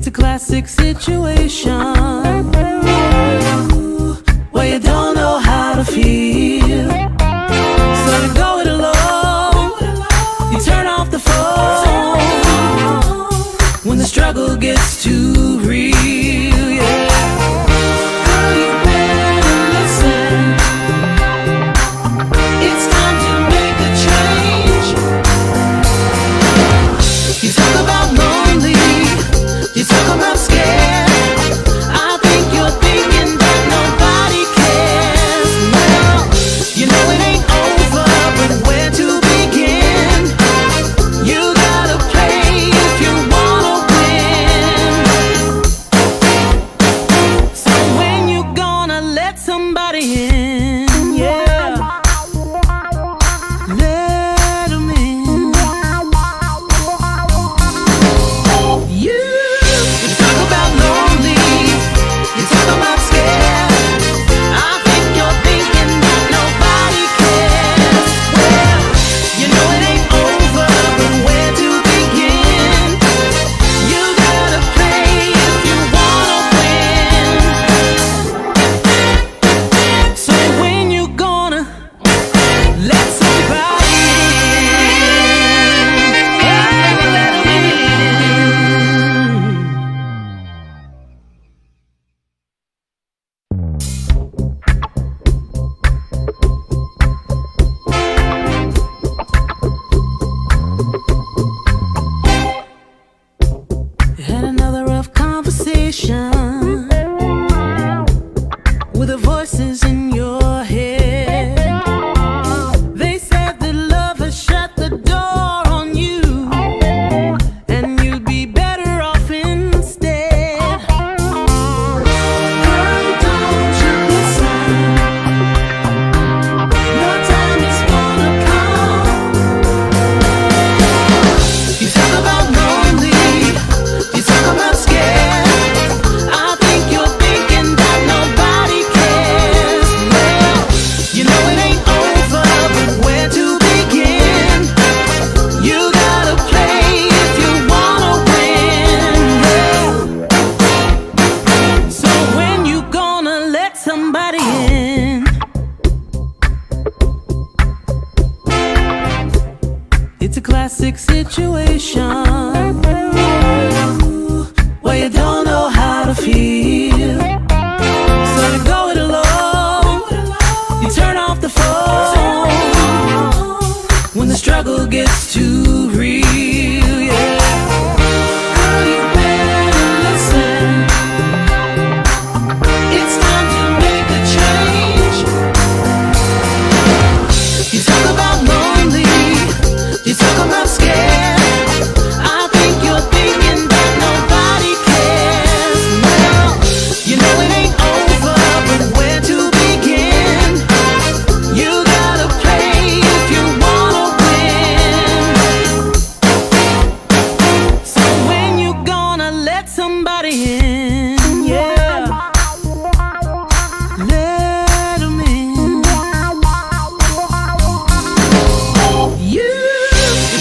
It's a classic situation where you don't know how to feel, so you go it alone. You turn off the phone when the struggle gets too real. Yeah. Girl, you better listen. It's time to make a change. You talk about lonely, you talk about scared. I think you're thinking that nobody cares. Well, you know it ain't over, but where to begin? You gotta play if you wanna win. So when you gonna let somebody in? Yeah, let 'em in. You talk about lonely, you talk about scared. I think you're thinking that nobody cares. Well, you know it ain't over, but where to begin? You gotta play if you wanna win. So when you gonna let somebody had another rough conversation with the voices in your head. They said that love has shut the door on you, and you'd be better off instead. Girl, don't you listen? Your time is gonna come. You talk about lonely, you talk about scared. I think you're thinking that nobody cares. Well, you know it ain't over, but where to begin? You gotta play if you wanna win. Yeah. So when you gonna let somebody in? It's a classic situation where you don't know how to feel, so you go it alone. You turn off the phone when the struggle gets too real. Yeah. Girl, you better listen. It's time to make a change. You talk about lonely, you talk about scared. I think you're thinking that nobody cares. Well, you know it ain't over, but where to begin? You gotta play if you wanna win. So when you gonna let somebody in? Yeah, let 'em in. You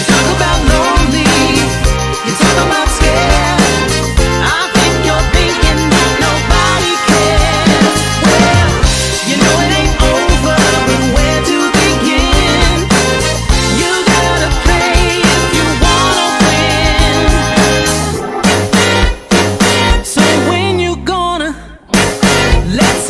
talk about lonely, you talk about scared. I think you're thinking that nobody cares. Well, you know it ain't over, but where to begin? You gotta play if you wanna win. So when you gonna let somebody in?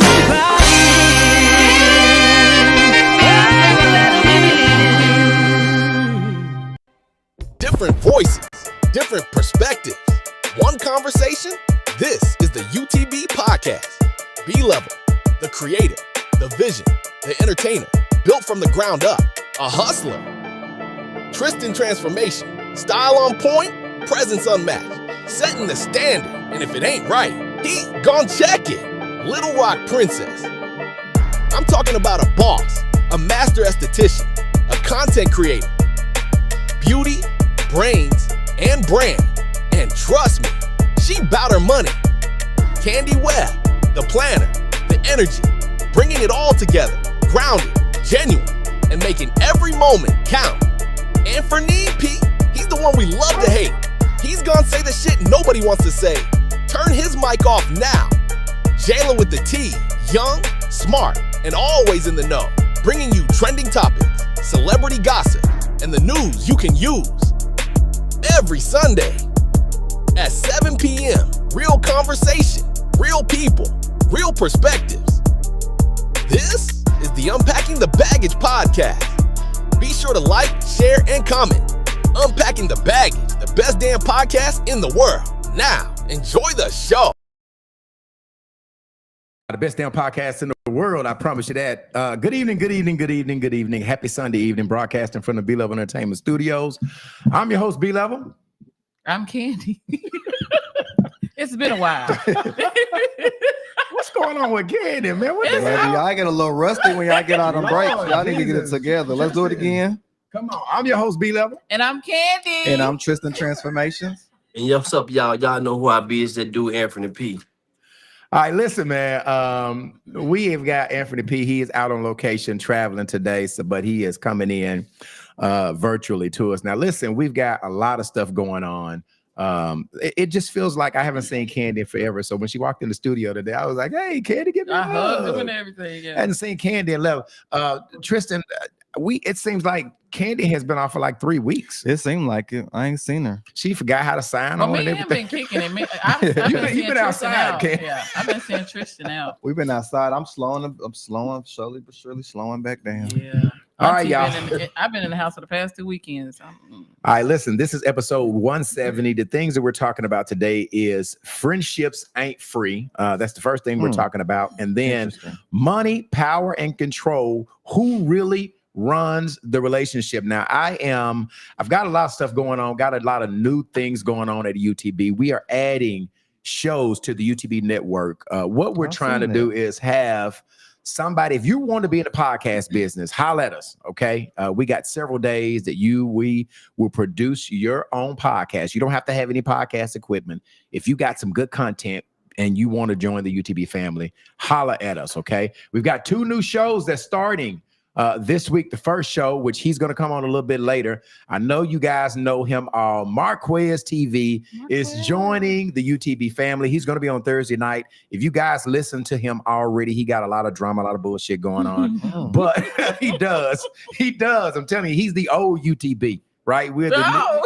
Different voices, different perspectives, one conversation. This is the UTB Podcast. B-Level, the creator, the vision, the entertainer, built from the ground up, a hustler. Tristan Transformation, style on point, presence unmatched, setting the standard, and if it ain't right, he gon' check it. Little Rock Princess. I'm talking about a boss, a master esthetician, a content creator. Beauty, brains, and brand. And trust me, she bout her money. Candy Webb, the planner, the energy, bringing it all together, grounded, genuine, and making every moment count. And for Need Pete, he's the one we love to hate. He's gonna say the shit nobody wants to say. turn his mic off now. Jalen with the T, young, smart, and always in the know, bringing you trending topics, celebrity gossip, and the news you can use. Every Sunday at 7 p.m., real conversation, real people, real perspectives. This is the Unpacking the Baggage podcast. Be sure to like, share, and comment. Unpacking the Baggage, the best damn podcast in the world. Now, enjoy the show. The best damn podcast in the world, I promise you that. Good evening, good evening, good evening, good evening. Happy Sunday evening, broadcasting from the B-Level Entertainment Studios. I'm your host, B-Level. I'm Candy. It's been a while. What's going on with Candy, man? What the It's hell? Y'all get a little rusty when y'all get out on breaks. Lord Y'all need to get it Jesus. together. Let's do it again. Come on, I'm your host, B-Level. And I'm Candy. And I'm Tristan Transformations. And what's up, y'all? Y'all know who I be. Is that dude Anthony P. All right, listen, man. We have got Anthony P. He is out on location traveling today, but he is coming in virtually to us. Now, listen, we've got a lot of stuff going on. It just feels like I haven't seen Candy in forever. So when she walked in the studio today, I was like, "Hey, Candy, get me a I hugged him hug." and everything. I Yeah. hadn't seen Candy in level. Tristan, it seems like Candy has been off for like 3 weeks. It seemed like it. I ain't seen her. She forgot how to sign Well, on me and and him everything. been kicking it. I've been You been seeing Tristan outside, out. Candy. Yeah, I've been seeing Tristan out. We've been outside. I'm slowing, slowly but surely slowing back down. Yeah. All right, y'all. I've been in the house for the past 2 weekends. All right, listen, this is episode 170. The things that we're talking about today is friendships ain't free. That's the first thing we're talking about. And then Interesting. money, power, and control. Who really runs the relationship? Now, I've got a lot of stuff going on, got a lot of new things going on at UTB. We are adding shows to the UTB network. What we're I've trying to seen do is have somebody, if you want to be in the podcast business, holler at us. Okay. We got several days that we will produce your own podcast. You don't have to have any podcast equipment. If you got some good content and you want to join the UTB family, holler at us. Okay. We've got 2 new shows that's starting this week. The first show, which he's going to come on a little bit later. I know you guys know him all. Marquez TV is joining the UTB family. He's going to be on Thursday night. If you guys listen to him already, he got a lot of drama, a lot of bullshit going on. But he does. I'm telling you, he's the old UTB, right? We're No.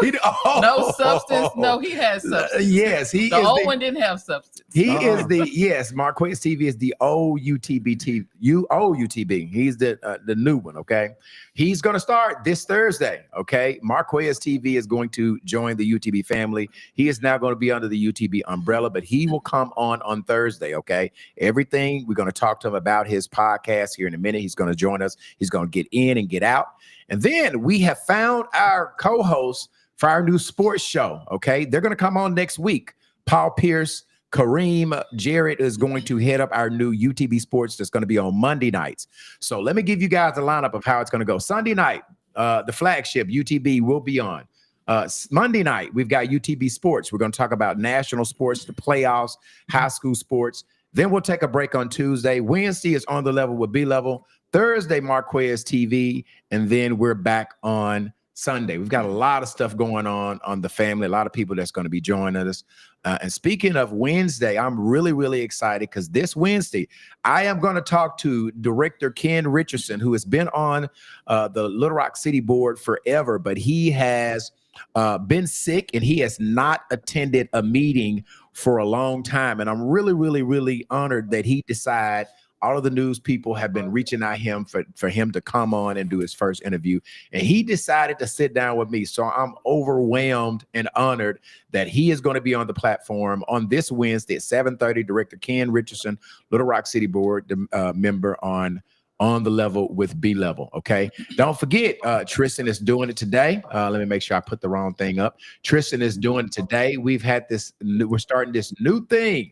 No substance. No, he has substance. Yes, he The is. old one didn't have substance. He is yes, Marquez TV is the old UTB TV. UTB. He's the new one, okay? He's going to start this Thursday, okay? Marquez TV is going to join the UTB family. He is now going to be under the UTB umbrella, but he will come on Thursday, okay? Everything, we're going to talk to him about his podcast here in a minute. He's going to join us. He's going to get in and get out. And then we have found our co-host for our new sports show, okay? They're going to come on next week. Paul Pierce, Kareem Jarrett is going to head up our new UTB Sports that's going to be on Monday nights. So let me give you guys a lineup of how it's going to go. Sunday night, the flagship UTB will be on. Monday night, we've got UTB Sports. We're going to talk about national sports, the playoffs, high school sports. Then we'll take a break on Tuesday. Wednesday is On the Level with B-Level. Thursday, Marquez TV. And then we're back on Sunday. We've got a lot of stuff going on the family, a lot of people that's going to be joining us. And speaking of Wednesday, I'm really, really excited because this Wednesday, I am going to talk to director Ken Richardson, who has been on the Little Rock City Board forever, but he has been sick and he has not attended a meeting for a long time. And I'm really, really, really honored that he decided. All of the news people have been reaching out him for him to come on and do his first interview. And he decided to sit down with me. So I'm overwhelmed and honored that he is going to be on the platform on this Wednesday at 7:30. Director Ken Richardson, Little Rock City Board member on the Level with B-Level. Okay. Don't forget, Tristan is doing it today. Let me make sure I put the wrong thing up. Tristan is doing it today. We're starting this new thing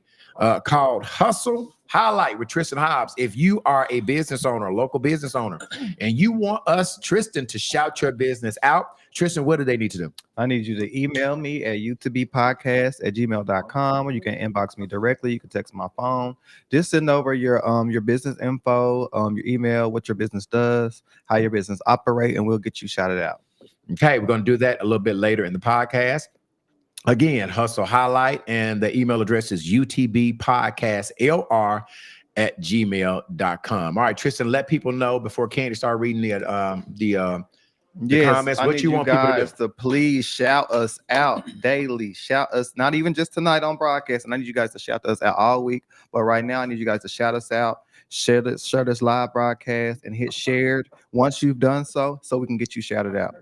called Hustle Highlight with Tristan Hobbs. If you are a business owner, a local business owner, and you want Tristan, to shout your business out, Tristan, what do they need to do? I need you to email me at utbpodcast@gmail.com, or you can inbox me directly. You can text my phone. Just send over your business info, your email, what your business does, how your business operate, and we'll get you shouted out. Okay, we're going to do that a little bit later in the podcast. Again, Hustle Highlight, and the email address is utbpodcastlr@gmail.com. All right, Tristan, let people know before Candy start reading the comments. I What need you want people to guys to please shout us out daily. Shout us, not even just tonight on broadcast. And I need you guys to shout us out all week. But right now, I need you guys to shout us out, share this live broadcast, and hit shared once you've done so we can get you shouted out.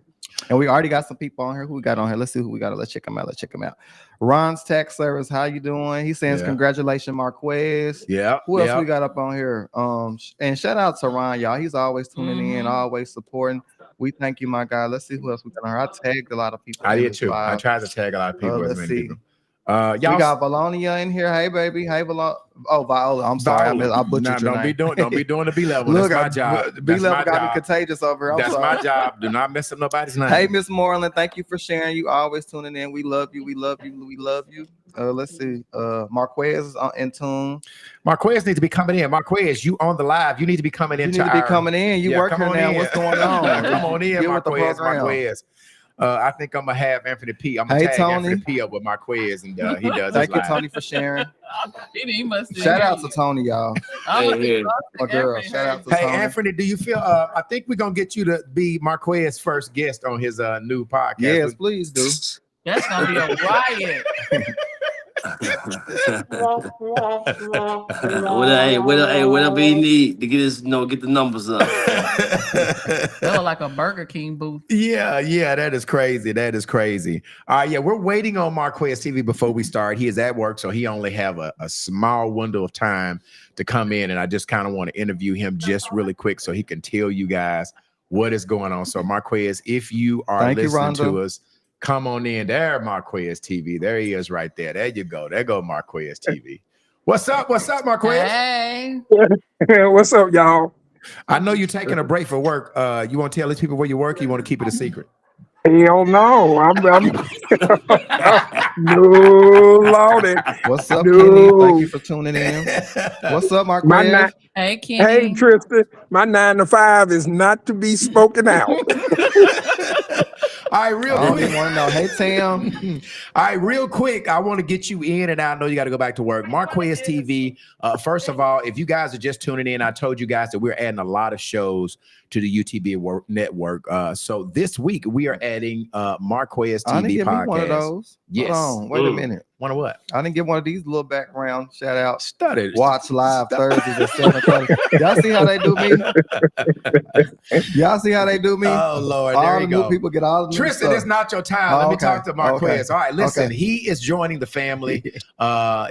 And we already got some people on here. Who we got on here? Let's see who we got. Let's check them out. Ron's Tax Service, how you doing? He says, congratulations, Marquez. Yeah. Who else we got up on here? And shout out to Ron, y'all. He's always tuning in, always supporting. We thank you, my guy. Let's see who else we got on here. I tagged a lot of people. I did too. I tried to tag a lot of people. Let's see. People. We got Valonia in here. Hey, baby. Hey, Valonia. Oh, Viola. I'm sorry. I butchered your name. Don't be doing the B level. Look, that's my job. B level got me contagious over here. That's my job. Do not mess up nobody's name. Hey, Miss Moreland. Thank you for sharing. You always tuning in. We love you. We love you. We love you. Let's see. Marquez is in tune. Marquez needs to be coming in. Marquez, you on the live. You need to be coming in. You need to be coming in. You work here now. What's going on? Come on in, Marquez. I think I'm gonna have Anthony P. I'm gonna tag Tony. Anthony P up with Marquez, and he does. Thank you, Tony, for sharing. He must Shout out to Tony, y'all. Hey, My girl. Shout out to Hey, Tony. Anthony, do you feel? I think we're gonna get you to be Marquez's first guest on his new podcast. Yes, please do. That's gonna be a riot. Whatever you need to get his, get the numbers up. That look like a Burger King booth. Yeah, that is crazy. We're waiting on Marquez TV before we start. He is at work, so he only have a small window of time to come in, and I just kind of want to interview him just really quick so he can tell you guys what is going on. So Marquez, if you are listening to us, come on in there, Marquez TV. There he is right there. There you go. There go Marquez TV. What's up, Marquez? Hey. What's up, y'all? I know you're taking a break for work. You want to tell these people where you work? Or you want to keep it a secret? Hell no. I'm no, Lordy. What's up, No. Kenny? Thank you for tuning in. What's up, Marquez? Hey, Kenny. Hey, Tristan. My 9 to 5 is not to be spoken out. All right, real I quick. want to know. Hey, Tim. All right, real quick. I want to get you in, and I know you got to go back to work. Marquez TV. First of all, if you guys are just tuning in, I told you guys that we're adding a lot of shows to the UTB network. So this week we are adding Marquez I didn't TV give podcast. me one of those. Yes. Hold on. Wait a minute. One of what? I didn't get one of these little background shout outs. Studded. Watch live Thursdays at 7:30. Y'all see how they do me? Y'all see how they do me? Oh Lord, all there the you new go. people get all the new Tristan, stuff. it's not your time. Let me talk to Marquez. Okay. All right, listen. Okay. He is joining the family.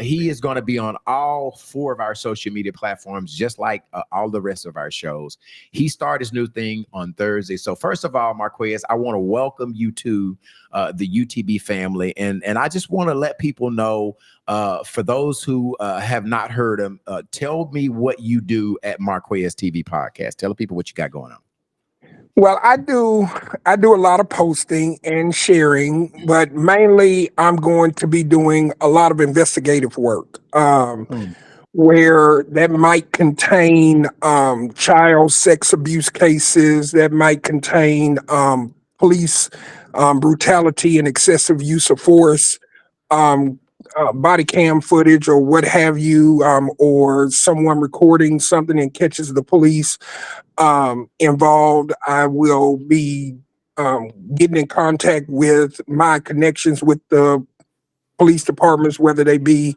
He is going to be on all 4 of our social media platforms, just like all the rest of our shows. He started his new thing on Thursday. So first of all, Marquez, I want to welcome you to the UTB family, and I just want to let people know, for those who have not heard him, tell me what you do at Marquez TV podcast. Tell the people what you got going on. Well, I do a lot of posting and sharing, but mainly I'm going to be doing a lot of investigative work. Where that might contain child sex abuse cases, that might contain police brutality and excessive use of force, body cam footage or what have you, or someone recording something and catches the police involved. I will be getting in contact with my connections with the police departments, whether they be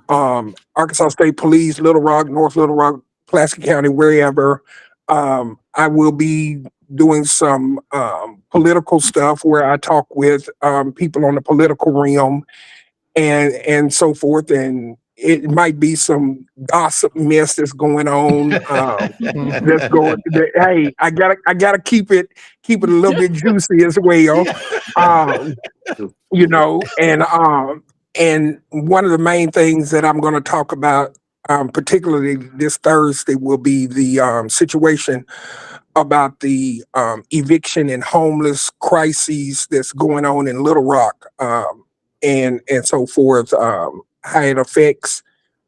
Arkansas State Police, Little Rock, North Little Rock, Pulaski County, wherever. I will be doing some political stuff where I talk with people on the political realm and so forth. And it might be some gossip mess that's going on. That's going. Hey, I gotta keep it a little bit juicy as well. And one of the main things that I'm going to talk about, particularly this Thursday, will be the situation about the eviction and homeless crises that's going on in Little Rock, and so forth. How it affects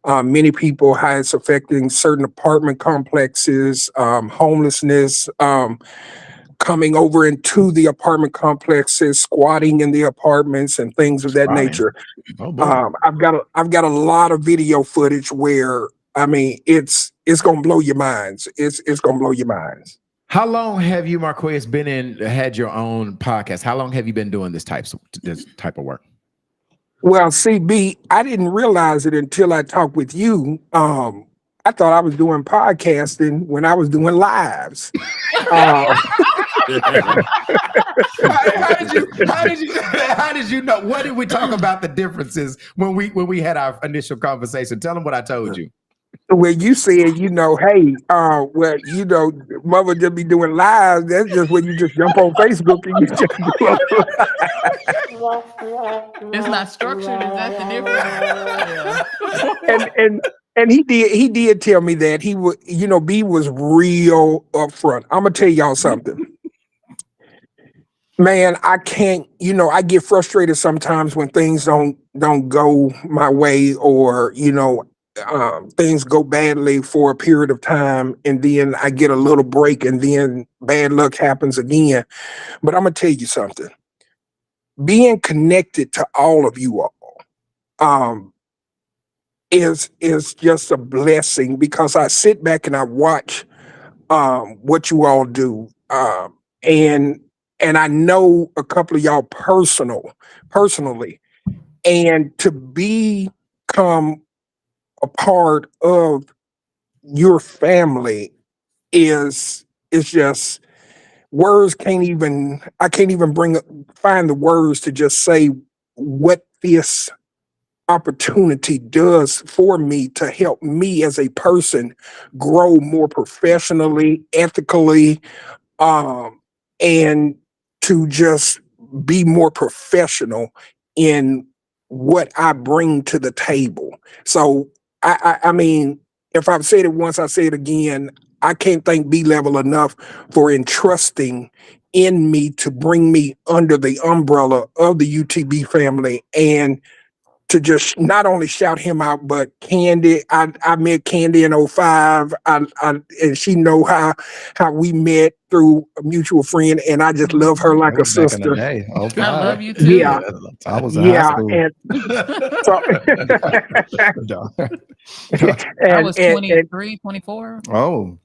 many people, how it's affecting certain apartment complexes, homelessness, coming over into the apartment complexes, squatting in the apartments, and things of that Squatting. nature. Oh boy. I've got a lot of video footage where I mean it's gonna blow your minds. It's gonna blow your minds. How long have you, Marquez, had your own podcast? How long have you been doing this type of work? Well, CB, I didn't realize it until I talked with you. I thought I was doing podcasting when I was doing lives. How did you know? What did we talk about the differences when we had our initial conversation? Tell them what I told you. Where you said, hey, well, mother just be doing lives. That's just when you just jump on Facebook and you just do It's not structured. Is that the difference? and he did tell me that he would, B was real upfront. I'm gonna tell y'all something. Man, I can't, I get frustrated sometimes when things don't go my way, or things go badly for a period of time, and then I get a little break, and then bad luck happens again. But I'm gonna tell you something. Being connected to all of you all is just a blessing, because I sit back and I watch what you all do, and I know a couple of y'all personally, and to become a part of your family is just words I can't even find the words to just say what this opportunity does for me to help me as a person grow more professionally, ethically, and to just be more professional in what I bring to the table. So I mean, if I've said it once, I say it again. I can't thank B-Level enough for entrusting in me to bring me under the umbrella of the UTB family, and to just not only shout him out, but Candy. I met Candy in 05. And she know how we met through a mutual friend, and I just love her like a sister. Day. Oh, I God. love you too. Yeah. I was in high Yeah, school. and so I was and 23, 24. Oh,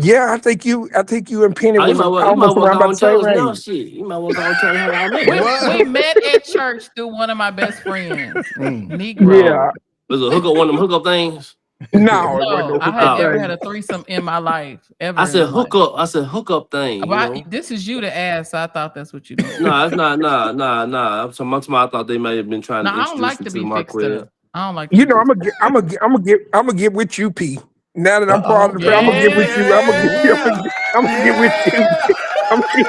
yeah, I think you and Penny Oh, you was might well almost go around about and the tell same us now. age. Shit, you might well go and tell us how I met. We met at church through one of my best friends, mm. Negro. Yeah, Was it one of them hookup things? no, it No, wasn't no I had hookup never thing. had a threesome in my life. Ever. I in said my life. hookup. I said hookup thing. You But know? this is you to ask. So I thought that's what you did. No, it's not. Nah. I'm talking about. I thought they may have been trying No, to I don't introduce like you to to be fixed Marquez. up. I don't like. To be I'm fixed up. gonna get with you, P. Now that I'm part of the family, I'm gonna get with you. I'm gonna get with you. I'm gonna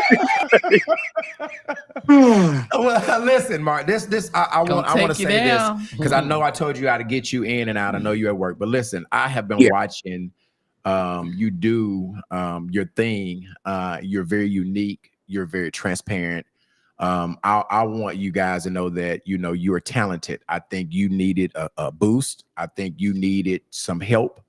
Well, listen, Mark. This I want to take you say down. this because I know I told you how to get you in and out. I know you're at work, but listen, I have been Yeah. watching you do your thing. You're very unique. You're very transparent. I want you guys to know that you are talented. I think you needed a boost. I think you needed some help.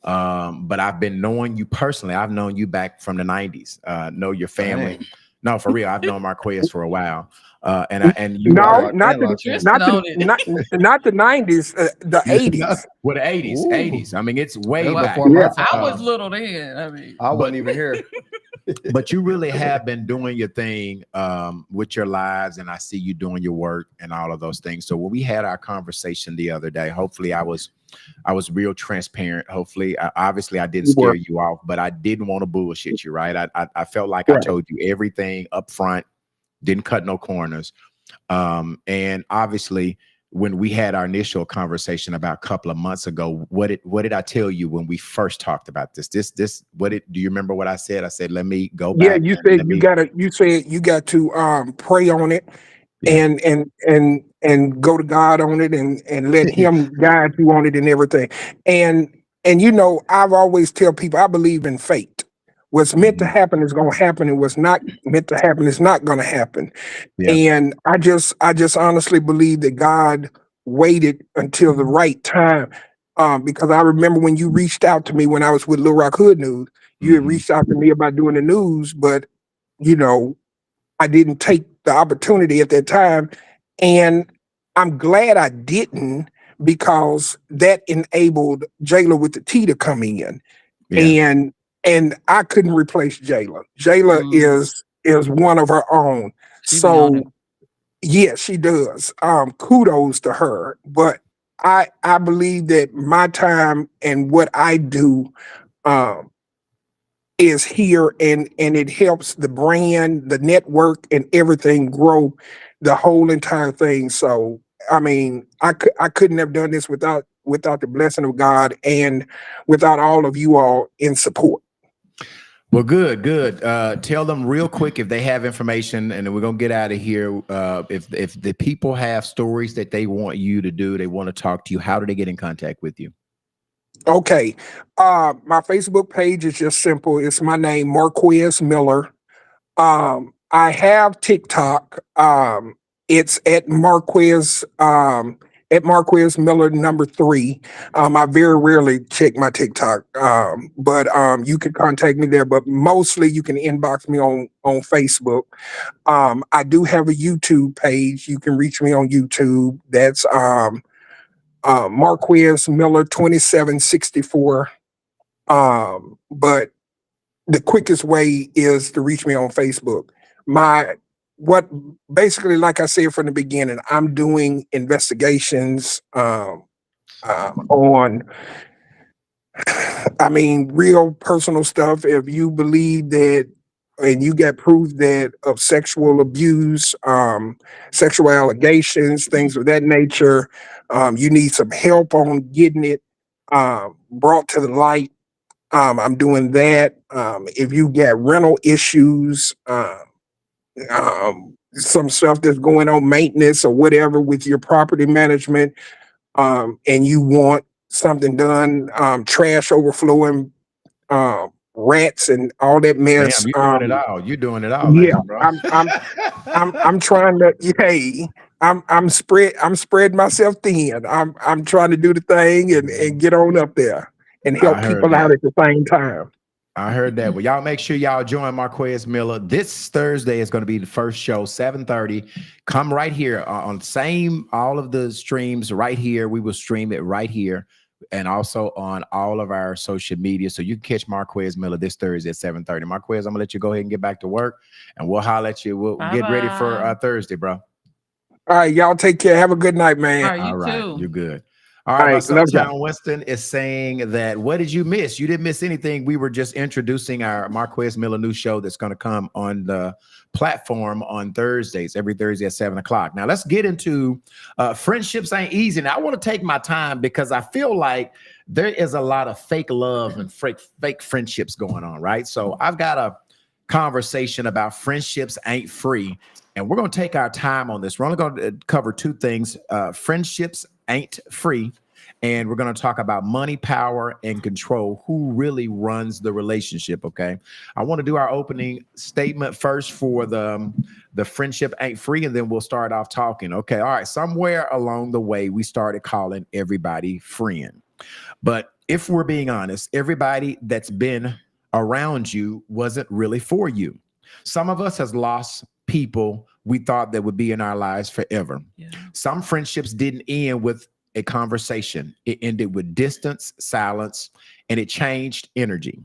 But I've been knowing you personally. I've known you back from the 90s. Know your family. Dang. No, for real. I've known Marquez for a while. And you no, are not the Just not know the that. not the 90s, the 80s. Well, the 80s. Ooh. 80s. I mean, it's way That was back. before my Yeah. time. I was little then. I mean, I wasn't even here. But you really have been doing your thing with your lives, and I see you doing your work and all of those things. So when we had our conversation the other day, hopefully I was real transparent. Hopefully, obviously I didn't scare you off, but I didn't want to bullshit you, right? I felt like I Right. told you everything up front, didn't cut no corners. And obviously when we had our initial conversation about a couple of months ago, what did I tell you when we first talked about this? Do you remember what I said? I said, let me go back. Yeah, you said you got to pray on it, Yeah. and go to God on it, and let him guide you on it and everything. And I've always tell people I believe in fate. What's meant to happen is going to happen, and what's not meant to happen is not going to happen. Yeah. And I just honestly believe that God waited until the right time, because I remember when you reached out to me when I was with Little Rock Hood News. You had Mhm. reached out to me about doing the news, but you know, I didn't take the opportunity at that time. And I'm glad I didn't, because that enabled Jayla with the T to come in. Yeah. And I couldn't replace Jayla. Jayla is one of her own. She be on it. So yeah, she does. Kudos to her. But I believe that my time and what I do um is here, and it helps the brand, the network, and everything grow, the whole entire thing. So I mean, I couldn't have done this without the blessing of God and without all of you all in support. Well, good, good. Tell them real quick if they have information, and then we're gonna get out of here. If the people have stories that they want you to do, they want to talk to you, how do they get in contact with you? Okay. My Facebook page is just simple. It's my name, Marquez Miller. I have TikTok. It's at Marquez Miller #3. I very rarely check my TikTok. But you can contact me there, but mostly you can inbox me on Facebook. I do have a YouTube page. You can reach me on YouTube. That's Marquez Miller 2764. But the quickest way is to reach me on Facebook. What basically, like I said from the beginning, I'm doing investigations on, I mean, real personal stuff. If you believe that, and you get proof that of sexual abuse, sexual allegations, things of that nature, you need some help on getting it brought to the light. I'm doing that. If you get rental issues, some stuff that's going on, maintenance or whatever with your property management, and you want something done, trash overflowing, rats and all that mess. Damn, you're doing it all. You're doing it all, Yeah, man, bro. I'm trying to, hey, I'm spreading myself thin. I'm trying to do the thing and get on up there and help I heard people out that. at the same time. I heard that. Well, y'all make sure y'all join Marquez Miller. This Thursday is going to be the first show, 7:30. Come right here on all of the streams right here. We will stream it right here, and also on all of our social media. So you can catch Marquez Miller this Thursday at 7:30. Marquez, I'm gonna let you go ahead and get back to work, and we'll holler at you. We'll get ready for Bye-bye. Thursday, bro. All right, y'all take care. Have a good night, man. All right, you All right, too. you're good. All All right, my right, son love y'all. John Winston is saying that, what did you miss? You didn't miss anything. We were just introducing our Marquez Miller new show that's going to come on the platform on Thursdays, every Thursday at 7 o'clock. Now, let's get into friendships ain't easy. Now, I want to take my time because I feel like there is a lot of fake love and fake friendships going on, right? So I've got a conversation about friendships ain't free. And we're going to take our time on this. We're only going to cover two things. Friendships ain't free. And we're going to talk about money, power, and control. Who really runs the relationship, okay? I want to do our opening statement first for the friendship ain't free, and then we'll start off talking. Okay, all right. Somewhere along the way, we started calling everybody friend. But if we're being honest, everybody that's been around you wasn't really for you. Some of us has lost people we thought that would be in our lives forever. Yeah. Some friendships didn't end with a conversation. It ended with distance, silence, and it changed energy.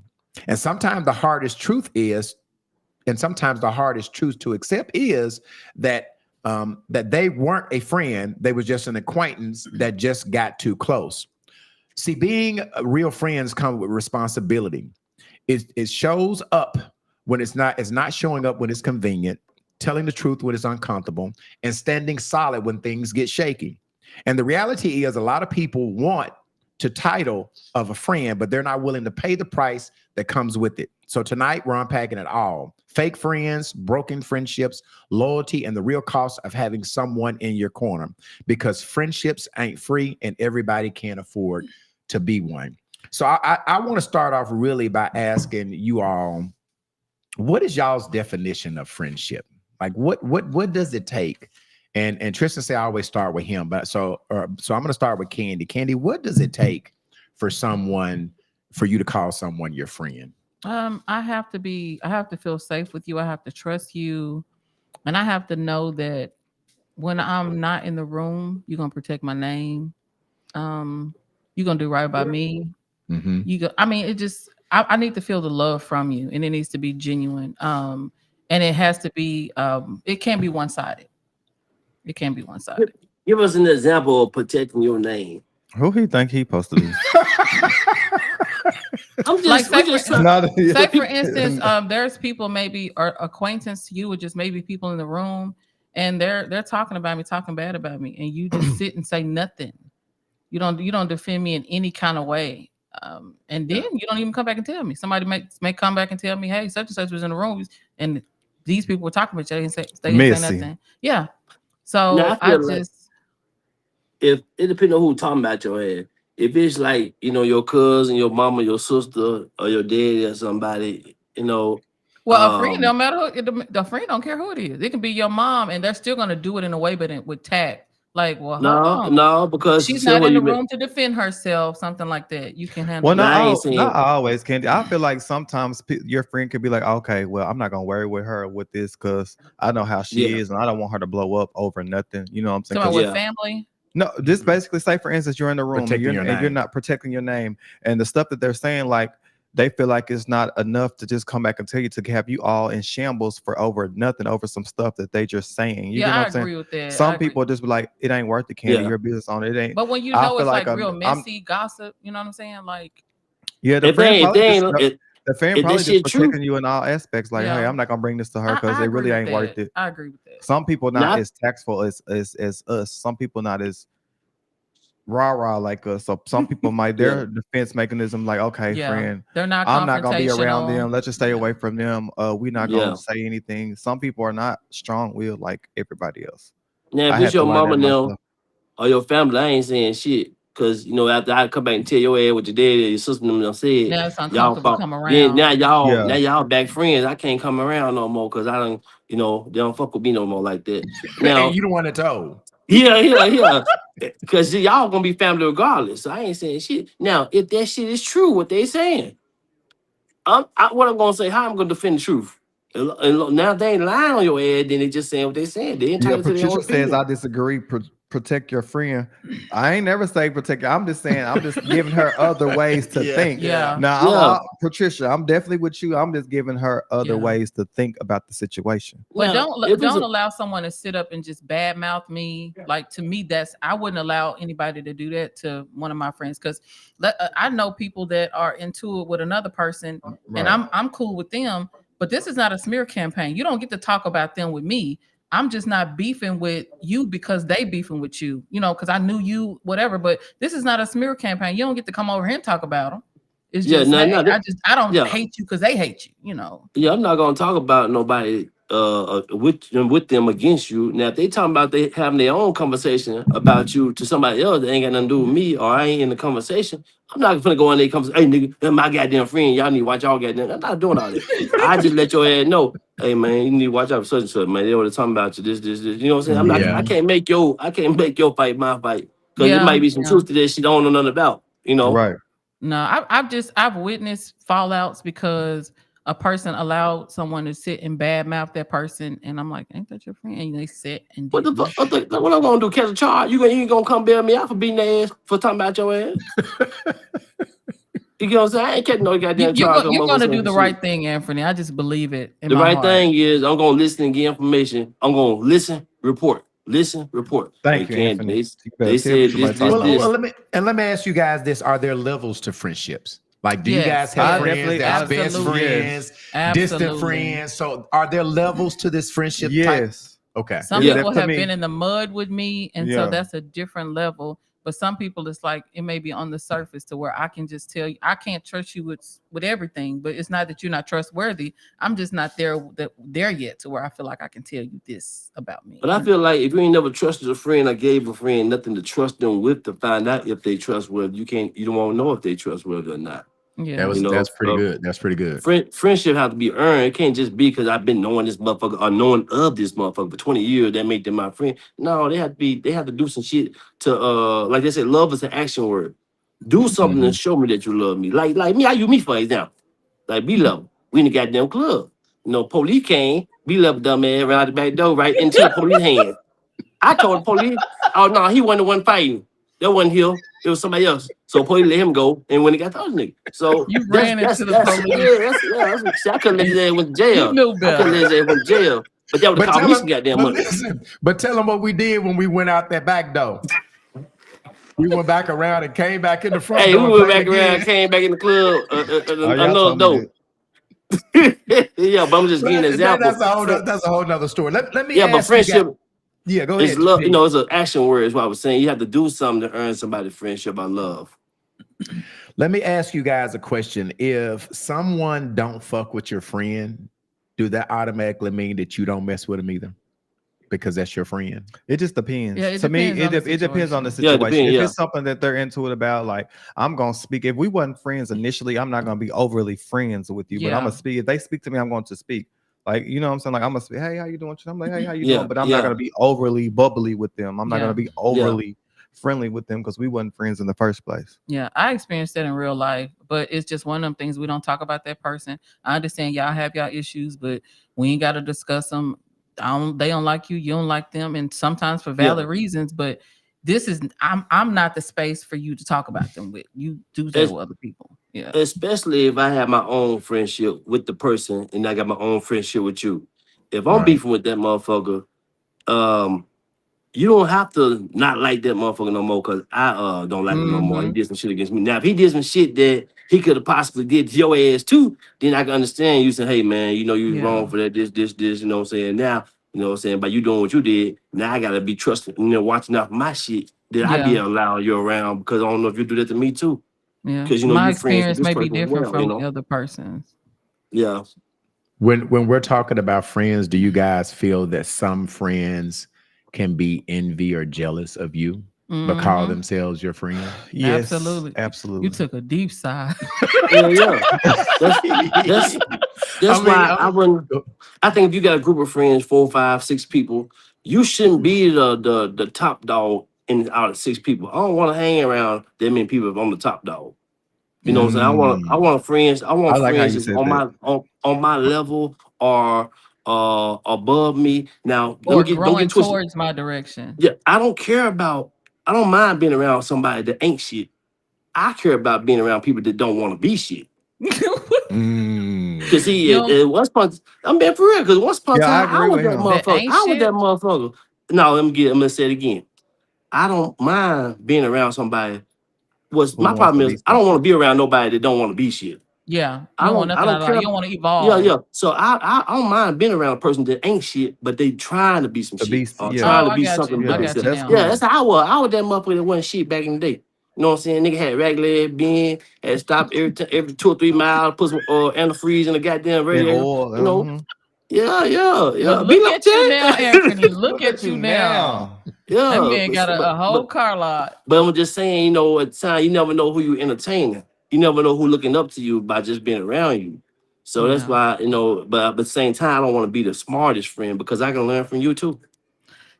And sometimes the hardest truth to accept is that that they weren't a friend. They was just an acquaintance that just got too close. See, being real friends come with responsibility. It shows up when it's not showing up when it's convenient, telling the truth when it's uncomfortable, and standing solid when things get shaky. And the reality is a lot of people want the title of a friend, but they're not willing to pay the price that comes with it. So tonight we're unpacking it all. Fake friends, broken friendships, loyalty, and the real cost of having someone in your corner, because friendships ain't free and everybody can't afford to be one. So I want to start off really by asking you all, what is y'all's definition of friendship? Like what does it take? And Tristan said I always start with him, but so I'm going to start with Candy. Candy, what does it take for you to call someone your friend? I have to feel safe with you. I have to trust you. And I have to know that when I'm not in the room, you're gonna protect my name. You're gonna do right by me. Mhm. I mean, I need to feel the love from you, and it needs to be genuine. And it has to be it can't be one-sided. It can't be one-sided. Give us an example of protecting your name. Who he think he supposed to be? I'm just, Like, say we're just for- trying- Say for instance, there's people maybe or acquaintance to you, or just maybe people in the room, and they're talking about me, talking bad about me, and you just sit and say nothing. You don't defend me in any kind of way. And then you don't even come back and tell me. Somebody may come back and tell me, hey, such and such was in the room, and these people were talking about you. They didn't say Messy. nothing. Yeah. So Now, I I feel like- just if it depends on who talking about your ass. If it's like, your cousin, your mama, your sister, or your daddy or somebody, well, a friend don't matter. The friend don't care who it is. It can be your mom, and they're still gonna do it in a way, but with tact. Like, well, hold on. no, because She's see not what in the you mean. room to defend herself, something like that. You can handle Well, Nah, I ain't not saying- always, Candy. I feel like sometimes your friend could be like, okay, well, I'm not gonna worry with her with this because I know how she Yeah. is, and I don't want her to blow up over nothing. You know what I'm saying? Somebody 'Cause- with family. No, just basically say, for instance, you're in the room and Protecting you're, your and you're name. not protecting your name, and the stuff that they're saying, like they feel like it's not enough to just come back and tell you, to have you all in shambles for over nothing, over some stuff that they just saying. You know Yeah, what I I'm saying? agree with that. I Some agree. people just be like, it ain't worth the Candy. Yeah. Your business on it. It ain't. But when you I know feel it's like like real I'm- messy gossip, you know what I'm saying? Like, Yeah, the If they friend ain't, probably they just, ain't, it, the friend if probably this just shit true- protecting you in all aspects. Like, hey, Yeah. I'm not gonna bring this to her I because it agree really with ain't worth that. it. I agree with that. Some people not Not- as tactful as us. Some people not as rah like us. So some people might their defense mechanism like, okay, Yeah, friend, they're not. I'm not gonna be around confrontational. them. Let's just stay Yeah. away from them. We're not Yeah. gonna say anything. Some people are not strong-willed like everybody else. now, I if had it's to your learn mama that now myself. or your family, I ain't saying shit. Cause after I come back and tell your ass what your daddy or your sister and them said, Now it's y'all uncomfortable fuck. to come Then around. now y'all back friends. I can't come around no more because I don't, they don't fuck with me no more like that. Now, And you don't want it told. yeah. Because y'all gonna be family regardless. So I ain't saying shit. Now, if that shit is true, what they saying, what I'm gonna say, how I'm gonna defend the truth. And now they ain't lying on your ass, then they just saying what they saying. They Yeah, entitled to their own Patricia says opinion. I disagree. Protect your friend. I ain't never say protect. I'm just saying I'm just giving her other ways to think. Yeah. Now, Patricia, I'm definitely with you. I'm just giving her other Yeah. ways to think about the situation. But Now, if it's don't a- allow someone to sit up and just badmouth me. Like, to me, I wouldn't allow anybody to do that to one of my friends, because I know people that are into it with another person, and I'm cool with them. But this is not a smear campaign. You don't get to talk about them with me. I'm just not beefing with you because they beefing with you, because I knew you, whatever. But this is not a smear campaign. You don't get to come over here and talk about them. It's Yeah, just, no, hey, no, I don't yeah. hate you because they hate you. Yeah, I'm not gonna talk about nobody with them against you. Now, if they talking about they having their own conversation about you to somebody else that ain't got nothing to do with me, or I ain't in the conversation, I'm not gonna go in there conversation. Hey, nigga, that's my goddamn friend. Y'all need to watch y'all goddamn. I'm not doing all that. I just let your ass know. Hey man, you need to watch out for such and such, man. They were talking about you. This. You know what I'm saying? I'm not. Yeah. I can't make your fight my fight because Yeah, there might be some yeah. truth to this she don't know nothing about. Right. No, I've witnessed fallouts because a person allowed someone to sit and badmouth that person, and I'm like, ain't that your friend? And they sit and What the didn't. fuck? What I'm gonna do? Catch a charge? You ain't gonna come bail me out for beating their ass for talking about your ass? You know what I'm saying? I ain't catching no goddamn charge. You're gonna do the right thing, Anthony. I just believe it. In The my right heart. thing is I'm gonna listen and get information. I'm gonna listen, report. Listen, report. Thank They you, can't- Anthony. They You said better this. tell Well, me well, let me ask you guys this: are there levels to friendships? Like, do you Yes. guys have I friends definitely- that's best absolutely. friends, distant Absolutely. friends? So, are there levels to this friendship type? Yes. Okay. Some Yeah. people To have me- been in the mud with me, and Yeah. so that's a different level. But some people, it's like it may be on the surface to where I can just tell you I can't trust you with everything. But it's not that you're not trustworthy. I'm just not there yet to where I feel like I can tell you this about me. But I feel like if you ain't never trusted a friend or gave a friend nothing to trust them with to find out if they trustworthy, you don't want to know if they trustworthy or not. Yeah, That's pretty good. That's pretty good. Friendship have to be earned. It can't just be because I've been knowing this motherfucker or knowing of this motherfucker for 20 years that make them my friend. No, they have to do some shit to like they said, love is an action word. Do something to show me that you love me. Like me, I use me for example. like B-Level. We in the goddamn club. You know, police came, B-Level dumb man ran out the back door right into the police hand. I told the police, oh no, he wasn't the one fighting. That wasn't him. It was somebody else. So police let him go, and when he got the other nigga, so You ran into the police. I couldn't let his ass went to jail. You knew I couldn't better. let his ass went to jail. But that would have cost me some goddamn money. But tell them what we did when we went out that back door. We went back around and came back in the front Hey, door. we and went played back around, again. came back in the club, y'all another told me door. Yeah, but I'm just giving an example. That's a whole nother story. Let me Yeah, ask but you friendship guys- yeah, go ahead. is love. You Pete. know, it's an action word. Is what I was saying. You have to do something to earn somebody's friendship. I love. Let me ask you guys a question. If someone don't fuck with your friend, do that automatically mean that you don't mess with them either? Because that's your friend. It just depends. Yeah, it to me, depends on the it depends on the Yeah, it situation. depends, If yeah. it's something that they're into it about, like I'm gonna speak. If we wasn't friends initially, I'm not gonna be overly friends with you. But I'm Yeah. gonna speak. If they speak to me, I'm going to speak. Like, you know what I'm saying? Like I'm gonna speak, hey, how you doing? I'm like, hey, how you Yeah, doing? But I'm yeah. not gonna be overly bubbly with them. I'm not Yeah. gonna be overly friendly with them because we wasn't friends in the first place. Yeah, I experienced that in real life, but it's just one of them things. We don't talk about that person. I understand y'all have y'all issues, but we ain't got to discuss them. They don't like you, you don't like them, and sometimes for valid reasons. But this is I'm not the space for you to talk about them with. You do that It's- with other people. Yeah, Especially if I have my own friendship with the person and I got my own friendship with you. If I'm Right. beefing with that motherfucker, you don't have to not like that motherfucker no more because I don't like him no more. He did some shit against me. Now, if he did some shit that he could have possibly did to your ass too, then I can understand you saying, hey man, you know you was Yeah. wrong for that, this, you know what I'm saying? Now, you know what I'm saying, by you doing what you did, now I gotta be trusting, you know, watching out for my shit that I be Yeah. allowing you around because I don't know if you do that to me too. yeah. 'Cause, you know, My you friends with experience this may be person as different well, from you know? the other person's. Yeah. When we're talking about friends, do you guys feel that some friends can be envy or jealous of you but call Mhm. themselves your friend? Yes, Absolutely. absolutely. You took a deep sigh. Yeah. That's I mean, why I wouldn't. I think if you got a group of friends, 4, 5, 6 people, you shouldn't be the top dog in out of 6 people. I don't want to hang around that many people if I'm the top dog. You know what I'm saying? I want friends. I want I like how friends you that's said on that. my level or above me. Now, Or don't growing get twisted. towards my direction. Yeah, I don't mind being around somebody that ain't shit. I care about being around people that don't want to be shit. Cause see, You know- once upon I'm being for real. Cause once upon a Yeah, I time, I agree was with that him. That motherfucker. ain't I was shit. that motherfucker. No, I'm gonna say it again. I don't mind being around somebody. Who My wants to problem be is I don't something. want to be around nobody that don't want to be shit. Yeah, you I don't want don't nothing out of care. life. You don't want to evolve. Yeah. So I don't mind being around a person that ain't shit, but they trying to be some To shit. be- Or yeah. trying Oh, to I be got something you. I for got you themselves. now. Yeah, that's how I was. I was that motherfucker that wasn't shit back in the day. You know what I'm saying? Nigga had regular being, had stopped every 2 or 3 miles, put some antifreeze in the goddamn And radiator. oil. You know? mhm. Yeah. But Be look like at you that. now, Anthony. Look at you now. Yeah. That man got a whole but, car lot. but I'm just saying, you know, at the time, you never know who you entertaining. You never know who looking up to you by just being around you. So that's Yeah. why, you know, but at the same time, I don't want to be the smartest friend because I can learn from you too.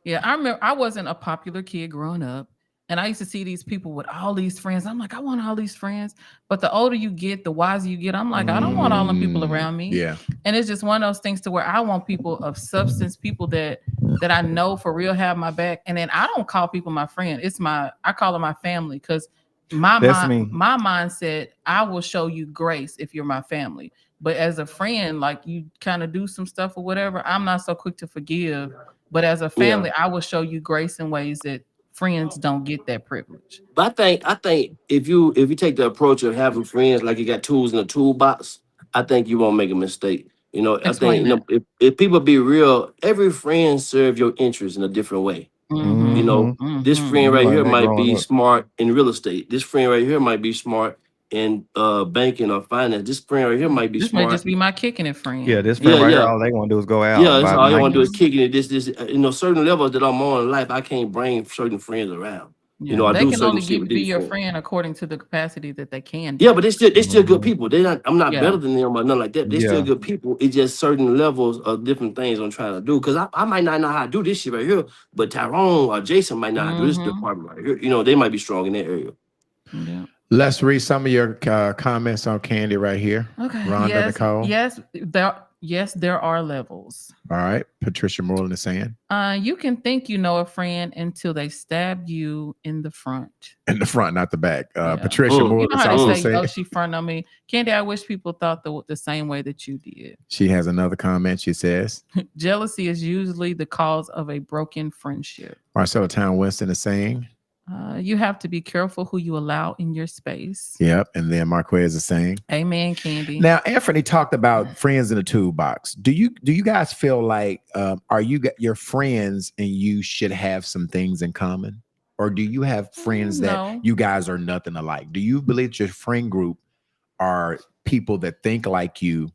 Yeah, I remember I wasn't a popular kid growing up. And I used to see these people with all these friends. I'm like, I want all these friends. But the older you get, the wiser you get. I'm like, I don't want all them people around me. Yeah. And it's just one of those things to where I want people of substance, people that I know for real have my back. And then I don't call people my friend. I call them my family because That's me. my mindset, I will show you grace if you're my family. But as a friend, like you kind of do some stuff or whatever, I'm not so quick to forgive. But as a family, I will show you grace in ways that friends don't get that privilege. But I think if you take the approach of having friends like you got tools in a toolbox, I think you won't make a mistake. You know, I Explain think if people be real, every friend serve your interest in a different way. Mhm, You know, this mhm. friend right You here learn that might growing be up. smart in real estate. This friend right here might be smart in banking or finance. This friend right here might be This may smart. just be my kicking it friend. Yeah, this friend Yeah, right here, yeah. all they want to do is go out. Yeah, and that's buy all you want to do is Nikes. kicking it. This, you know, certain levels that I'm on in life, I can't bring certain friends around. Yeah. You know, I they do can certain only shit with be these your friends. friend according to the capacity that they can. Yeah, be. but they still good people. I'm not Yeah. better than them or nothing like that. They still Yeah. good people. It's just certain levels of different things I'm trying to do. Because I might not know how to do this shit right here, but Tyrone or Jason might know how to do this Mhm. department right here. You know, they might be strong in that area. Yeah. Let's read some of your comments on Candy right here. Okay. Rhonda Nicole. There are levels. All right. Patricia Moreland is saying You can think you know a friend until they stab you in the front. in the front, not the back. Yeah. Patricia Mm. You Moreland know is how also they say, saying "Oh, she front on me." Candy, I wish people thought the same way that you did. she has another comment. She says Jealousy is usually the cause of a broken friendship. Marcella Town Winston is saying, You have to be careful who you allow in your space. yep. And then Marquez is saying, Amen, Candy. now Anthony talked about friends in the toolbox. Do you guys feel like are you your friends and you should have some things in common? Or do you have friends that No. you guys are nothing alike? Do you believe your friend group are people that think like you?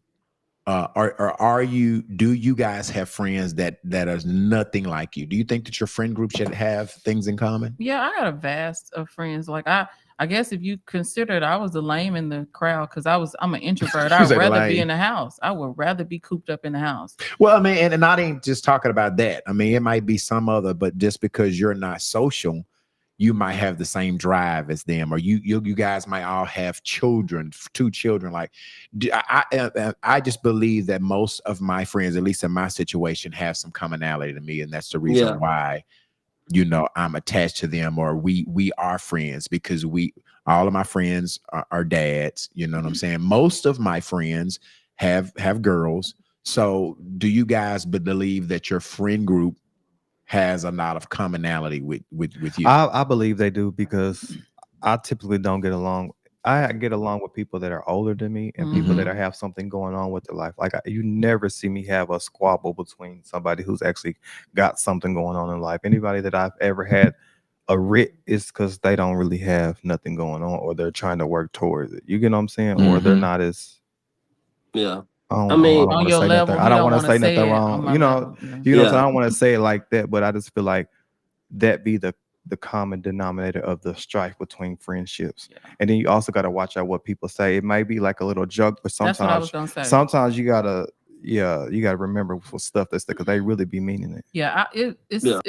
Do you guys have friends that are nothing like you? Do you think that your friend group should have things in common? Yeah, I got a vast of friends. Like I guess if you considered I was the lame in the crowd because I'm an introvert. You I'd said rather be lame. in the house. I would rather be cooped up in the house. Well, I mean, and I ain't just talking about that. I mean, it might be some other, but just because you're not social, you might have the same drive as them, or you guys might all have children, 2 children. Like, I just believe that most of my friends, at least in my situation, have some commonality to me, and that's the reason Yeah. why, I'm attached to them, or we are friends because all of my friends are dads. You know what I'm saying? Most of my friends have girls. So, do you guys believe that your friend group has a lot of commonality with you? I believe they do because I typically don't get along. I get along with people that are older than me and people that have something going on with their life. Like you never see me have a squabble between somebody who's actually got something going on in life. Anybody that I've ever had a writ is because they don't really have nothing going on, or they're trying to work towards it. You get what I'm saying? Or they're not as Yeah. I mean, don't on wanna your say level, nothing. I don't want to say nothing it on wrong. my You know, level, you know what I'm saying? Yeah. I don't want to say it like that, but I just feel like that be the common denominator of the strife between friendships. Yeah. And then you also got to watch out what people say. It might be like a little joke, but That's what I was sometimes gonna say. sometimes you gotta remember for stuff that's because they really be meaning it. Yeah, Yeah.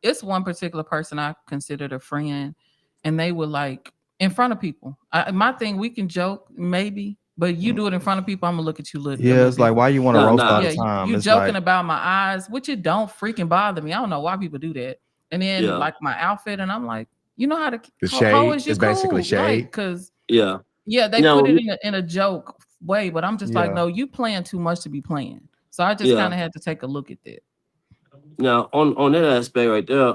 it's one particular person I considered a friend, and they were like in front of people. My thing, we can joke maybe, but you do it in front of people, I'm gonna look at you little. Yeah, it's like why you want to Nah, roast nah. all Yeah, the time. you It's joking like, about my eyes, which it don't freaking bother me. I don't know why people do that. And then Yeah. like my outfit, and I'm like, you know how to The how shade is you is basically cool? shade. Because Yeah. they No, put it in a joke way, but I'm just like, Yeah. no, you playing too much to be playing. So I just Yeah. kind of had to take a look at that. Now, on that aspect right there,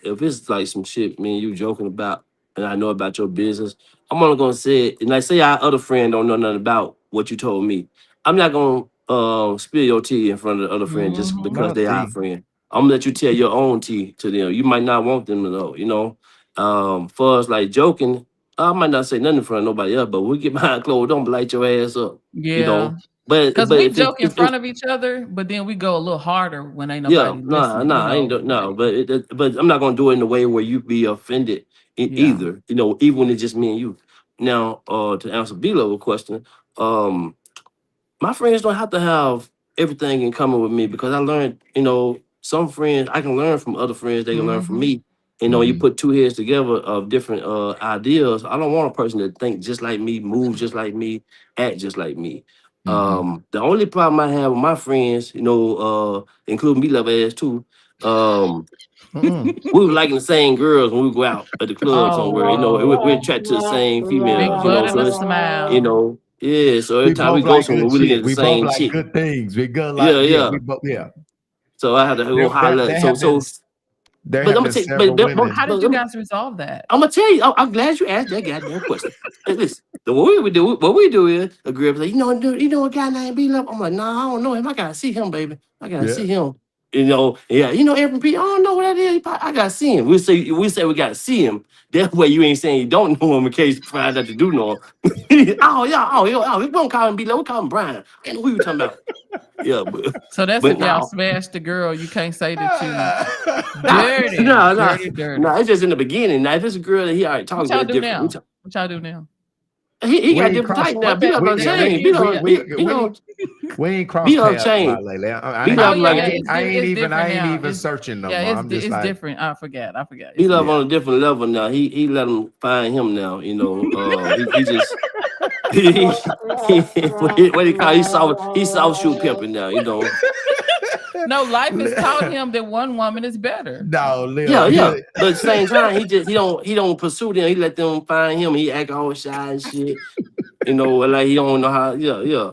if it's like some shit me and you joking about, and I know about your business, I'm only gonna say it. And like, say our other friend don't know nothing about what you told me. I'm not gonna spill your tea in front of the other friend just Mhm. because No they our tea. friend. I'm gonna let you tell your own tea to them. You might not want them to know, you know. For us like joking, I might not say nothing in front of nobody else, but we get behind closed, don't light your ass up, you Yeah. know. But Because but we if joke in if front of each other, but then we go a little harder when ain't yeah, nobody nah, listening. nah, I ain't no, but I'm not gonna do it in a way where you be offended Yeah. either. You know, even when it's just me and you. Now, to answer B level question, my friends don't have to have everything in common with me because I learned, some friends I can learn from other friends, they can learn from me. You know, you put two heads together of different ideas. I don't want a person to think just like me, move just like me, act just like me. The only problem I have with my friends, including me love ass too, we were liking the same girls when we go out at the club Oh, somewhere. You know, we're attracted to the same big females. butt and So a it's, smile. yeah. So every We time we both go like somewhere, good we looking shit. at the We both same like chick. good things. We good Yeah, like yeah. We both So I had to go holler. There So have been so, there but have I'm been gonna take. several women. How did you guys resolve that? I'm gonna tell you. I'm glad you asked that goddamn question. Hey, listen, what we do is a girl like, you know a guy named B Love. I'm like, nah, I don't know him. I gotta see him, baby. I gotta Yeah. see him. Every P. I don't know what that is. I gotta see him. We say we gotta see him. That way you ain't saying you don't know him in case you find out you do know him. We won't call him B Love. We call him Brian. I don't know who you talking about. Yeah, So that's but if y'all now. smashed the girl. You can't say that you Nah, dirty, nah. dirty. Nah, it's just in the beginning. Now, if it's a girl that he already What talking y'all about do different. now? What y'all do now? He got ain't different crossed- type now. What B that- Love what done that changed. is, B Love, we- you know, We ain't crossed Be on paths change. a lot lately. I Be ain't, Love I like ain't, I ain't it's even different now. even It's- searching no Yeah, more. it's, I'm just it's like, different. I forgot. B It's Love Yeah. on a different level now. He let him find him now. You know, he just what he call he soft shoe pimping now. You know. No, life has taught him that one woman is better. no, Lil, Yeah. But at the same time, he don't pursue them. He let them find him. He act all shy and shit. You know, like he don't know how. Yeah.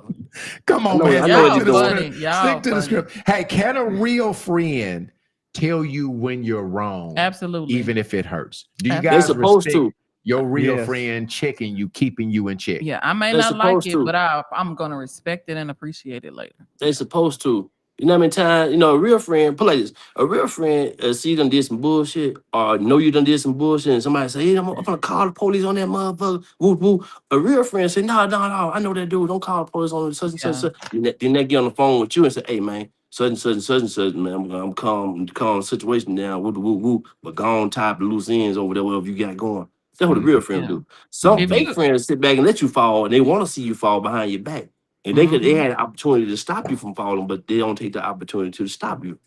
Come on, I know- man. I know Stick what to you're the doing. script. Y'all Stick to the funny. script. Hey, can a real friend tell you when you're wrong? Absolutely. Even if it hurts. Do you Absolutely. They guys supposed respect to. your real Yes. friend checking you, keeping you in check? Yeah, I may They're not like supposed it, to. but I'm gonna respect it and appreciate it later. They supposed to. You know how many times, a real friend, put like this, a real friend see you done did some bullshit or know you done did some bullshit and somebody say, hey, I'm gonna call the police on that motherfucker. Woo, woo. A real friend say, no, I know that dude. Don't call the police on such and such. Then they get on the phone with you and say, hey, man, such and such, man, I'm calm the situation down, woo, woo, woo, but go on, tie up the loose ends over there, whatever you got going. That's what a real friend Yeah. do. Some If fake you- friends sit back and let you fall and they want to see you fall behind your back. And they had an opportunity to stop you from falling, but they don't take the opportunity to stop you.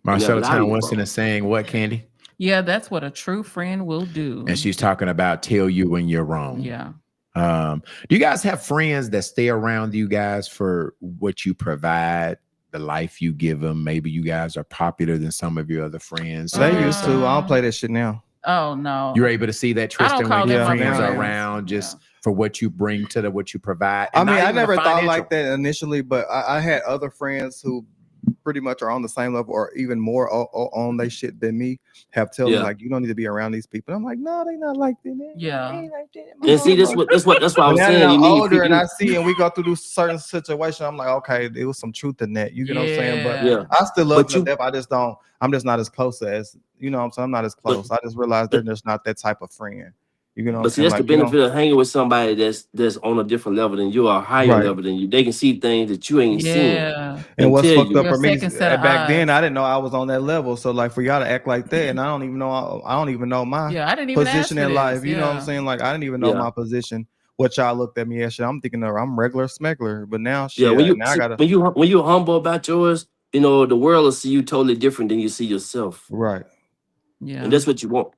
Marcella allow you Town to Winston fall. is saying what, Candy? Yeah, that's what a true friend will do. And she's talking about tell you when you're wrong. Yeah. Do you guys have friends that stay around you guys for what you provide, the life you give them? Maybe you guys are popular than some of your other friends. They So used to. I don't play that shit now. Oh no. you're able to see that, I don't Tristan, call when your them my friends are friends. around just for what you bring to what you provide. I And mean, not I even the never thought financial. like that initially, but I had other friends who pretty much are on the same level or even more on they shit than me have told me Yeah. like, you don't need to be around these people. I'm like, no, they not like that. Man. Yeah. They ain't like that. And see, that's what I But was now that saying. I'm You need older and people. I see and we go through this certain situation, I'm like, okay, there was some truth in that. You get what I'm saying? But Yeah. I still love But them to death. I'm just not as close as, you know what I'm saying? I'm not as close. I just realized they're just not that type of friend. You know what I'm But see, saying? that's the benefit of hanging with somebody that's on a different level than you, or a higher Right. level than you. They can see things that you ain't seen. Yeah. And what's tell fucked you. up Your for me second set of back then, eyes. I didn't know I was on that level. So like for y'all to act like that, and I don't even know my Yeah, I didn't even ask position for in this. life. You know what I'm Yeah. saying? Like I didn't even know Yeah. my position. What y'all looked at me as shit. I'm thinking I'm regular smeggler, but now shit. Yeah, when you now I see, gotta when you're humble about yours, the world will see you totally different than you see yourself, right. Yeah. and that's what you want.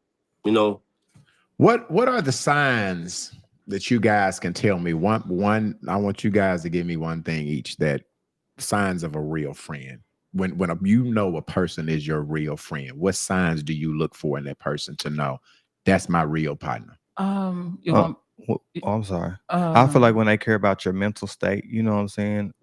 What are the signs that you guys can tell me? One, I want you guys to give me one thing each, that signs of a real friend. When you know a person is your real friend, what signs do you look for in that person to know that's my real partner? You want I'm sorry. I feel um, like when they care about your mental state, you know what I'm saying?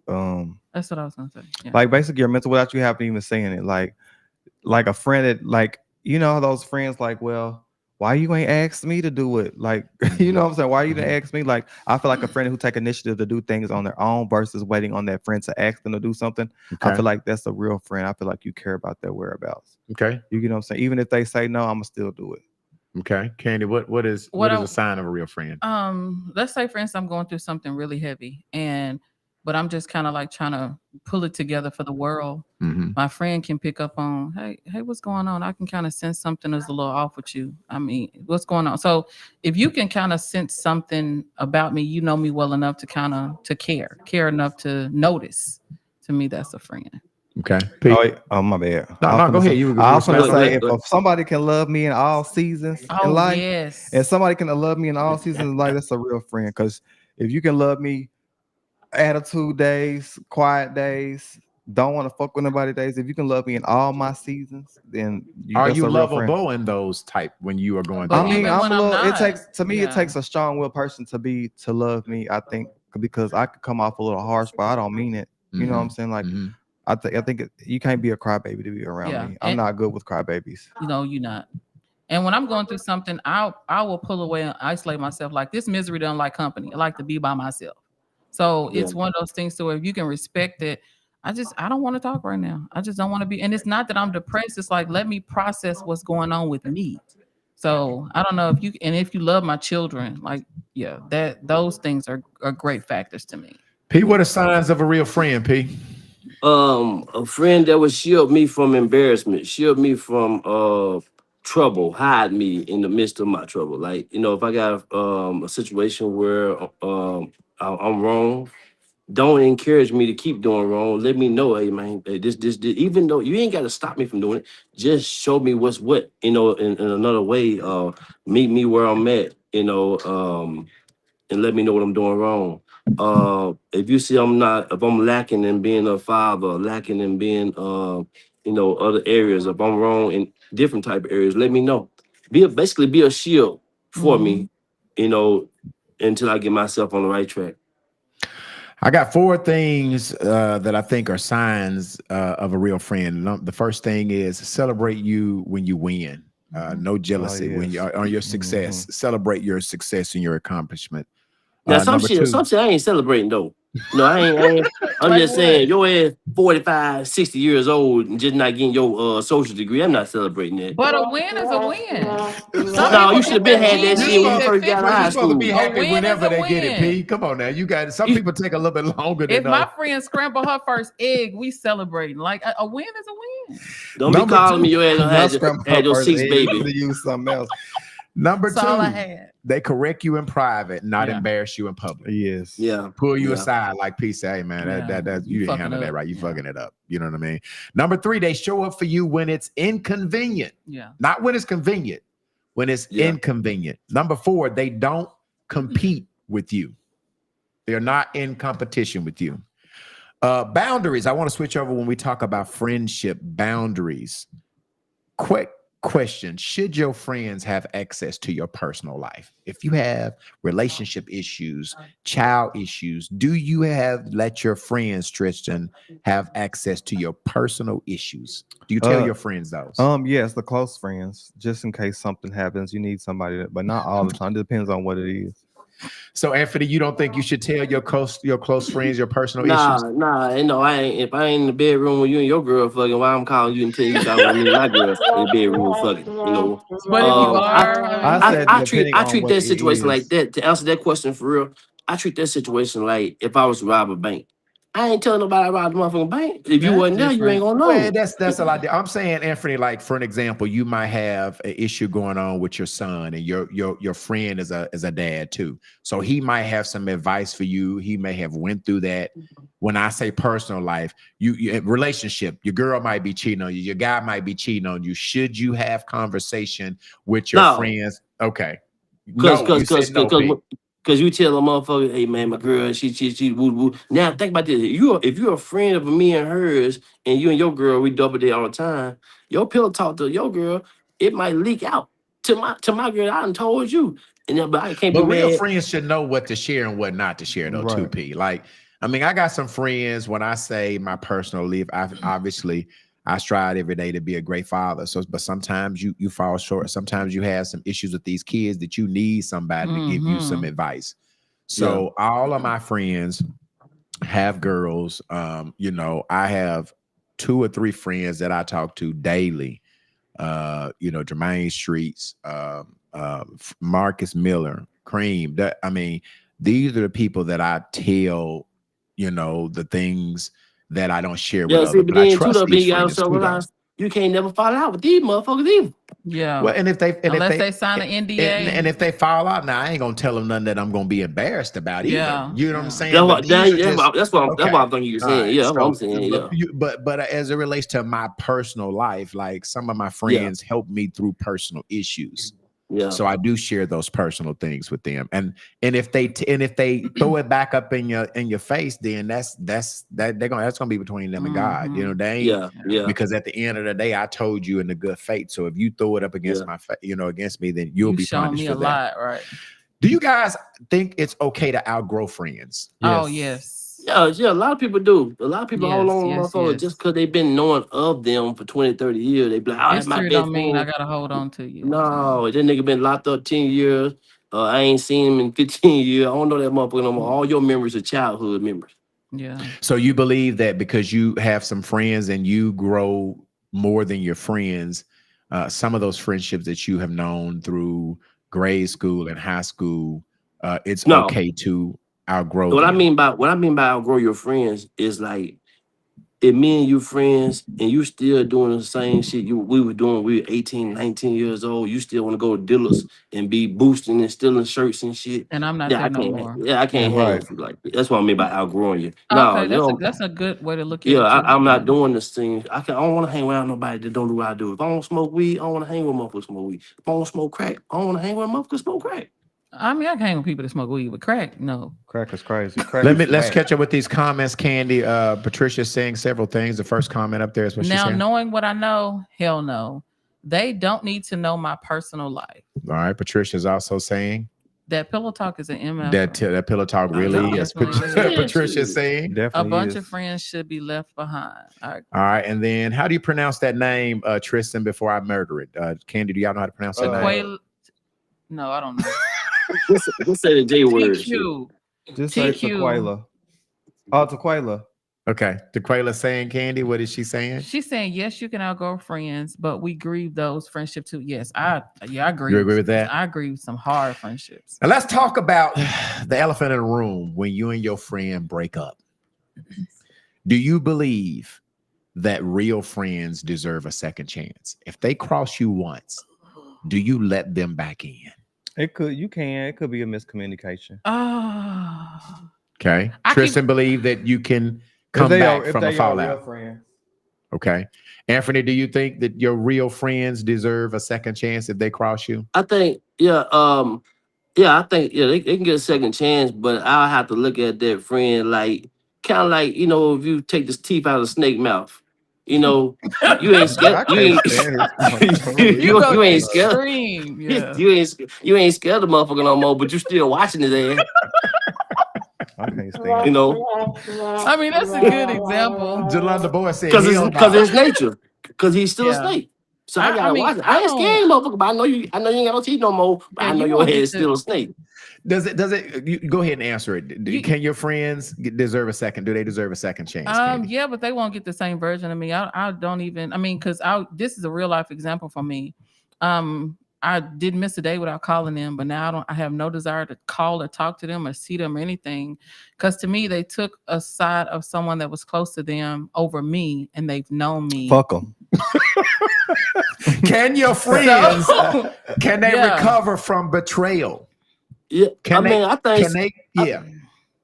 that's what I was gonna say. Yeah. Like basically your mental without you having even saying it. Like a friend that like, you know, those friends like, well, why you ain't asked me to do it? Like, you know what I'm saying? Why you didn't ask me? Like, I feel like a friend who take initiative to do things on their own versus waiting on that friend to ask them to do something. I feel like that's a real friend. I feel like you care about their whereabouts. Okay. You get what I'm saying? Even if they say no, I'm gonna still do it. Okay. Candy, what is a sign of a real friend? Let's say for instance I'm going through something really heavy but I'm just kind of like trying to pull it together for the world. Mhm. My friend can pick up on, hey, what's going on? I can kind of sense something is a little off with you. I mean, what's going on? So if you can kind of sense something about me, you know me well enough to care enough to notice. To me, that's a friend. Okay. Oh, my bad. No, go ahead. I was gonna say Go ahead. if somebody can love me in all seasons in life, Yes. and somebody can love me in all seasons of life, that's a real friend. Because if you can love me attitude days, quiet days, don't want to fuck with nobody days, if you can love me in all my seasons, then Are that's you a real friend. lovable in those type when you are going But through? I mean, even I'm when a I'm little. It not, takes it yeah. takes a strong-willed person to love me. I think because I could come off a little harsh, but I don't mean it. You know what I'm saying? Like Mhm. I think you can't be a crybaby to be around Yeah, me. I'm and- not good with crybabies. You're not. And when I'm going through something, I will pull away and isolate myself. Like this misery doesn't like company. I like to be by myself. So it's one of those things to where if you can respect it, I don't want to talk right now. I just don't want to be. And it's not that I'm depressed. It's like, let me process what's going on with me. So I don't know if you love my children, like, yeah, those things are great factors to me. P, what are signs of a real friend, P? A friend that would shield me from embarrassment, shield me from trouble hide me in the midst of my trouble. Like, you know, if I got a situation where I'm wrong, don't encourage me to keep doing wrong. Let me know, hey man, hey, this, even though you ain't got to stop me from doing it, just show me what's what, you know, in another way. Meet me where I'm at, you know, and let me know what I'm doing wrong. If you see if I'm lacking in being a father, lacking in being, you know, other areas, if I'm wrong in different type of areas, let me know. Basically be a shield for me, you know, until I get myself on the right track. I got 4 things that I think are signs of a real friend. The first thing is celebrate you when you win. No jealousy when you on your success. Celebrate your success and your accomplishment. Now some number shit 2. I ain't celebrating though. No, I ain't I'm Like just saying your ass 45, 60 years old and just not getting your social degree. I'm not celebrating that. But a win is a win. Some No, you people should have get been had their that shit when you GEDs at first got out of 50. high You're supposed to be school. happy win is whenever a they get it, win. P. Come on now. You got some You- people take a little bit longer If than my friend scramble her first egg, we celebrating. Like a win is a win. Don't be Number calling 2. me your ass done That's had your first 6th egg. baby. Could have used something else. Number That's all I 2. had. They correct you in private, not Yeah. embarrass you in public. Yes. Yeah. Pull you Yeah. aside like P say, hey man, Yeah. that You you didn't fucking handle that up. right. You Yeah. fucking it up. You know what I mean? Number 3, they show up for you when it's inconvenient. Yeah. Not when it's convenient, when it's Yeah. inconvenient. Number 4, they don't compete with you. They're not in competition with you. Boundaries. I want to switch over when we talk about friendship boundaries. Quick question. Should your friends have access to your personal life? If you have relationship issues, child issues, do you let your friends, Tristan, have access to your personal issues? Do you tell your friends those? Yes, the close friends, just in case something happens, you need somebody, but not all the time. It depends on what it is. So, Anthony, you don't think you should tell your close friends your personal issues? Nah, you know, if I ain't in the bedroom with you and your girl fucking, why I'm calling you and telling you about me and my girl in the bedroom fucking, you know. But if you are, I said I depending on treat what that it situation like is. that. To answer that question for real, I treat that situation like if I was to rob a bank. I ain't telling nobody I robbed the motherfucking bank. If you That's wasn't there, you ain't different. gonna know. Well, that's a lot. I'm saying, Anthony, like for an example, you might have an issue going on with your son, and your friend is a dad too. So he might have some advice for you. He may have went through that. When I say personal life, you relationship, your girl might be cheating on you, your guy might be cheating on you. Should you have conversation with your No. friends? Okay. Cause No, you said no, P. you tell a motherfucker, hey man, my girl, she woo woo. Now think about this. If you're a friend of me and hers, and you and your girl, we double date all the time, your pillow talk to your girl, it might leak out to my girl. I done told you. And then, but I can't be But real mad. friends should know what to share and what not to share, though, Right. 2P. Like, I mean, I got some friends. When I say my personal life, I strive every day to be a great father. So, but sometimes you fall short. Sometimes you have some issues with these kids that you need somebody to give you some advice. So all of my friends have girls. You know, I have 2 or 3 friends that I talk to daily. You know, Jermaine Streets, Marcus Miller, Cream. These are the people that I tell, you know, the things that I don't share with Yeah, see, others. but But I then too, trust though, these you gotta friends too, though. realize you can't never fall out with these motherfuckers either. Yeah. Well, and if they sign an NDA. and if they fall out, now I ain't gonna tell them nothing that I'm gonna be embarrassed about either. Yeah, You know what I'm yeah. saying? That's But what these are just- that's what I'm thinking you're All saying. right, Yeah, that's what I'm so, saying. Yeah. but as it relates to my personal life, like some of my friends help me through personal issues. Yeah. So I do share those personal things with them, and if they throw it back up in your face, then that's gonna be between them and God. You know, they ain't, Yeah. because at the end of the day, I told you in the good faith. So if you throw it up against against me, then you'll be shown punished me for a that. lot, right? Do you guys think it's okay to outgrow friends? Oh yes. Yeah, a lot of people do. A lot of people hold Yes, on to yes, motherfuckers yes. just because they've been knowing of them for 20, 30 years. They be like, oh, that's my History best don't mean I friend. gotta hold on to you. No, that nigga been locked up 10 years. I ain't seen him in 15 years. I don't know that motherfucker no more. All your memories are childhood memories. Yeah. So you believe that because you have some friends and you grow more than your friends, some of those friendships that you have known through grade school and high school, it's okay to outgrow What I them. mean by outgrow your friends is like if me and you friends and you still doing the same shit we were doing, we were 18, 19 years old, you still want to go to dealers and be boosting and stealing shirts and shit. And I'm not Yeah, I there no can't. more. Yeah, I can't hang Right. with you like that. That's what I mean by outgrowing you. No, Okay, you know, that's a good way to look at yeah, it. Too. I'm not doing this thing. I don't want to hang around nobody that don't do what I do. If I don't smoke weed, I don't want to hang with motherfuckers smoke weed. If I want to smoke crack, I don't want to hang with motherfuckers smoke crack. I mean, I can hang with people that smoke weed, but crack, no. Crack is crazy. Crack Let's is catch up with these comments, Candy. Patricia's saying several things. The first comment up there is what she's Now, saying. knowing what I know, hell no. They don't need to know my personal life. All right, Patricia's also saying That pillow talk is an MF. that pillow talk really is. Definitely. Patricia's saying. A definitely bunch is. of friends should be left behind. All right, and then how do you pronounce that name, Tristan? Before I murder it, Candy, do y'all know how to pronounce that name? No, I don't know. Just say the J word. TQ. Just say TQ. Tequila. Oh, Tequila. Okay, Tequila saying, Candy, what is she saying? She's saying, yes, you can outgrow friends, but we grieve those friendships too. Yes, I agree. You agree with that? I agree with some hard friendships. Now let's talk about the elephant in the room when you and your friend break up. Do you believe that real friends deserve a second chance? If they cross you once, do you let them back in? It could be a miscommunication. Oh, Okay. I Tristan believe that you can come back from a fallout. Okay. Anthony, do you think that your real friends deserve a second chance if they cross you? I think, I think, they can get a second chance, but I'll have to look at that friend like, kind of like, if you take this teeth out of the snake mouth, you ain't scared. You ain't scared. extreme. Yeah. You ain't scared of the motherfucker no more, but you still watching his ass. I can't stand You it. know, I mean, that's a good example. Jolanda Boy said, because it's nature, because he's still Yeah. a snake. So I gotta mean, watch it. I ain't scared, motherfucker, but I know you ain't got no teeth no more. But Yeah, I know you your won't head get is still a snake. Does it? You go ahead and answer it. Can your friends deserve a second? Do they deserve a second chance? Candy? Yeah, but they won't get the same version of me. I don't even. I mean, because this is a real life example for me. I didn't miss a day without calling them, but now I have no desire to call or talk to them or see them or anything. Because to me, they took a side of someone that was close to them over me, and they've known me. Fuck them. Can your friends So- can they Yeah. recover from betrayal? Yeah, Can they? I think Can they? Yeah.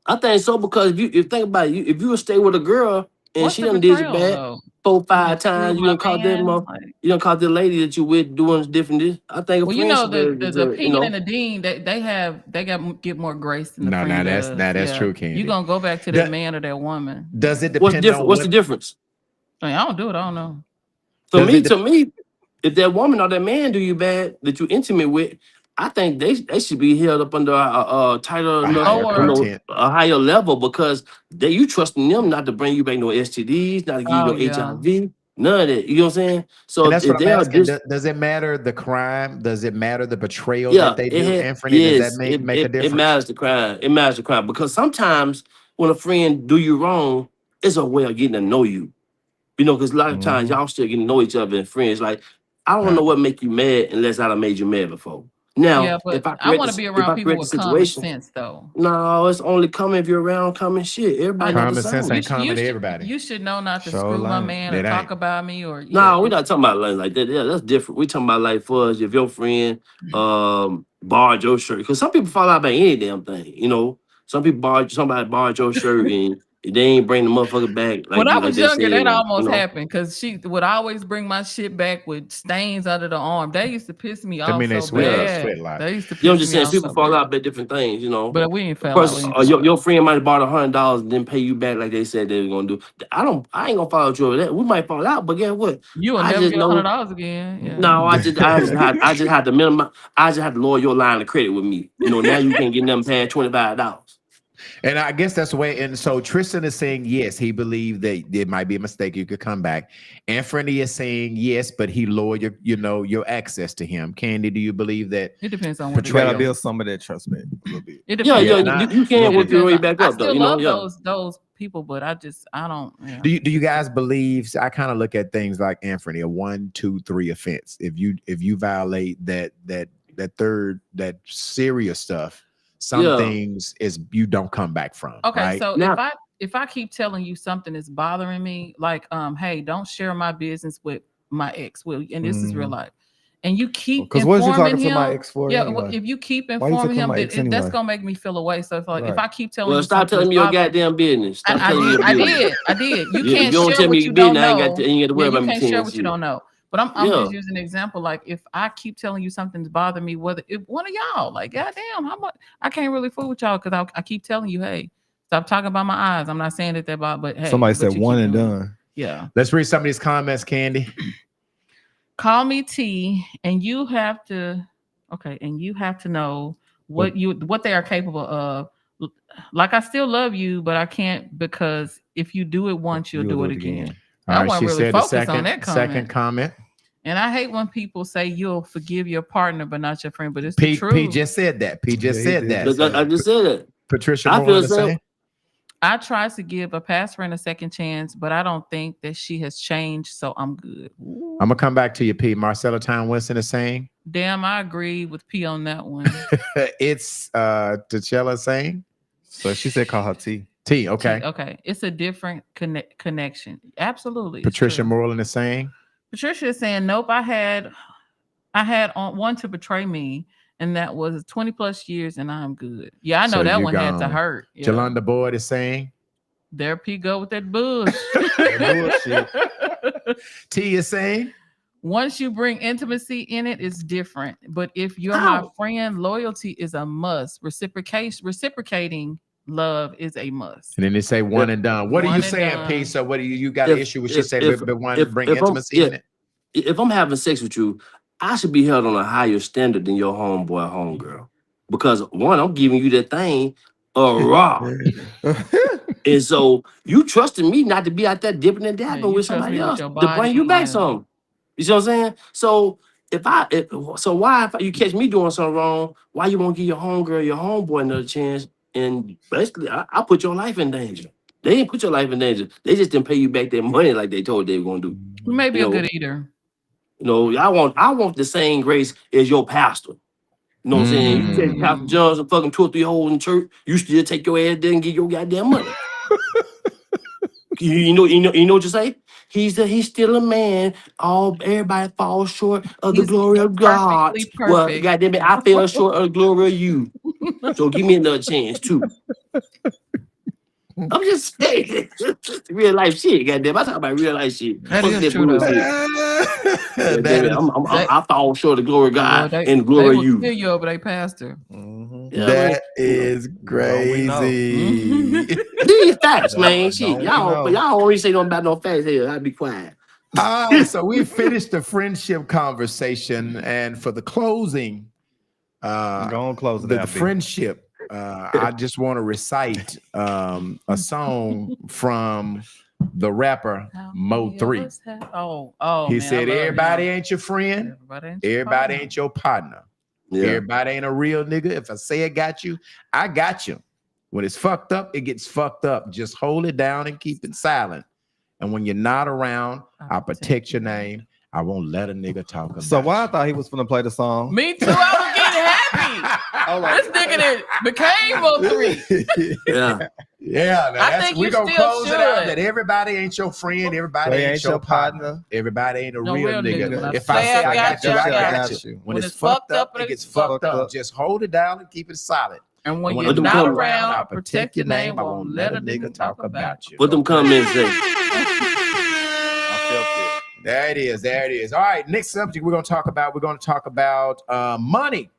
I think so, because if you think about it, if you would stay with a girl and What's she the done did you betrayal, bad though? 4-5 times, you My done caught that man, mother, like- you done caught the lady that you with doing different. I think a Well, you know friendship the deserve, Pete and the Dean, they get more grace than the No, friend that's- does. that's true, Candy. You gonna go back to That- that man or that woman? Does it What's depend different? on What's the difference? I mean, I don't do it. I don't know. Does it To me, if that woman or that man do you bad that you intimate with, I think they should be held up under a tighter, A enough, higher content. a higher level, because you trusting them not to bring you back no STDs, not to give you Oh, no yeah. HIV, none of that. You know what I'm saying? So And that's if what I'm they are asking. dis- Does it matter the crime? Does it matter the betrayal yeah, that they do? it Anthony, yes, does that make a difference? It matters the crime. It matters the crime, because sometimes when a friend do you wrong, it's a way of getting to know you. Because a lot of times y'all still getting to know each other and friends. Like, I don't know what make you mad unless I done made you mad before. Now, Yeah, but if I I want to be around people with common sense, though. no, it's only coming if you're around common shit. Everybody not Common the sense same. ain't common to everybody. You should know not to Sure screw my ain't. man It or talk ain't. about me or. No, we're not talking about like that. Yeah, that's different. We talking about like for us, if your friend borrowed your shirt, because some people fall out about any damn thing. Some people somebody borrowed your shirt and they ain't bring the motherfucker back. Like, When I like was they younger, said, that almost you know. happened because she would always bring my shit back with stains under the arm. That used to piss me off. mean they so sweat- bad. sweat a lot. They used to piss You know, I'm just me saying off people so fall bad. out about different things, But we ain't fell Of course, out. We ain't fell your out. friend might have bought $100 and then pay you back like they said they were gonna do. I ain't gonna follow you over that. We might fall out, but guess what? You will I never just get know- $100 again. Yeah. No, I just had to minimize. I just had to lower your line of credit with me. Now you can't get nothing past $25. And I guess that's the way. And so Tristan is saying yes, he believed that it might be a mistake. You could come back. Anthony is saying yes, but he lowered your access to him. Candy, do you believe that? It depends on You what Betrayal. gotta build some of that trust back a little bit. It Yeah, depends. Yeah, you can yeah, work your way back I up though. still love Yeah. those people, but I don't. Yeah. Do you guys believe? I kind of look at things like Anthony, a 1, 2, 3 offense. If you violate that third, that serious stuff, some Yeah. things is you don't come back from. Okay, right? so Now- if I keep telling you something is bothering me, like hey, don't share my business with my ex, and this is real life, and you keep Because what is you informing talking to my him, ex for? yeah, anyway? if you keep Why you informing talking him my that ex that's anyway? gonna make me feel away. So if Right. I keep telling Well, you stop something telling is me your bothering- goddamn business. Stop telling me your I business. did. You Yeah, if can't you don't share tell me what your you don't business, I ain't know. got to, ain't got to worry Yeah, about you me can't saying share what you shit. don't know. But I'm Yeah. just using an example. Like if I keep telling you something's bothering me, whether if one of y'all, like goddamn, how much I can't really fool with y'all because I keep telling you, hey, stop talking about my eyes. I'm not saying that they're about, but hey, Somebody but said you one keep and doing it. done. Yeah. Let's read some of these comments, Candy. Call me T, and you have to know what they are capable of. Like I still love you, but I can't because if you do it once, you'll do it again. All I right, wasn't she really said the focused on that second comment. And I hate when people say you'll forgive your partner, but not your friend. But it's the P truth. just said that. P just Yeah, he said did that. just say I just said it. Patricia I Moore feel the the same. same. I try to give a past friend a second chance, but I don't think that she has changed, so I'm good. Ooh. I'm gonna come back to you, P. Marcella Town Winston is saying. Damn, I agree with P on that one. It's T'Challa saying. So she said call her T. T, okay. Okay, it's a different connection. Absolutely. it's Patricia true. Moreland is saying. Patricia is saying, nope, I had on one to betray me, and that was 20 plus years, and I'm good. Yeah, I know So that you one had to gone. hurt. Yeah. Jalonda Boyd is saying. There P go with that bush. T is saying. Once you bring intimacy in it, it's different. But if you're my friend, loyalty is a must. Reciprocating love is a must. And then they say one and done. What are One you and saying, P? done. So what do you got an issue with? She said bring if I'm- intimacy in it. If I'm having sex with you, I should be held on a higher standard than your homeboy or homegirl. Because one, I'm giving you that thing raw. And so you trusting me not to be out there dipping and dabbing you with trust somebody me with else your to bring you body, back yeah. something. You see what I'm saying? So if you catch me doing something wrong, why you won't give your homegirl, your homeboy another chance? And basically, I put your life in danger. They didn't put your life in danger. They just didn't pay you back their money like they told they were gonna do. You may be You a know, good eater. You know, I want the same grace as your pastor. You know what I'm saying? You take Pastor Johnson fucking 2 or 3 holes in church, you still take your ass there and get your goddamn money. you know what you say? He's still a man. Everybody falls short of the He's glory of God. perfectly Well, perfect. goddamn it, I fell short of the glory of you. So give me another chance too. I'm just saying, real life shit. Goddamn, I talk about real life shit. That Fuck is true, though. bullshit. That Damn it, is- I fall short of the glory of God Well, and the they glory will of you. kill you over their pastor. Yeah, that is we know. crazy. these facts, man. Shit, don't we y'all know? don't always say nothing about no facts here. I'd be quiet. All right, so we finished the friendship conversation, and for the closing, Go on, close it the out, B. friendship. I just want to recite a song from the rapper Mo 3. Oh, He man, said, I love "Everybody him. ain't your friend. Everybody Everybody ain't your partner. Yeah. Everybody ain't a real nigga. If I say I got you, I got you. When it's fucked up, it gets fucked up. Just hold it down and keep it silent. And when you're not around, I protect your name. I won't let a nigga talk about So why I you." thought he was gonna play the song? Me too. I was getting happy. This nigga that became Mo 3. Yeah. Yeah, I think we're you gonna still close it out should. that everybody ain't your friend, everybody They ain't your partner, everybody ain't a No real real nigga. nigga. When I If I say I got you, I got you. When it's fucked up, it gets fucked up. Just hold it down and keep it solid. And when And you're them not come- around, I protect your name. I won't let a nigga talk about you. What them comments say? There it is. There it is. All right. Next subject we're going to talk about money,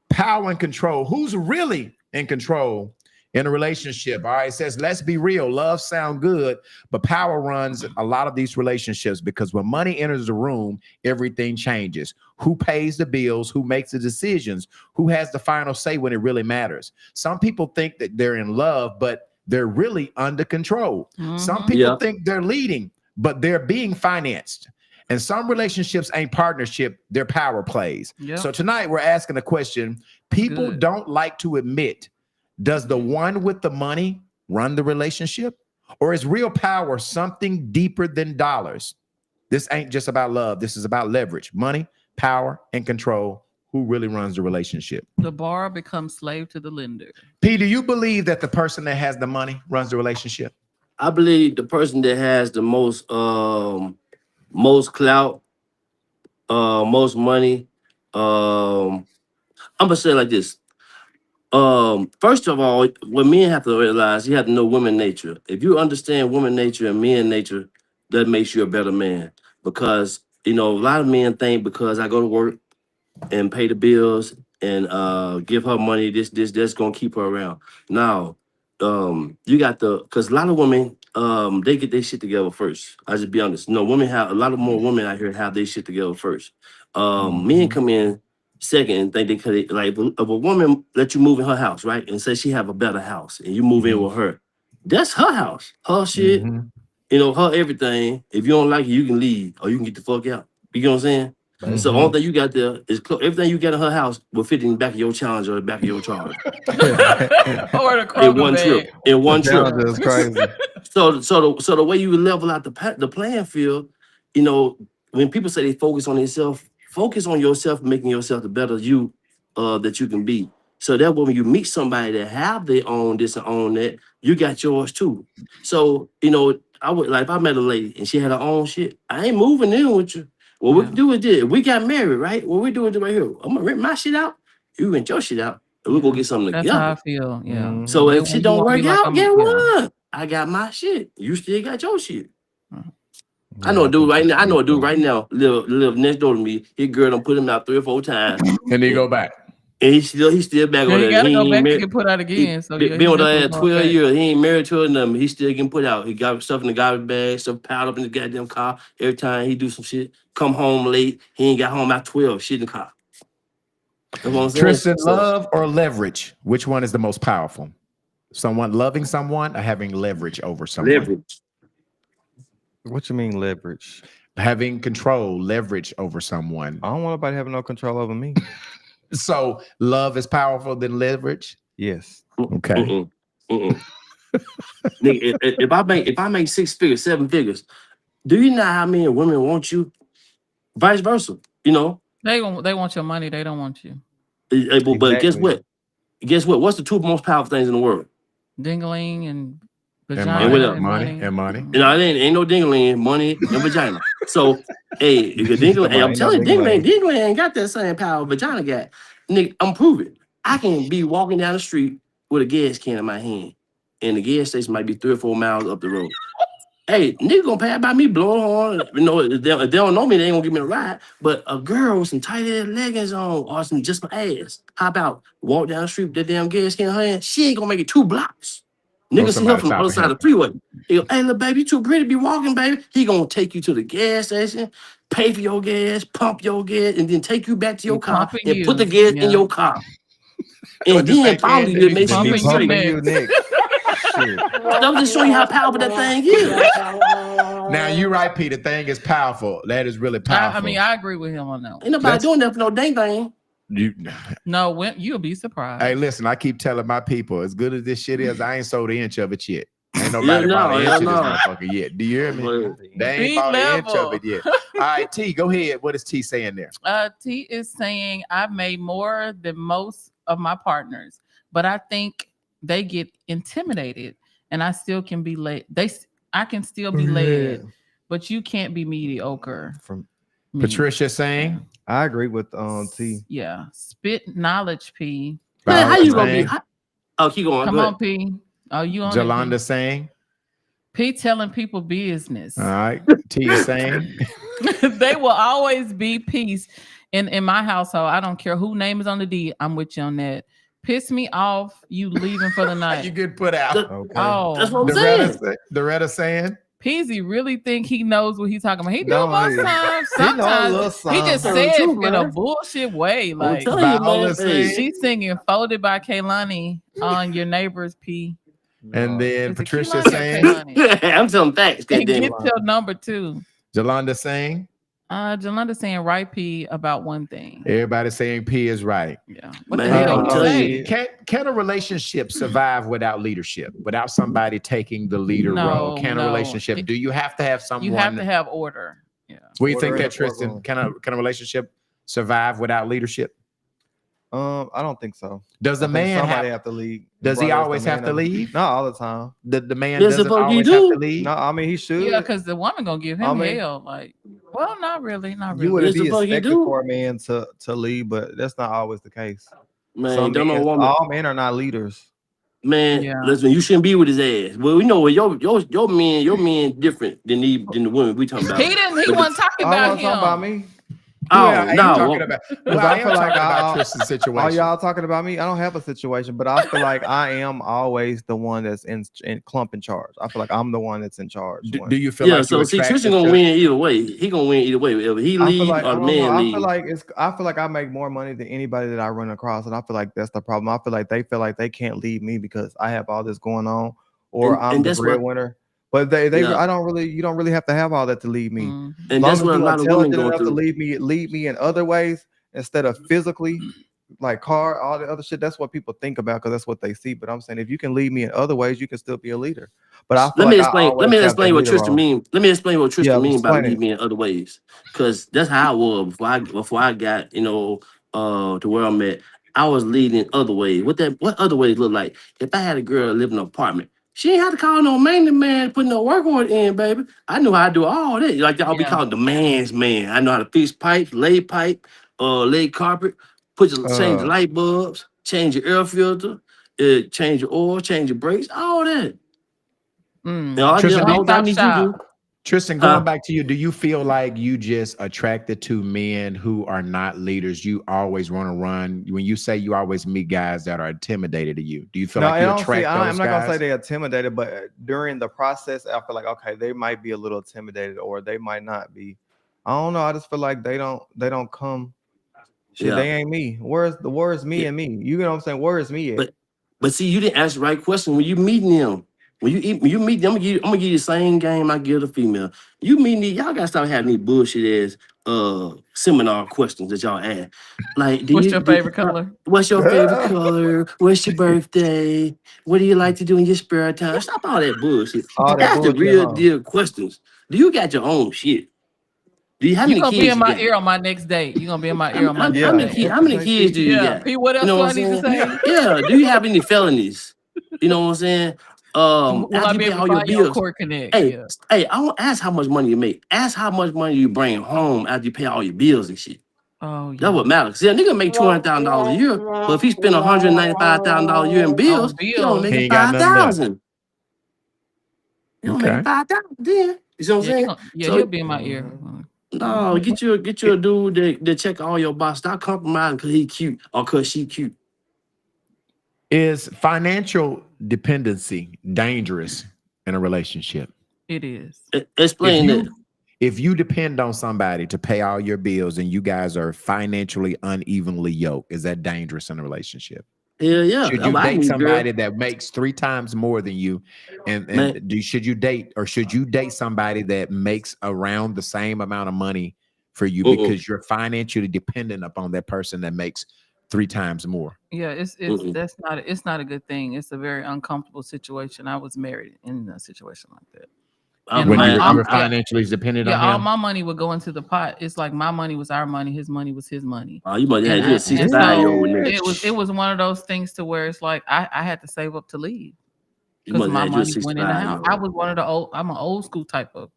power, and control. Who's really in control in a relationship? All right. It says, let's be real. Love sound good, but power runs a lot of these relationships because when money enters the room, everything changes. Who pays the bills? Who makes the decisions? Who has the final say when it really matters? Some people think that they're in love, but they're really under control. Some people think they're leading, but they're being financed. And some relationships ain't partnership, they're power plays. Yep. So tonight we're asking a question people don't like to admit. Does the one with the money run the relationship? Or is real power something deeper than dollars? This ain't just about love. This is about leverage, money, power, and control. who really runs the relationship? The borrower becomes slave to the lender. P, do you believe that the person that has the money runs the relationship? I believe the person that has the most clout, most money. I'm gonna say it like this. First of all, what men have to realize, you have to know woman nature. If you understand woman nature and men nature, that makes you a better man. Because a lot of men think because I go to work and pay the bills and give her money, that's gonna keep her around. Now, you got because a lot of women, they get their shit together first. I just be honest. No, women have a lot of more women out here have their shit together first. Men come in second and think they could, like, if a woman let you move in her house, right, and say she have a better house and you move in with her, that's her house, her shit, her everything. If you don't like it, you can leave or you can get the fuck out. You know what I'm saying? So the only thing you got there is everything you got in her house will fit in the back of your Challenger or the back of your Charger. Or the In one trip. In one trip. That's crazy. So the way you level out the playing field, when people say they focus on themselves, focus on yourself, making yourself the better you that you can be. So that when you meet somebody that have their own this and own that, you got yours too. So I would, like, if I met a lady and she had her own shit, I ain't moving in with you. What we can do is this. We got married, right? What we do is right here. I'm gonna rent my shit out. You rent your shit out, and we're gonna get something That's together. how I feel. Yeah. So if When shit you don't wanna work be like out, I'm- get yeah. what? I got my shit. You still got your shit. I know a dude right now. Live next door to me. His girl done put him out 3 or 4 times, And they go back. and he's still back Yeah, on you that. gotta He go ain't back to married. get put out again. So yeah, Been with her definitely at going 12 back. years. He ain't married to her or nothing. He still getting put out. He got stuff in the garbage bag, stuff piled up in the goddamn car. Every time he do some shit, come home late. He ain't got home at 12. Shit in the car. That's what I'm saying. Tristan, So, love or leverage? Which one is the most powerful? Someone loving someone or having leverage over someone? leverage. What you mean leverage? Having control, leverage over someone. I don't want nobody having no control over me. So love is powerful than leverage? Yes. Okay. Mm-mm. Nigga, if I make 6 figures, 7 figures, do you know how many women want you? Vice versa, They want your money. They don't want you. But guess Exactly. what? Guess what? What's the 2 most powerful things in the world? Dingling and And vagina money, what money, and money. Ain't no dingling, money, and vagina. So, hey, if you're dingling, hey, I'm Ain't no telling you, dingling. dingling ain't got that same power vagina got. Nigga, I'm proving. I can be walking down the street with a gas can in my hand, and the gas station might be 3 or 4 miles up the road. Hey, nigga gonna pass by me blowing horn. If they don't know me, they ain't gonna give me a ride. But a girl with some tight ass leggings on or some just my ass, how about walk down the street with that damn gas can in her hand? She ain't gonna make it 2 blocks. Nigga see her somebody from the stop other and side of help the freeway. He go, hey, little baby, you too pretty to be walking, baby. He gonna take you to the gas station, pay for your gas, pump your gas, and then take you back to your He car pumping and put the you, gas yeah. in your car. What And the then fake finally ass to nigga make sure pumping you you straight. next. You next. Shit. I'm just showing you how powerful that thing is. Now you're right, Peter. Thing is powerful. That is really I powerful. mean, I agree with him on that one. Ain't nobody doing that for no dang thing. No, you'll be surprised. Hey, listen, I keep telling my people, as good as this shit is, I ain't sold an inch of it yet. Ain't nobody bought an inch of this motherfucker yet. Do you hear me? But They ain't Beat bought an inch of level. it yet. All right, T, go ahead. What is T saying there? T is saying I've made more than most of my partners, but I think they get intimidated, and I still can be led. I can still be led, but you can't be mediocre. From Me. Patricia saying, I agree with T. Yeah, spit knowledge, P. man, how Viola you gonna be? saying, Oh, keep going. Come Go on, ahead. P. Oh, you on Jolanda it, saying, P? P telling people business. all right. T is saying, They will always be peace in my household. I don't care who name is on the deed. I'm with you on that. Piss me off, you leaving for the you night. get put out. Okay. That's what Oh, I'm saying. Doretta saying, Peasy really think he knows what he's talking about. He do No, most he- times. he know a little Sometimes he just something. said True, in a man. bullshit way. I'm Like telling you, Viola man. saying- Hey, she's singing "Folded" by Kehlani on Your Neighbor's P. and then Is it Patricia Kehlani or saying, Kehlani? I'm telling facts. And Goddamn. get till number 2. Jolanda saying, Jolanda saying right P about one thing. everybody saying P is right. Yeah. What the Man, hell I'm you telling say? you. Can a relationship survive without leadership, without somebody taking the leader No, role? Can a no. relationship? Do you have to have someone? You have to have order. Yeah. What do you think Order that in the Tristan? courtroom. Can a relationship survive without leadership? I don't think so. Does I the think man somebody have? have to leave? Does he Brothers, the always have man to doesn't- leave? Not all the time. The man Yes, the doesn't fuck he always have do. to leave. No, I mean he should. Yeah, because the woman gonna give him I mean- hell. Like, well, not really, not You really. wouldn't Yes, be the fuck he expected do. for a man to leave, but that's not always the case. Man, Some don't know men, woman. all men are not leaders. Man, Yeah. listen, you shouldn't be with his ass. Well, we know what your men different than the women we talking about. He didn't. He But wasn't talking I about wasn't him. talking about me. Well, I Oh am no, talking about. Well, I I am feel like talking about I- Tristan's Are situation. y'all talking about me? I don't have a situation, but I feel like I am always the one that's in clump in charge. I feel like I'm the one that's in charge. Do you feel yeah. like So you see, attracted Tristan gonna to- win either way. He gonna win either way. Whether he I leave feel like or I the don't know. man I leave. feel like I make more money than anybody that I run across, and I feel like that's the problem. I feel like they can't leave me because I have all this going on, or And- I'm and the that's what- breadwinner. But they Yeah. you don't really have to have all that to leave me. Mhm. And Long that's as what a you lot are of women talented go enough to through. lead me in other ways instead of physically, like car, all the other shit. That's what people think about because that's what they see. But I'm saying if you can lead me in other ways, you can still be a leader. But I feel Let me like I explain. Let always me have explain that what leader Tristan role. mean. Let me explain what Tristan Yeah, mean by explain it. leave me in other ways. Cause that's how I was before I got to where I'm at. I was leading other ways. What other ways look like? If I had a girl live in an apartment, she ain't had to call no maintenance man to put no work order in, baby. I knew how to do all that. Like I'll be Yeah. called the man's man. I know how to fix pipes, lay pipe, lay carpet, change the light bulbs, change your air filter, change your oil, change your brakes, all that. Mm. Yeah, all Tristan, I One-stop need you to shop. do. Tristan, going Huh? back to you, do you feel like you just attracted to men who are not leaders? You always want to run. When you say you always meet guys that are intimidated to you, do you feel No, like I you don't attract see. those I'm not gonna say guys? they're intimidated, but during the process, I feel like okay, they might be a little intimidated, or they might not be. I don't know. I just feel like they don't come. Shit, Yeah. they ain't me. Where's me Yeah. and me? You know what I'm saying? Where is me at? But see, you didn't ask the right question when you meeting them. When you meet them, I'm gonna give you the same game I give the female. You meet me, y'all gotta stop having these bullshit ass seminar questions that y'all ask. Like, What's your favorite color? What's your favorite color? What's your birthday? What do you like to do in your spare time? Stop all that bullshit. All that That's the bullshit, real huh? deal questions. Do you got your own shit? Do you how You many gonna kids be in you my got? ear on my next date. You gonna be in my ear on my How next Yeah. many date. how many kids do you Yeah. got? P, what else You know do what I I'm need to saying? say? Yeah. Do you have any felonies? You know what I'm saying? Will I After you be pay able all to your find you on bills. Court Connect? Hey, Yeah. hey, I won't ask how much money you make. Ask how much money you bring home after you pay all your bills and shit. Oh yeah. That's what matters. See, a nigga make $200,000 a year, but if he spend $195,000 a year in bills, he only bills. He making ain't got nothing left. 5,000. He only Okay. making 5,000. Then you see what I'm Yeah, saying? So he'll be in my ear. no, get you a dude that check all your box. Stop compromising because he cute or because she cute. Is financial dependency dangerous in a relationship? It is. Explain that. If you depend on somebody to pay all your bills and you guys are financially unevenly yoked, is that dangerous in a relationship? Hell yeah. Should That's you what I date need, somebody girl. that makes 3 times more than you? Man. And should you date somebody that makes around the same amount of money for you because you're financially dependent upon that person that makes 3 times more? Yeah, it's not a good thing. It's a very uncomfortable situation. I was married in a situation like that. And When my- you're I'm- financially dependent Yeah, on all him? my money would go into the pot. It's like my money was our money, his money was his money. Oh, you must have And had you a and 65-year-old nigga. it was one of those things to where it's like I had to save up to leave You because must my have had you a money went in the house. I 65-year-old. was one of the I'm an old school type of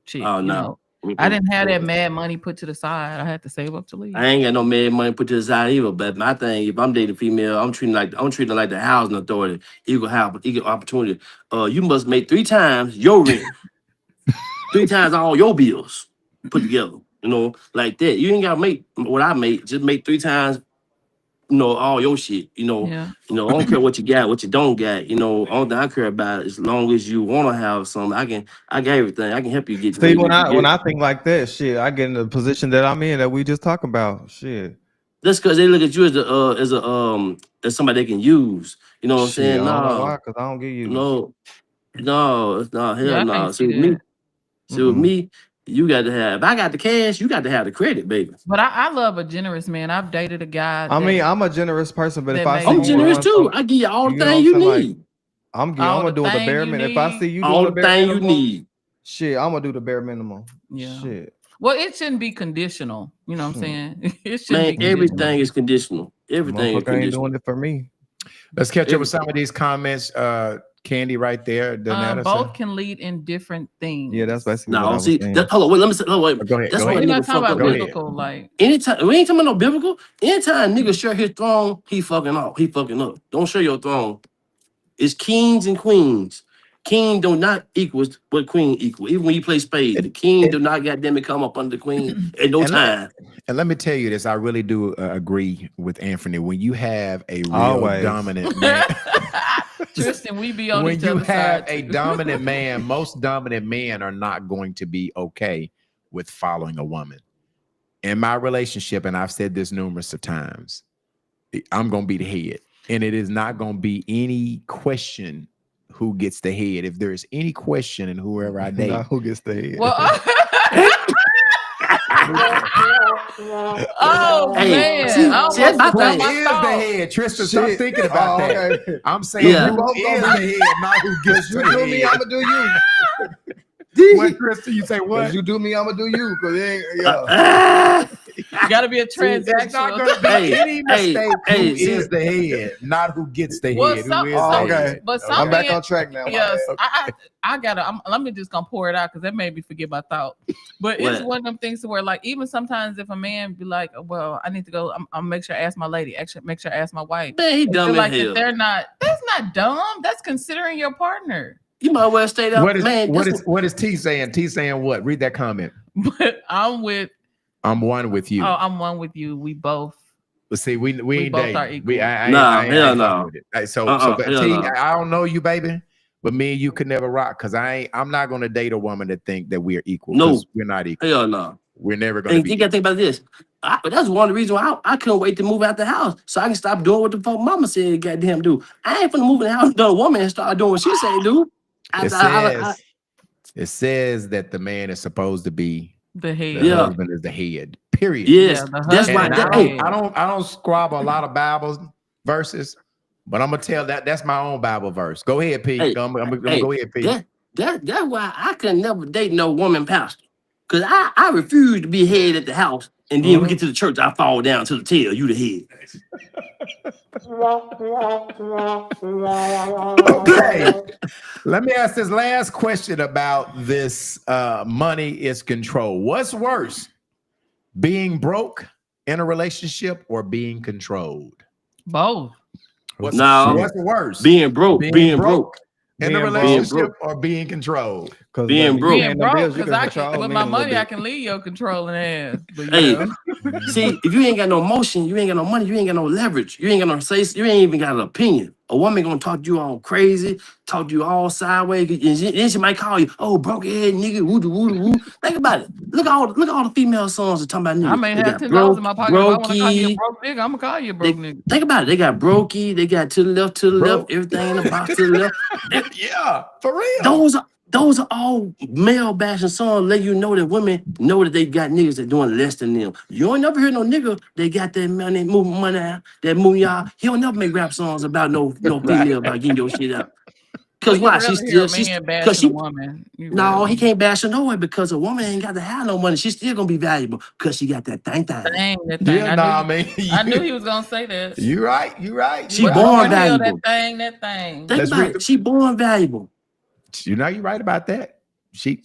chick. Oh you no. know. I didn't have that mad money put to the side. I had to save up to leave. I ain't got no mad money put to the side either. But my thing, if I'm dating female, I'm treating like the housing authority, equal opportunity. You must make 3 times your rent, 3 times all your bills put together. You know, like that. You ain't gotta make what I make. Just make 3 times. You know, all your shit. You know, Yeah. I don't care what you got, what you don't got. You know, only thing I care about is as long as you want to have something, I got everything. I can help you get. See, when I think like that, shit, I get in the position that I'm in that we just talk about. Shit. That's because they look at you as somebody they can use. You know what I'm Shit, saying? I don't know why, No, because I don't get used. no, hell Yeah, I no. can't See see with me, that. with me, you got to have. If I got the cash, you got to have the credit, baby. But I love a generous man. I've dated a guy. I mean, that- I'm a generous person, but if that I made see I'm me you generous doing too. something- I give you all the you know things what you I'm saying? need. I'm All gonna the do the thing bare you minimum. If I need. see you All doing the the bare thing you minimum, need. shit, I'm gonna do the bare minimum. Yeah. Shit. Well, it shouldn't be conditional. You know what I'm saying? It shouldn't Man, be conditional. everything is conditional. Everything is Motherfucker ain't conditional. doing it for me. Let's catch up with some of these comments. Candy right there. Donetta, Both can lead in different things. Yeah, that's basically what I No, was see, saying. hold on, wait, let me say, hold on, wait. Go ahead. That's Go what ahead. We're nigga not talking fuck about up Go with. ahead. biblical, like Anytime we ain't talking about no biblical. Anytime nigga share his throne, he fucking up. He fucking up. Don't share your throne. It's kings and queens. King do not equal what queen equal. Even when you play spades, the king do not goddamn it come up under the queen at no and time. And let me tell you this, I really do agree with Anthony. When you have a real Always. dominant man, Tristan, we be on when each you other's have side. a too. dominant man, most dominant men are not going to be okay with following a woman. In my relationship, and I've said this numerous of times, I'm going to be the head. And it is not going to be any question who gets the head. If there's any question in whoever I date, Now who gets the head? Well, oh Hey, man, see, I see, that's almost my who forgot thing. my is the thought. head? Tristan, stop Shit. thinking about Oh, that. okay. I'm saying Yeah. who both is gonna the be- head, not who gets You the do me, head. I'ma do you. What, Tristan? You say what? Cause you do me, I'ma do you. Cause it ain't, yeah. Ah, Got to be a There's not transactional. going to be Hey, any hey, mistake. hey, Who see- is the head, not who gets the Well, head. some- Who is Oh, the okay. head? But some I'm back men- on track now. my Yes, bad. I gotta. Let me just gonna pour it out because that made me forget my thought. But it's What? one of them things to where, like, even sometimes if a man be like, "Well, I need to go," I'm make sure I ask my lady. Actually, make sure I ask my wife. Man, he I dumb feel as like hell. that they're not. That's not dumb. That's considering your partner. You might well stay there, What is man. what is T saying? T saying what? Read that comment. But I'm with. I'm one with you. Oh, I'm one with you. We both. But see, we ain't both are dating. equal. Nah, hell fucking no. with it. Hey, so but hell T, no. I don't know you, baby, but me and you could never rock because I'm not gonna date a woman that think that we're equal. No. 'Cause we're not equal. Hell no. We're never gonna And be. you gotta think about this. But that's one of the reasons why I couldn't wait to move out the house so I can stop doing what the fuck mama said goddamn do. I ain't finna move in the house to a woman and start doing what she say do. It says that the man is supposed to be The head. the Yeah. husband is the head. Period. Yes, Yeah, the that's husband why. And is That, the hey, head. I don't scribe a lot of Bible verses, but I'm gonna tell that's my own Bible verse. Go ahead, Pete. Hey, I'm gonna hey, go ahead, Pete. that's why I could never date no woman pastor. Cause I refuse to be head at the house, and then we get to the church, I fall down to the tail. You the head. Okay. Let me ask this last question about this money is control. What's worse, being broke in a relationship or being controlled? Both. What's, No. what's worse, Being broke, being broke. in a Being broke. relationship or being controlled? Cause Being you broke. paying Being them broke bills, you because I control can with me my a little money I bit. can leave your controlling ass. But Hey, yeah. See, if you ain't got no motion, you ain't got no money, you ain't got no leverage, you ain't got no say, you ain't even got an opinion. A woman gonna talk to you all crazy, talk to you all sideways, and then she might call you, "Oh, broke head nigga, woo woo woo." Think about it. Look at all the female songs that talking about niggas. I may They have got $10 in my pocket. If I want to call you a brokey. broke nigga, I'm gonna call you a They, broke nigga. think about it. They got brokey. They got to the left, Broke. everything in the box to the left. Yeah, for real. Those are all male bashing songs. Let you know that women know that they got niggas that doing less than them. You don't never hear no nigga they got that money, moving money out, that moving y'all. He don't never make rap songs about no female about getting your shit out. Cause You why? rarely She's hear still a man cause bashing she a woman. You no, rarely. he can't bash her no way because a woman ain't got to have no money. She's still gonna be valuable because she got that thing. Dang, that thing. Yeah, nah, man. I knew he was gonna say that. You right. You right. She You But right. born Lauryn Hill, valuable. that thing. Think Let's about read it. She born valuable. You know, you're right about that. She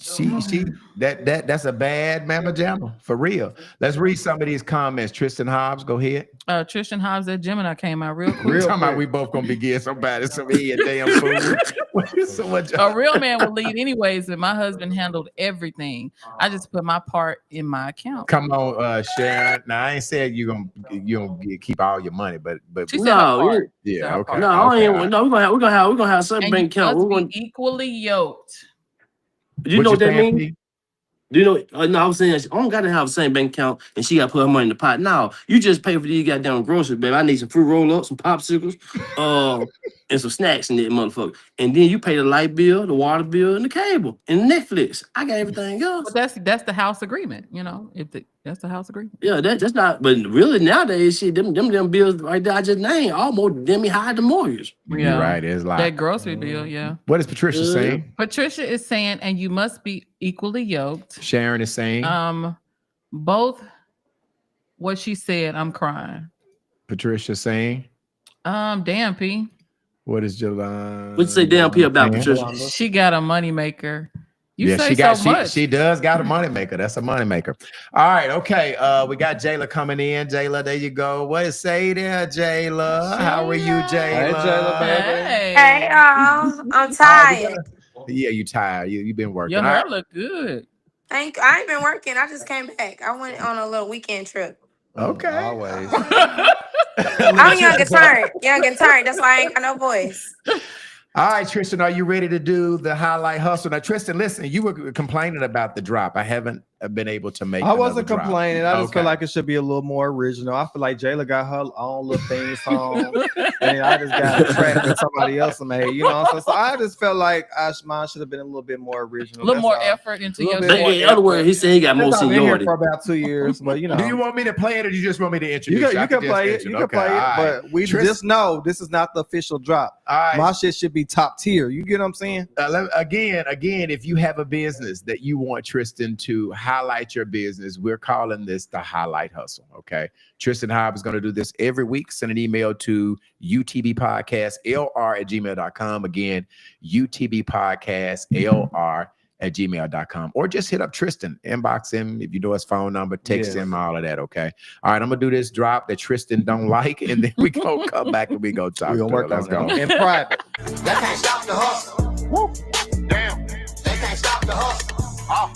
that's a bad mama jamma for real. Let's read some of these comments. Tristan Hobbs, go ahead. Tristan Hobbs at Gemini came out real quick. We're talking about we both gonna be getting somebody some head, damn fool. So much. A real man would lead anyways, but my husband handled everything. I just put my part in my account. Come on, Sharon. Now I ain't said you gonna keep all your money, but She said her No, part. yeah, okay. no, I okay, ain't, no. We're gonna have some And bank you account. must We're gonna, be equally yoked. you know what that saying, means? P? Do you know? No, I was saying I don't gotta have the same bank account, and she gotta put her money in the pot. No, you just pay for these goddamn groceries, baby. I need some fruit roll ups, some popsicles, and some snacks in that motherfucker. And then you pay the light bill, the water bill, and the cable, and Netflix. I got everything else. But that's the house agreement, you know. That's the house agreement. Yeah, that's not. But really nowadays, shit, them bills right there I just named almost demi high the mortgage. You're right. It's like That grocery bill, yeah. what is Patricia saying? Patricia is saying, and you must be equally yoked. Sharon is saying. Both what she said, I'm crying. Patricia saying? Damn P. What is Jelani? What you say damn P about, saying? Patricia? She got a moneymaker. You Yeah, say she got so much. she does got a moneymaker. That's a moneymaker. All right, okay. We got Jayla coming in. Jayla, there you go. What is say there, Jayla? How are you, Jayla? Hey, Jayla, baby. Hey, y'all. I'm tired. Yeah, you tired. You've been working. Your All hair right. look good. I ain't been working. I just came back. I went on a little weekend trip. Okay. Always. I'm young and tired. Young and tired. That's why I ain't got no voice. All right, Tristan, are you ready to do the highlight hustle? Now, Tristan, listen, you were complaining about the drop. I haven't been able to make I wasn't another drop. complaining. I just Okay. feel like it should be a little more original. I feel like Jayla got her own little theme song, and I just got a track that somebody else made. You know, so I just felt like mine should have been a little bit more original. A little That's more all. effort into Little your bit shit. more In other words, he said he got more Since I've been here seniority. for about 2 years, but you know, Do you want me to play it or do you just want me to introduce you can I you can just play it. mention- You can okay, play it, all right. but we Tris- just know this is not the official drop. All right. My shit should be top tier. You get what I'm saying? Again, if you have a business that you want Tristan to highlight your business, we're calling this the highlight hustle. Okay. Tristan Hobbs is going to do this every week. Send an email to utbpodcastlr@gmail.com. Again, utbpodcastlr@gmail.com. Or just hit up Tristan, inbox him if you know his phone number, text Yes. him, all of that. Okay. All right. I'm going to do this drop that Tristan don't like, and then we going to come back and we go talk We're to gonna her. work Let's on go. it in private. They can't stop the hustle. Woo. Damn. They can't stop the hustle. Oh,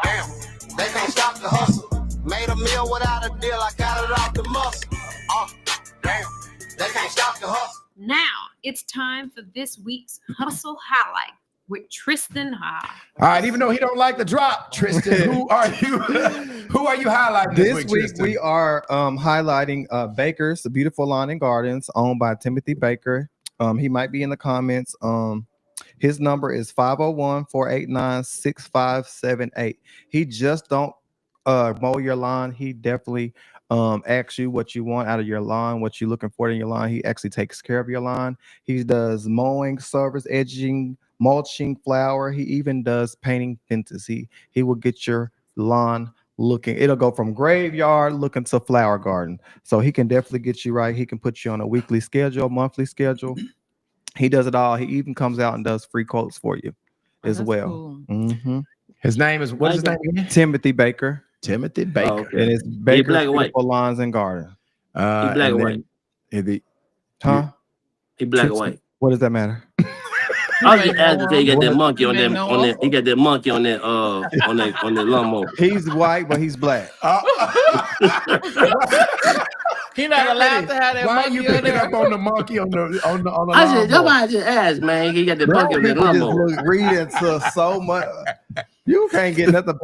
damn. They can't stop the hustle. Made a meal without a deal. I got it off the muscle. Oh, damn. They can't stop the hustle. Now it's time for this week's Hustle Highlight with Tristan Hobbs. All right, even though he don't like the drop, Tristan, who are you? Who are you highlighting This week, week Tristan? we are highlighting Baker's, the beautiful lawn and gardens owned by Timothy Baker. He might be in the comments. His number is 501-489-6578. He just don't mow your lawn. He definitely asks you what you want out of your lawn, what you're looking for in your lawn. He actually takes care of your lawn. He does mowing, service, edging, mulching, flower. He even does painting fences. He will get your lawn looking. It'll go from graveyard looking to flower garden. So he can definitely get you right. He can put you on a weekly schedule, monthly schedule. He does it all. He even comes out and does free quotes for you as That's well. cool. Mhm. His name is what is his name again? Timothy Baker. Timothy Baker. Oh, okay. And it's Baker black and white? Beautiful Lawns and Garden. He black and white. Huh? He black and white. What does that matter? I was just asking if he got that What? monkey on You that ain't know on that. him? He got that monkey on that on that lawnmower. He's white, but he's black. He not allowed to have that Why monkey you on picking there. up on the monkey on the I just lawnmower? nobody just asked, man. He got that monkey on that People just lawnmower. read into so much. You can't get nothing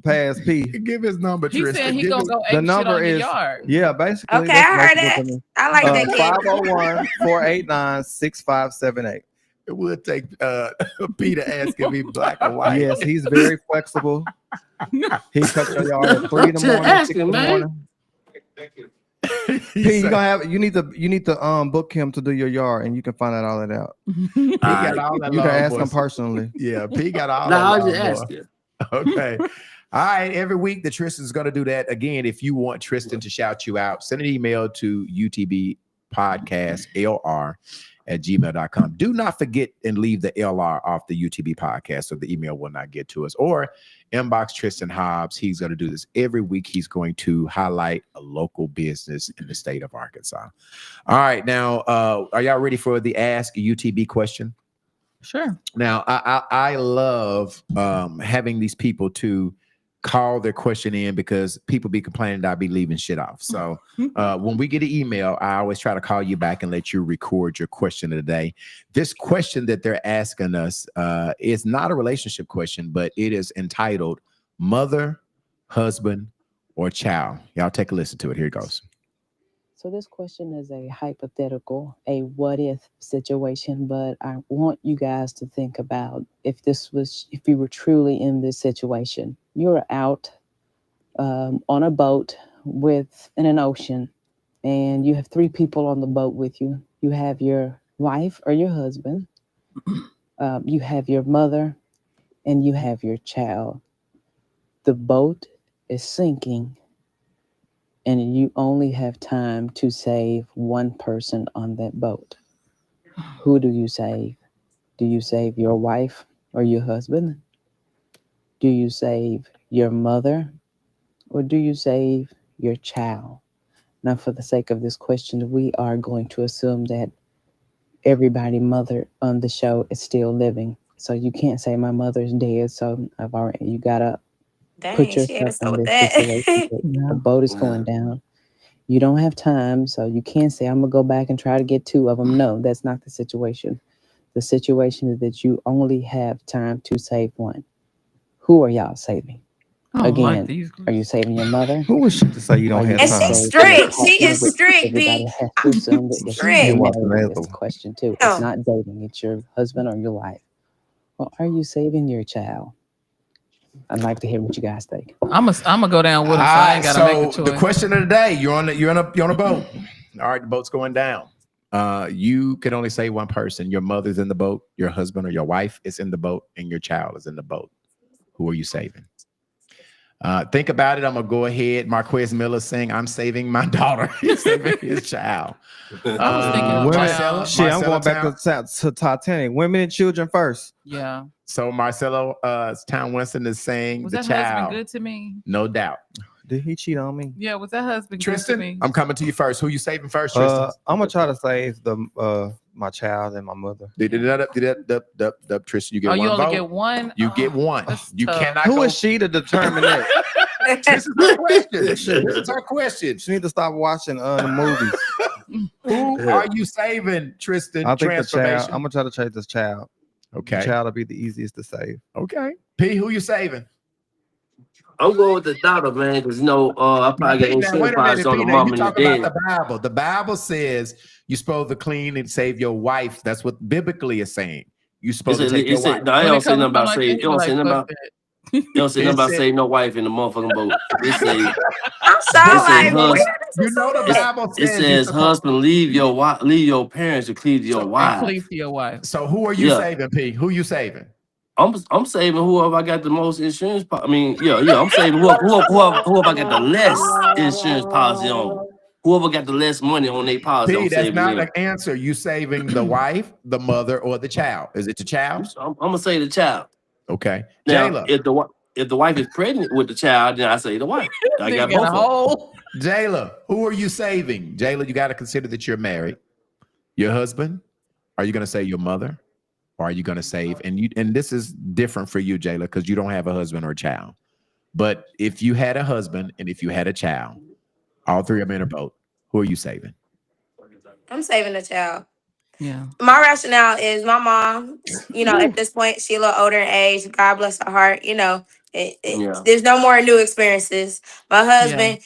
past P. Give his number, He Tristan. said he Give gonna his- go The ape shit number on your is yard. yeah, basically. Okay, I heard that. basically I like that kid. 501-489-6578. It would take Peter ask if he black or white. Yes, he's very flexible. He cut your yard at 3 in the Just morning, ask 6 him, in the man. morning. P, you need to book him to do your yard, and you can find all that out. He got all that You can ask lawnmower. him personally. Yeah, P got all No, that I was just lawnmower. asking. Okay. All right. Every week, the Tristan's going to do that. Again, if you want Tristan to shout you out, send an email to utbpodcastlr@gmail.com. Do not forget and leave the LR off the UTB podcast so the email will not get to us. Or inbox Tristan Hobbs. He's going to do this every week. He's going to highlight a local business in the state of Arkansas. All right. Now, are y'all ready for the Ask UTB question? Sure. Now, I love having these people to call their question in because people be complaining that I be leaving shit off. So when we get an email, I always try to call you back and let you record your question of the day. This question that they're asking us is not a relationship question, but it is entitled Mother, Husband, or Child. Y'all take a listen to it. Here it goes. So this question is a hypothetical, a what if situation, but I want you guys to think about if you were truly in this situation. You're out on a boat in an ocean, and you have 3 people on the boat with you. You have your wife or your husband, you have your mother, and you have your child. The boat is sinking, and you only have time to save one person on that boat, who do you save? Do you save your wife or your husband? Do you save your mother or do you save your child? Now, for the sake of this question, we are going to assume that everybody mother on the show is still living. So you can't say my mother's dead. So you gotta Dang, put she had yourself us go in with this that. situation. The boat is going down. You don't have time, so you can't say I'm gonna go back and try to get two of them. No, that's not the situation. The situation is that you only have time to save one. Who are y'all saving? I don't like Again, these. are you saving your mother? Who was she to say you don't have And time? she's strict. She is strict, Everybody B. has to assume that if Strict. you're watching married, that it's the though. question too. It's Damn. not dating, it's your husband or your wife. Well, are you saving your child? I'd like to hear what you guys think. I'm gonna go down with him, so I ain't gotta make a So choice. the question of the day: you're on a boat. All right, the boat's going down. You can only save one person. Your mother's in the boat. Your husband or your wife is in the boat, and your child is in the boat. Who are you saving? Think about it. I'm gonna go ahead. Marquez Miller saying, "I'm saving my daughter." He's saving his child. I was thinking of Marcella, child. Shit, I'm Marcella going back to Titanic. Women and children first. Yeah. So Marcelo Town Winston is saying Was the that child. husband good to me? No doubt. Did he cheat on me? Yeah, was that husband Tristan, good to me? I'm coming to you first. Who you saving first, Tristan? I'm gonna try to save my child and my mother. Tristan, you get Oh, one you only vote. get one? You Oh, get one. that's You tough. cannot Who go. is she to determine that? This is her question. This is her question. She need to stop watching the movies. Who are you saving, Tristan? I think the child. Transformation. I'm gonna try to chase this child. The Okay. child will be the easiest to save. Okay. P, who you saving? I'm going with the daughter, man, because I probably got Now, insurance wait a policy minute, on P. the Now, mom you and the talk about dad. the Bible. The Bible says you're supposed to clean and save your wife. That's what biblically is saying. You're supposed to take your wife. No, it When don't it say comes nothing to about like say. that, It don't say you nothing like, about. fuck It don't say It nothing about said- saving no wife in the motherfucking boat. It say I'm so This is like, hus- where You know the Bible it says you're says supposed- husband leave your wife, leave your parents to cleave to your and wife. cleave to your wife. So who are you Yeah. saving, P? Who you saving? I'm saving whoever I got the most insurance. I'm saving whoever I got the less insurance policy on. Whoever got the less money on their policy, P, I'm that's saving not them. an answer. You saving the wife, the mother, or the child? Is it the child? I'm gonna say the child. Okay. Now, Jayla. if the wife is pregnant with the child, then I say the wife. I got Nigga both got a of them. hole. Jayla, who are you saving? Jayla, you got to consider that you're married. Your husband? Are you going to say your mother? Or are you going to save? And this is different for you, Jayla, because you don't have a husband or a child. But if you had a husband and if you had a child, all three of them in a boat, who are you saving? I'm saving the child. Yeah. My rationale is my mom, at this point, she a little older in age. God bless her heart. Yeah. There's no more new experiences. My husband,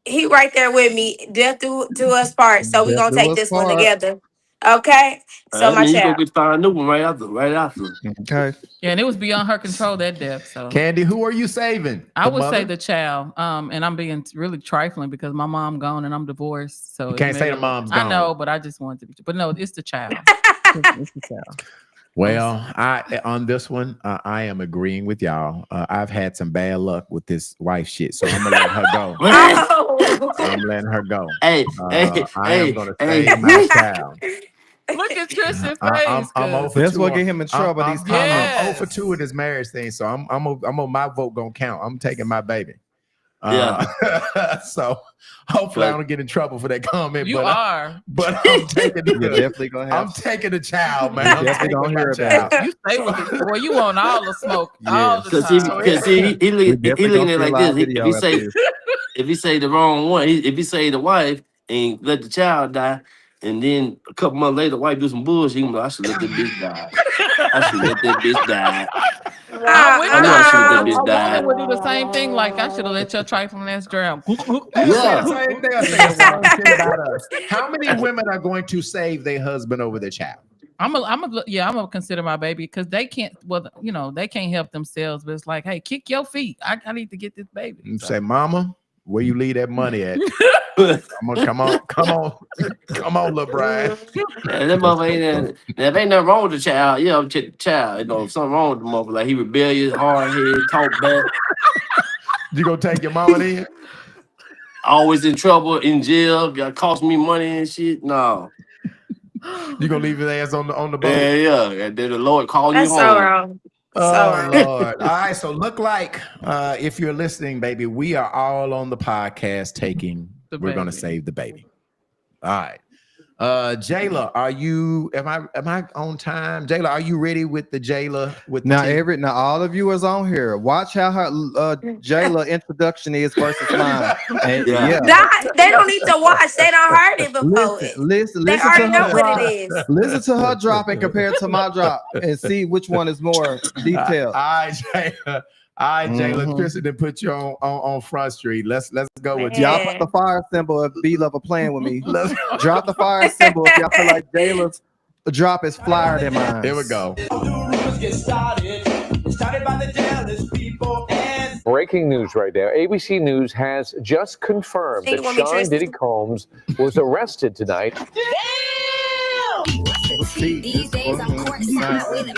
he right there with me, death to us part. So we Death gonna do take us this one part. together. Okay. So my Then you go child. get find a new one right after. Okay. Yeah, and it was beyond her control, that death. So Candy, who are you saving? I would say mother? the child. And I'm being really trifling because my mom gone and I'm divorced. So You it can't say made the it- mom's I gone. know, but I just wanted to be. But no, it's the child. It's the child. Well, on this one, I am agreeing with y'all. I've had some bad luck with this wife shit, so I'm gonna let her go. Oh. I'm letting her go. Hey, I am gonna hey. save my child. Look at Tristan's face. I'm 0 for That's 2 what on- get him in trouble. I'm, These I'm, comments. I'm 0 for 2 in this marriage thing, so I'm on my vote gonna count. I'm taking my baby. So hopefully I don't get in trouble for that comment. You but are. but I'm taking You're the definitely gonna have. I'm taking the child, man. I'm Definitely taking gonna my hear child. about You stay with it. Boy, you want all the smoke all the Because time. he We looking definitely at it gonna like see a live this. video after this. If he say the wrong one, if he say the wife and let the child die, and then a couple months later, the wife do some bullshit, he gonna be like, I should let that bitch die. I should let that bitch die. I wish I know I should've let this a die. woman would do the same thing. Like I should have let your trifling ass drown. They'll say the same thing. They'll say the same shit about us. How many women are going to save their husband over their child? I'm gonna consider my baby because they can't. Well, they can't help themselves. But it's like, hey, kick your feet. I need to get this baby. You So- say, Mama, where you leave that money at? Come on, little Brian. That mother ain't if ain't nothing wrong with the child, check the child. If something wrong with the mother, like he rebellious, hard head, talk back. You gonna take your mama then? always in trouble, in jail, got cost me money and shit. No. You gonna leave his ass on the boat? Yeah. And then the Lord calling you That's so home. wrong. So Oh wrong. Lord. All right. So look like if you're listening, baby, we are all on the podcast taking. We're gonna baby. save the baby. All right. Jayla, am I on time? Jayla, are you ready with the Jayla with the Now tea? now all of you is on here. Watch how her Jayla introduction is versus mine. And Yeah. They don't need to watch. They don't heard it before. Listen They to already her know what drop. it is. Listen to her drop and compare it to my drop and see which one is more detailed. All right, Jayla. All right, Jayla. Mhm. Kristen did put you on Front Street. Let's go with Y'all you. put the fire symbol if B-Lover playing with me. Let's Drop the fire symbol if y'all feel like Jayla's drop is flyer than mine. Here we go. Breaking news right now. ABC News has just confirmed Think that you want me, Sean Tristan? Diddy Combs was arrested tonight.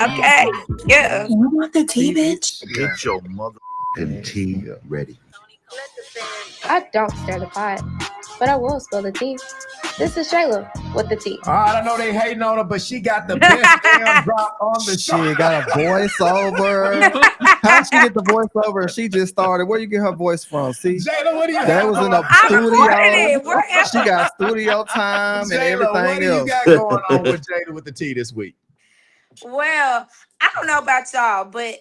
Okay. Yeah. You want the tea, bitch? Get your motherfucking tea ready. I don't stir the pot, but I will spill the tea. This is Shayla with the tea. All right, I know they hating on her, but she got the best damn drop on the show. She got a voiceover. How'd she get the voiceover? She just started. Where you get her voice from? See, Jayla, what do you that was in a I recorded it. studio. Wherever. She got studio time and Jayla, what everything do you else. got going on with Jayla with the tea this week? Well, I don't know about y'all, but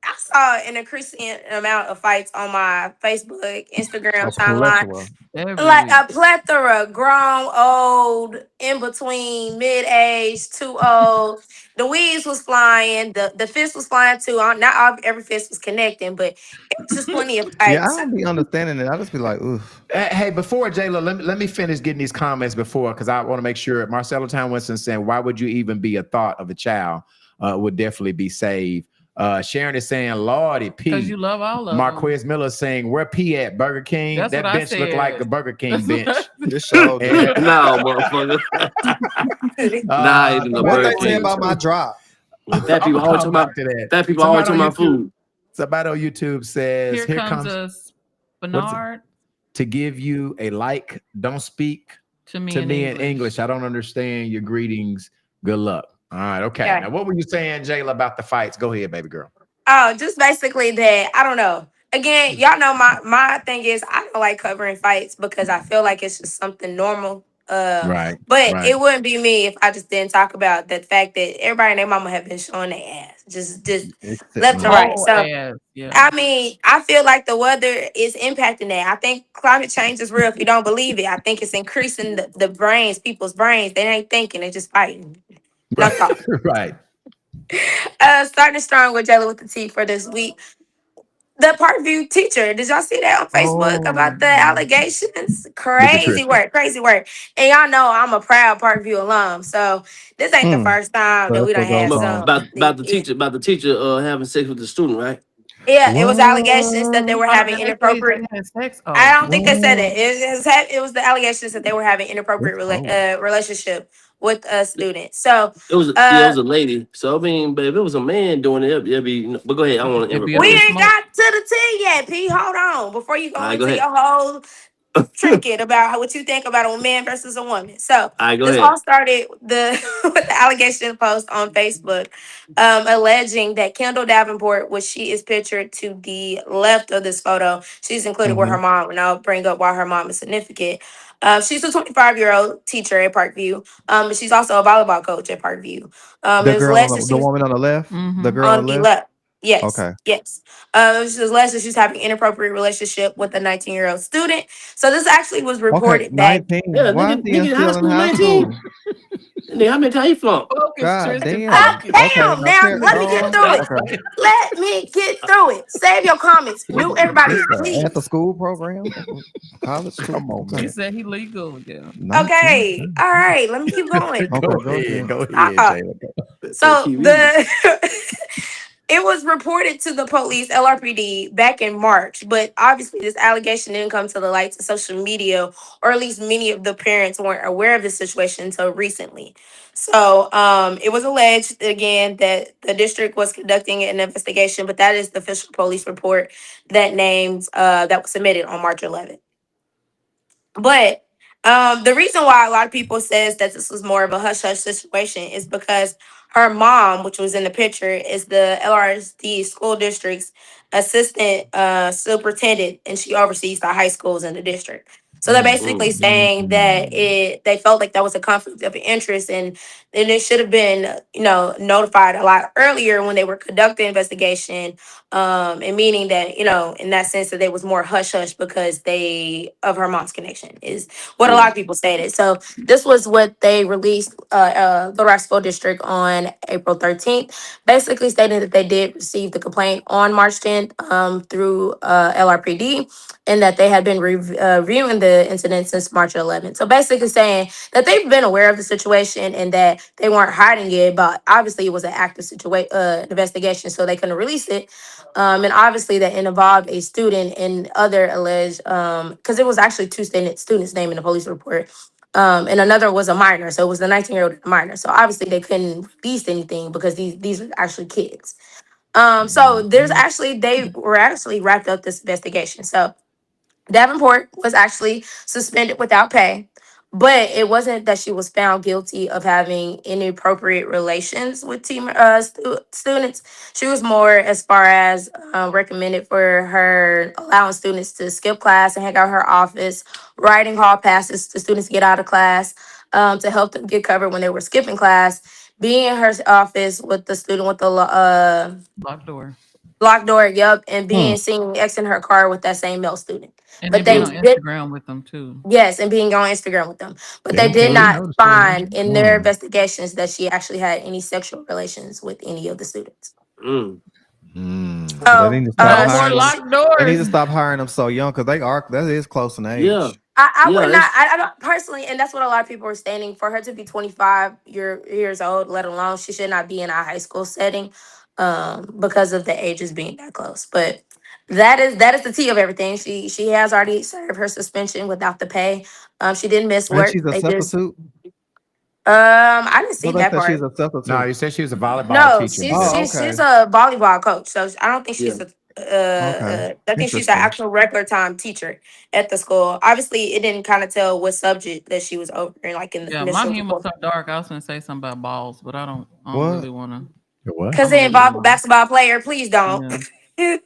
I saw an increasing amount of fights on my Facebook, Instagram timeline. Like a plethora, grown, old, in between, mid-age, too old. The weeds was flying, the fist was flying too. Not every fist was connecting, but it was just plenty of fights. Yeah, I don't be understanding it. I just be like, oof. Hey, before Jayla, let me finish getting these comments before, because I want to make sure. Marcelo Town Winston saying, why would you even be a thought of a child? Would definitely be saved. Sharon is saying, Lordy P. Because you love all of them. Marquez Miller saying, where P at? Burger King? That's That what I bench look like said. the Burger King bench. This show. No, motherfucker. Nah, even the What Burger they say King. about my drop? Fat people always talking about that. fat people always talking about food. Somebody on YouTube says, Here comes us, Bernard, to give you a like. Don't speak to me, in English. I don't understand your greetings. Good luck. All right, okay. Yeah. Now, what were you saying, Jayla, about the fights? Go ahead, baby girl. Oh, just basically that. I don't know. Again, y'all know my thing is I don't like covering fights because I feel like it's just something normal. Right. But right. it wouldn't be me if I just didn't talk about the fact that everybody and their mama have been showing their ass, just left to right. So yeah. I mean, I feel like the weather is impacting that. I think climate change is real. If you don't believe it, I think it's increasing the brains, people's brains. They ain't thinking, they just fighting. No thought. Right. Starting strong with Jayla with the T for this week. The Parkview teacher, did y'all see that on Facebook about the allegations? Crazy work. And y'all know I'm a proud Parkview alum, so this ain't the first time that we done had some. About the teacher having sex with the student, right? Yeah, it was allegations that they were having inappropriate. Sex? Oh. I don't think they said it. It was the allegations that they were having inappropriate relationship with a student. So It was a lady. So I mean, but if it was a man doing it, it'd be. But go ahead, I don't want to interrupt. we ain't got to the T yet, P. Hold on, before you go All right, into go your whole trinket about what you think about a man versus a woman. So All right, go this ahead. all started with the allegation post on Facebook, alleging that Kendall Davenport, which she is pictured to the left of this photo, she's included with her mom, and I'll bring up why her mom is significant. She's a 25-year-old teacher at Parkview. But she's also a volleyball coach at Parkview. The girl, the woman on the left, the girl on the left. Yes. Okay. Yes. She was alleged that she's having inappropriate relationship with a 19-year-old student. So this actually was reported back. 19. Yeah, Why is he nigga, high still school, in high 19. school? Nigga, how many times you flunk? God damn. Damn, now let me get through it. Okay. Let me get through it. Save your comments. Mute everybody. Please. After school program, college. Come on, He man. said he legal. Yeah. Okay. All right. Let me keep going. Go ahead, Jayla. So it was reported to the police, LRPD, back in March, but obviously this allegation didn't come to the light to social media, or at least many of the parents weren't aware of the situation until recently. So it was alleged again that the district was conducting an investigation, but that is the official police report that was submitted on March 11th. But the reason why a lot of people says that this was more of a hush hush situation is because her mom, which was in the picture, is the LRSD school district's assistant superintendent, and she oversees the high schools in the district. So they're basically saying that they felt like that was a conflict of interest, and it should have been, notified a lot earlier when they were conducting the investigation, and meaning that, in that sense that they was more hush hush because of her mom's connection is what a lot of people stated. So this was what they released, the Rock School District on April 13th, basically stating that they did receive the complaint on March 10th through LRPD, and that they had been reviewing the incident since March 11th. So basically saying that they've been aware of the situation and that they weren't hiding it, but obviously it was an active investigation, so they couldn't release it. And obviously that it involved a student and other alleged, because it was actually two students named in the police report. And another was a minor, so it was the 19-year-old and a minor. So obviously they couldn't release anything because these are actually kids. So they were actually wrapped up this investigation. So Davenport was actually suspended without pay, but it wasn't that she was found guilty of having inappropriate relations with students. She was more as far as recommended for her allowing students to skip class and hang out in her office, writing hall passes to students to get out of class, to help them get covered when they were skipping class, being in her office with the student with the Locked door. locked door, yep, and being seen exiting her car with that same male student. And But then they being on did, Instagram with them too. yes, and being on Instagram with them. But Yeah, they did we not noticed find in their that. investigations that she actually had any sexual relations with any of the students. They So, need to No stop more hiring them. locked They need to doors. stop hiring them so young because that is close in age. Yeah. I would Yeah, not. I don't personally, and that's what a lot of people are stating. For her to be 25 years old, let alone she should not be in a high school setting, because of the ages being that close. But that is the tea of everything. She has already served her suspension without the pay. She didn't miss And work. she's a They just substitute. I didn't see No, they that said part. she's a substitute. No, you said she was a volleyball No, teacher. she's but- she's a volleyball coach. So I don't think she's Yeah. I think she's an Interesting. actual regular time teacher at the school. Obviously, it didn't kind of tell what subject that she was over in, like in the Yeah, my initial humor's so dark. I was gonna say something about balls, but I don't What? really want What? because they involve a basketball player. Please don't. to.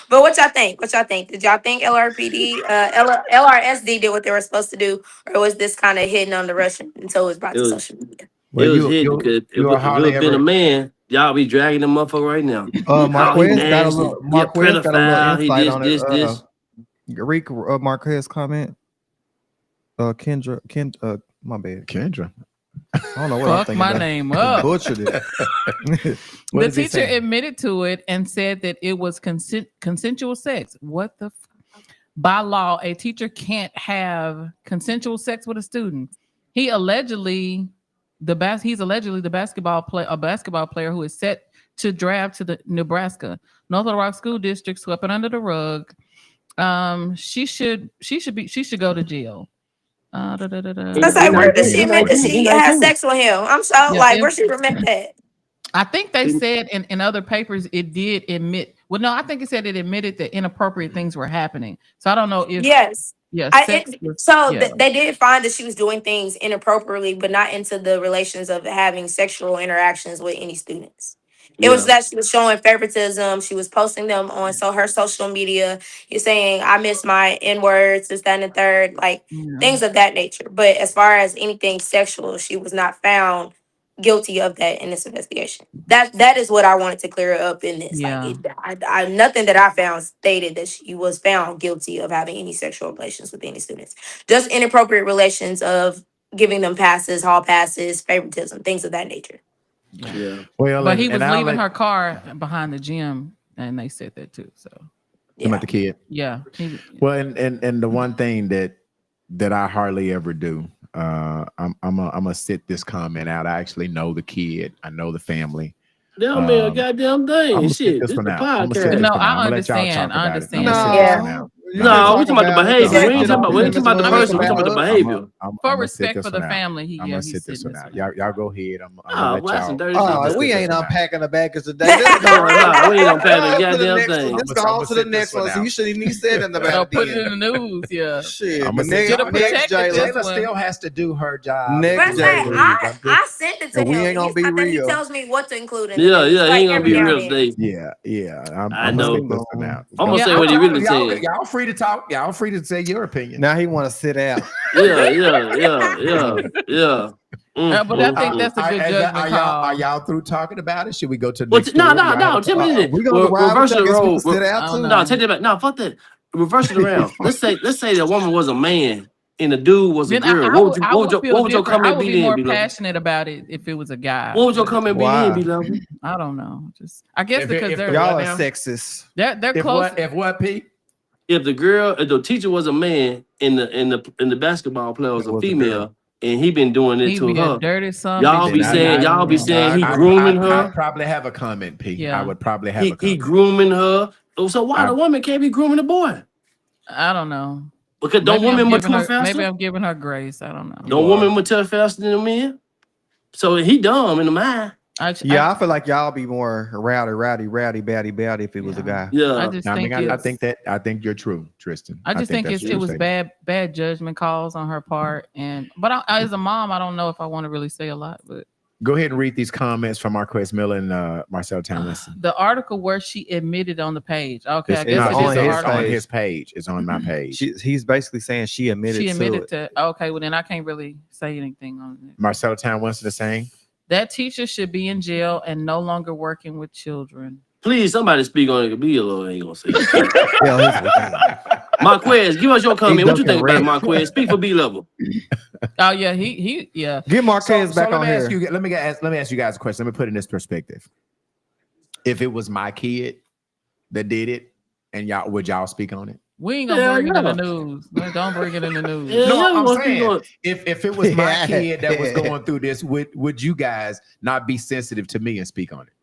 But what y'all think? What y'all think? Did y'all think LRPD, LRSD did what they were supposed to do, or was this kind of hidden on the rush until it was brought It to was social media? Well, it was you- hidden you- because you are if it hardly would have been a ever- man, y'all be dragging the motherfucker right now. Marquez got a nasty. little. He a Marquez got a pedophile. little He insight this, on this, it. this. Read Marquez comment. Kendra, my bad. Kendra. I don't know what I'm Fuck thinking. my about. name up. Butchered it. What The does he teacher say? admitted to it and said that it was consensual sex. What the? By law, a teacher can't have consensual sex with a student. He's allegedly the basketball player who is set to draft to the Nebraska North Little Rock School District, swept it under the rug. She should go to jail. It's like, where does she admit that she had sex with him? I'm so like, where she admit that? I think they said in other papers it did admit. Well, no, I think it said it admitted that inappropriate things were happening. So I don't know if Yes. yeah. They did find that she was doing things inappropriately, but not into the relations of having sexual interactions with any students. It was that she was showing favoritism. She was posting them on her social media. You're saying, I miss my N-words, this, that, and the third, like things of that nature. But as far as anything sexual, she was not found guilty of that in this investigation. That is what I wanted to clear up in this. Yeah. Like I nothing that I found stated that she was found guilty of having any sexual relations with any students. Just inappropriate relations of giving them passes, hall passes, favoritism, things of that nature. Yeah. Well, But he was leaving her car behind the gym, and they said that too. So about the kid. yeah. Well, and the one thing that I hardly ever do, I'm gonna sit this comment out. I actually know the kid. I know the family. That man, a goddamn thing. I'ma Shit, sit this this the one out. I'ma sit podcast. this No, one out. I I'ma let y'all understand. talk I about it. understand. I'ma sit Yeah. this one out. No, we talking about the behavior. We ain't talking about the person. We talking about the behavior. For respect for the family, I'm gonna sit this one out. Y'all go ahead. I'm Ah, gonna well, that's some let dirty y'all. shit. We ain't unpacking the baggage today. Nah, we ain't unpacking the goddamn thing. Let's go on to the next one. So you shouldn't even said nothing about it. Put it in the news, yeah. Shit, I'm but gonna next, Jayla Jayla. still has to do her job. Next, But hey, Jayla. I sent it to And him. we ain't gonna It's be not that he real. tells me what to include in the Yeah, news, yeah, he like ain't gonna every be now real and then. today. Yeah. I I'm know. gonna stick this one out. I'm gonna Yeah, say what he really y'all, said. y'all free to talk. Y'all free to say your opinion. Now he want to sit out. Yeah. But I think that's a good judgment Are call. y'all through talking about it? Should we go to the Well, next no, story? Y'all have a Tell me thought? this. We gonna ride Reverse with the you. I guess we role. can sit out too. No, take that back. No, fuck that. Reverse it around. Let's say the woman was a man and the dude was a Then girl. I What would would your feel comment I would be be more then, B-Level? passionate about it if it was a guy. What would your but comment be Why? then, B-Level? I don't know. Just I guess If because it- they're Y'all What are now? sexist. they're If close. what, Pete? If the teacher was a man and the basketball player was It a was a female girl. and he been doing it He to be a her, dirty son. y'all be bitch. saying he grooming her. I'd probably have a comment, Pete. Yeah. I would probably have a He comment. grooming her. So why the woman can't be grooming the boy? I don't know. Because don't Maybe women I'm mature giving her, faster? maybe I'm giving her grace. I don't know. Don't women mature faster than the men? So he dumb in the mind. Yeah, I feel like y'all be more rowdy, batty if it was a guy. Yeah. I just think I think you're true, Tristan. I just think that's it true was statement. bad judgment calls on her part, but as a mom, I don't know if I want to really say a lot. But Go ahead and read these comments from Marquez Miller and Marcel Townsend. the article where she admitted on the page. Okay, I It's guess on it is his page. It's on my page. He's basically saying she admitted. She admitted to it. to. Okay, well then I can't really say anything on it. Marcel Townsend is saying That teacher should be in jail and no longer working with children. Please, somebody speak on it. Be a little ain't gonna say it. Marquez, give us your comment. What you think about it, Marquez? Speak for B-Level. Oh yeah, he yeah. Get Marquez back on here. Let me ask you guys a question. Let me put it in this perspective. If it was my kid that did it, and would y'all speak on it? We ain't gonna bring it in the news. Don't bring it in the news. No, I'm saying if it was my kid that was going through this, would you guys not be sensitive to me and speak on it?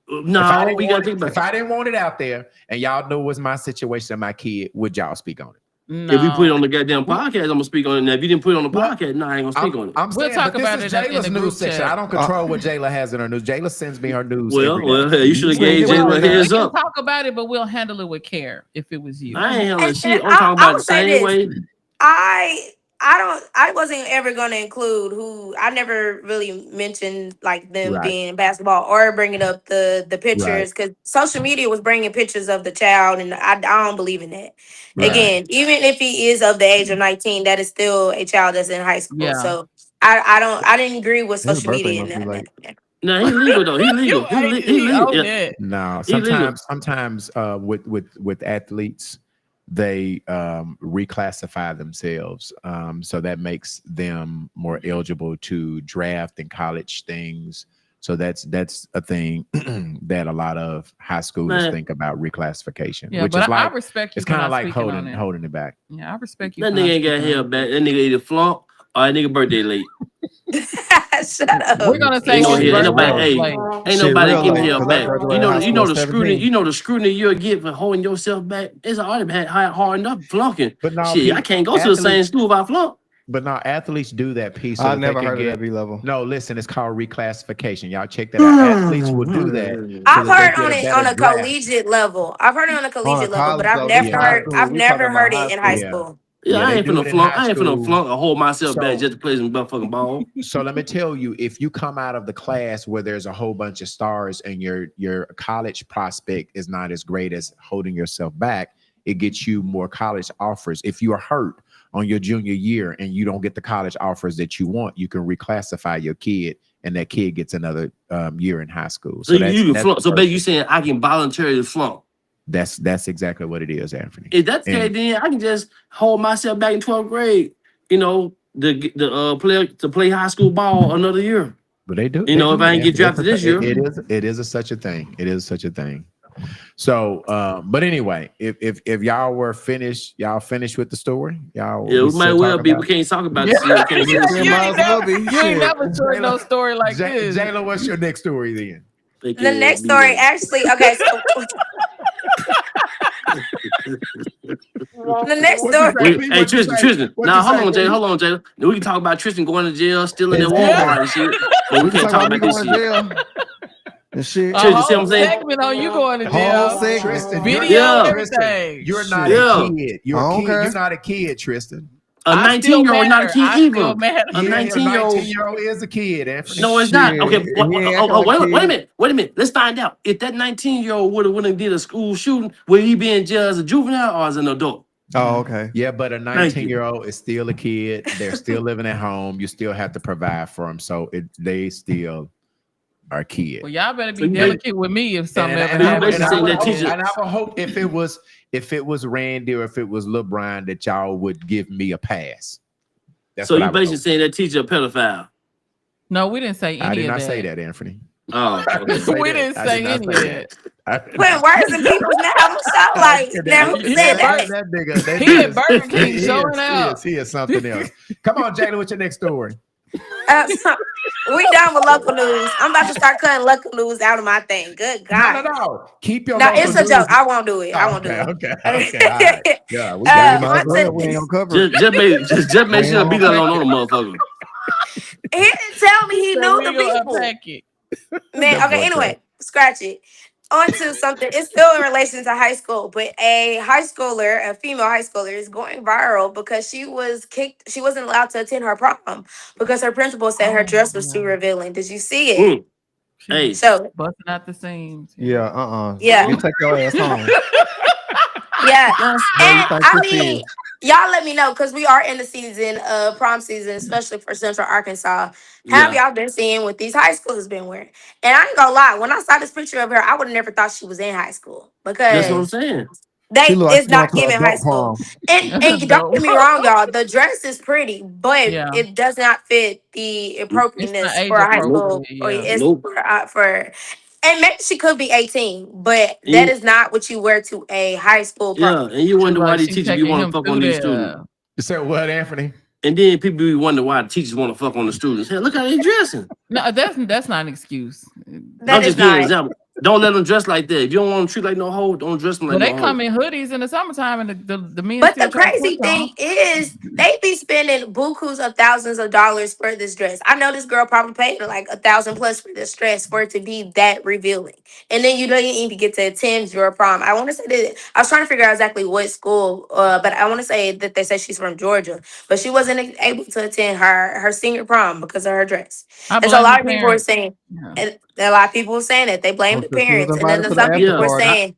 No, we gotta think about if I didn't want it out there and y'all know it was my situation and my kid, would y'all speak on it? No. If we put it on the goddamn podcast, I'm gonna speak on it. Now, if you didn't put it on the podcast, I ain't gonna speak on it. I'm saying, We'll talk but about this it is in Jayla's the group news section. chat. I don't control what Jayla has in her news. Jayla sends me her news. Well, every day. hey, you should have gave Jayla a We heads can up. talk about it, but we'll handle it with care if it was you. I ain't handling And shit. I'm I- talking I about the would say same this. way. I wasn't ever going to include who I never really mentioned like them Right. being basketball or bringing up the pictures because social media was bringing pictures of the child and I don't believe in that. Right. Again, even if he is of the age of 19, that is still a child that's in high school. Yeah. So I didn't agree with His social media birthday in must be that. late. No, he legal though. He legal. He legal. Yeah. No, Illegal. sometimes with athletes, they reclassify themselves, so that makes them more eligible to draft and college things. So that's a thing that a lot of high schoolers Man. think about reclassification. Yeah, which but is like I respect you. it's for kind of not like speaking on it. holding it back. Yeah, I respect you. That for not nigga ain't got speaking on held back. That nigga either flunk or that nigga birthday late. Shut up. We're gonna say Ain't, his ain't nobody, birthday hey, was late. ain't Shit, nobody real getting late, held 'cause I back. graduated high school at 17. You know the scrutiny you'll get for holding yourself back. It's already had hard enough flunking. But no, Shit, I can't go to the same school if I flunk. But now athletes do that piece. So I that they never can heard of get, that B-Level. No, listen, it's called reclassification. Y'all check that out. Athletes will do that. so I've that they heard get on it better on a draft. collegiate level. I've heard it on a collegiate level, but college I've level. This never high heard school. I've We never talking heard about it in high high school. school. Yeah, Yeah, I they ain't do it finna in flunk. high I ain't finna school. flunk or hold myself So- back just to play some motherfucking ball. So let me tell you, if you come out of the class where there's a whole bunch of stars and your college prospect is not as great as holding yourself back, it gets you more college offers. If you are hurt on your junior year and you don't get the college offers that you want, you can reclassify your kid and that kid gets another year in high school. So you can that's flunk. the So first basically you thing. saying I can voluntarily flunk. That's exactly what it is, Anthony. If that's the case, And- then I can just hold myself back in 12th grade, you know, to play high school ball another year. But they do. You know, they if do, I ain't get Anthony. drafted this year. It is such a thing. It is such a thing. So, but anyway, if y'all were finished, y'all finished with the story. Y'all, Yeah, we might still well talk be. about We it? can't talk about this. We can't do this. You might as well be. You ain't Shit. never told no story like this. Jayla, what's your next story then? The next story actually, okay, so The next story. Hey, Tristan. Now, hold on, Jada. We can talk about Tristan going to jail, stealing that Walmart and shit. But we can't talk about this shit. The shit. Tristan, see what I'm saying? Segment on you going to jail. Tristan, Video, Tristan, everything. you're not a kid. You're not a kid, Tristan. A 19-year-old not a kid either. A 19-year-old is a kid, Anthony. No, it's not. Okay, wait a minute. Let's find out. If that 19-year-old would have did a school shooting, would he be in jail as a juvenile or as an adult? Oh, okay. Yeah, but a 19-year-old is still a kid. They're still living at home. You still have to provide for them, so they still are a kid. Well, y'all better be delicate with me if something ever And happens. I would hope if it was Randy or if it was LeBron that y'all would give me a pass. That's so what you I would basically hope. saying that teacher a pedophile? No, we didn't say any of that. I did not say that, Anthony. Oh, We didn't say any of that. Putting words in people's mouth. So like, now who said that? That nigga. He at Burger King showing out. He is something else. Come on, Jalen, what's your next story? We done with local news. I'm about to start cutting local news out of my thing. Good God. No. Keep your. No, local it's a news. joke. I won't do it. I won't do it. Okay. All right. Yeah, we got We ain't gonna cover it. Just make sure be that on the motherfucker. He didn't tell me he knew the people. Man, okay, anyway, scratch it. On to something. It's still in relation to high school, but a female high schooler is going viral because she was kicked. She wasn't allowed to attend her prom because her principal said her dress was too revealing. Did you see it? Hey. So busting out the seams. Yeah, Yeah. You take your ass home. Yeah. And I mean, y'all let me know because we are in the season of prom season, especially for Central Arkansas. Have y'all been seeing what these high schoolers been wearing? And I ain't gonna lie, when I saw this picture of her, I would have never thought she was in high school because That's what I'm saying. It's not giving high school. And don't get me wrong, y'all. The dress is pretty, but it does not fit the appropriateness for a high school. For and maybe she could be 18, but that is not what you wear to a high school prom. Yeah, and you wonder why these teachers be want to fuck on these students. You said what, Anthony? And then people be wondering why the teachers want to fuck on the students. Hey, look how they dressing. No, that's not an excuse. I'm just giving an example. Don't let them dress like that. If you don't want them to treat like no hoe, don't dress them like no hoe. They come in hoodies in the summertime, and the men. But the crazy thing is, they be spending bukus of thousands of dollars for this dress. I know this girl probably paid like $1,000 plus for this dress for it to be that revealing. And then you don't even get to attend your prom. I want to say that I was trying to figure out exactly what school, but I want to say that they said she's from Georgia, but she wasn't able to attend her senior prom because of her dress. And so a lot of people were saying, and a lot of people were saying that they blame the parents, and then some people were saying,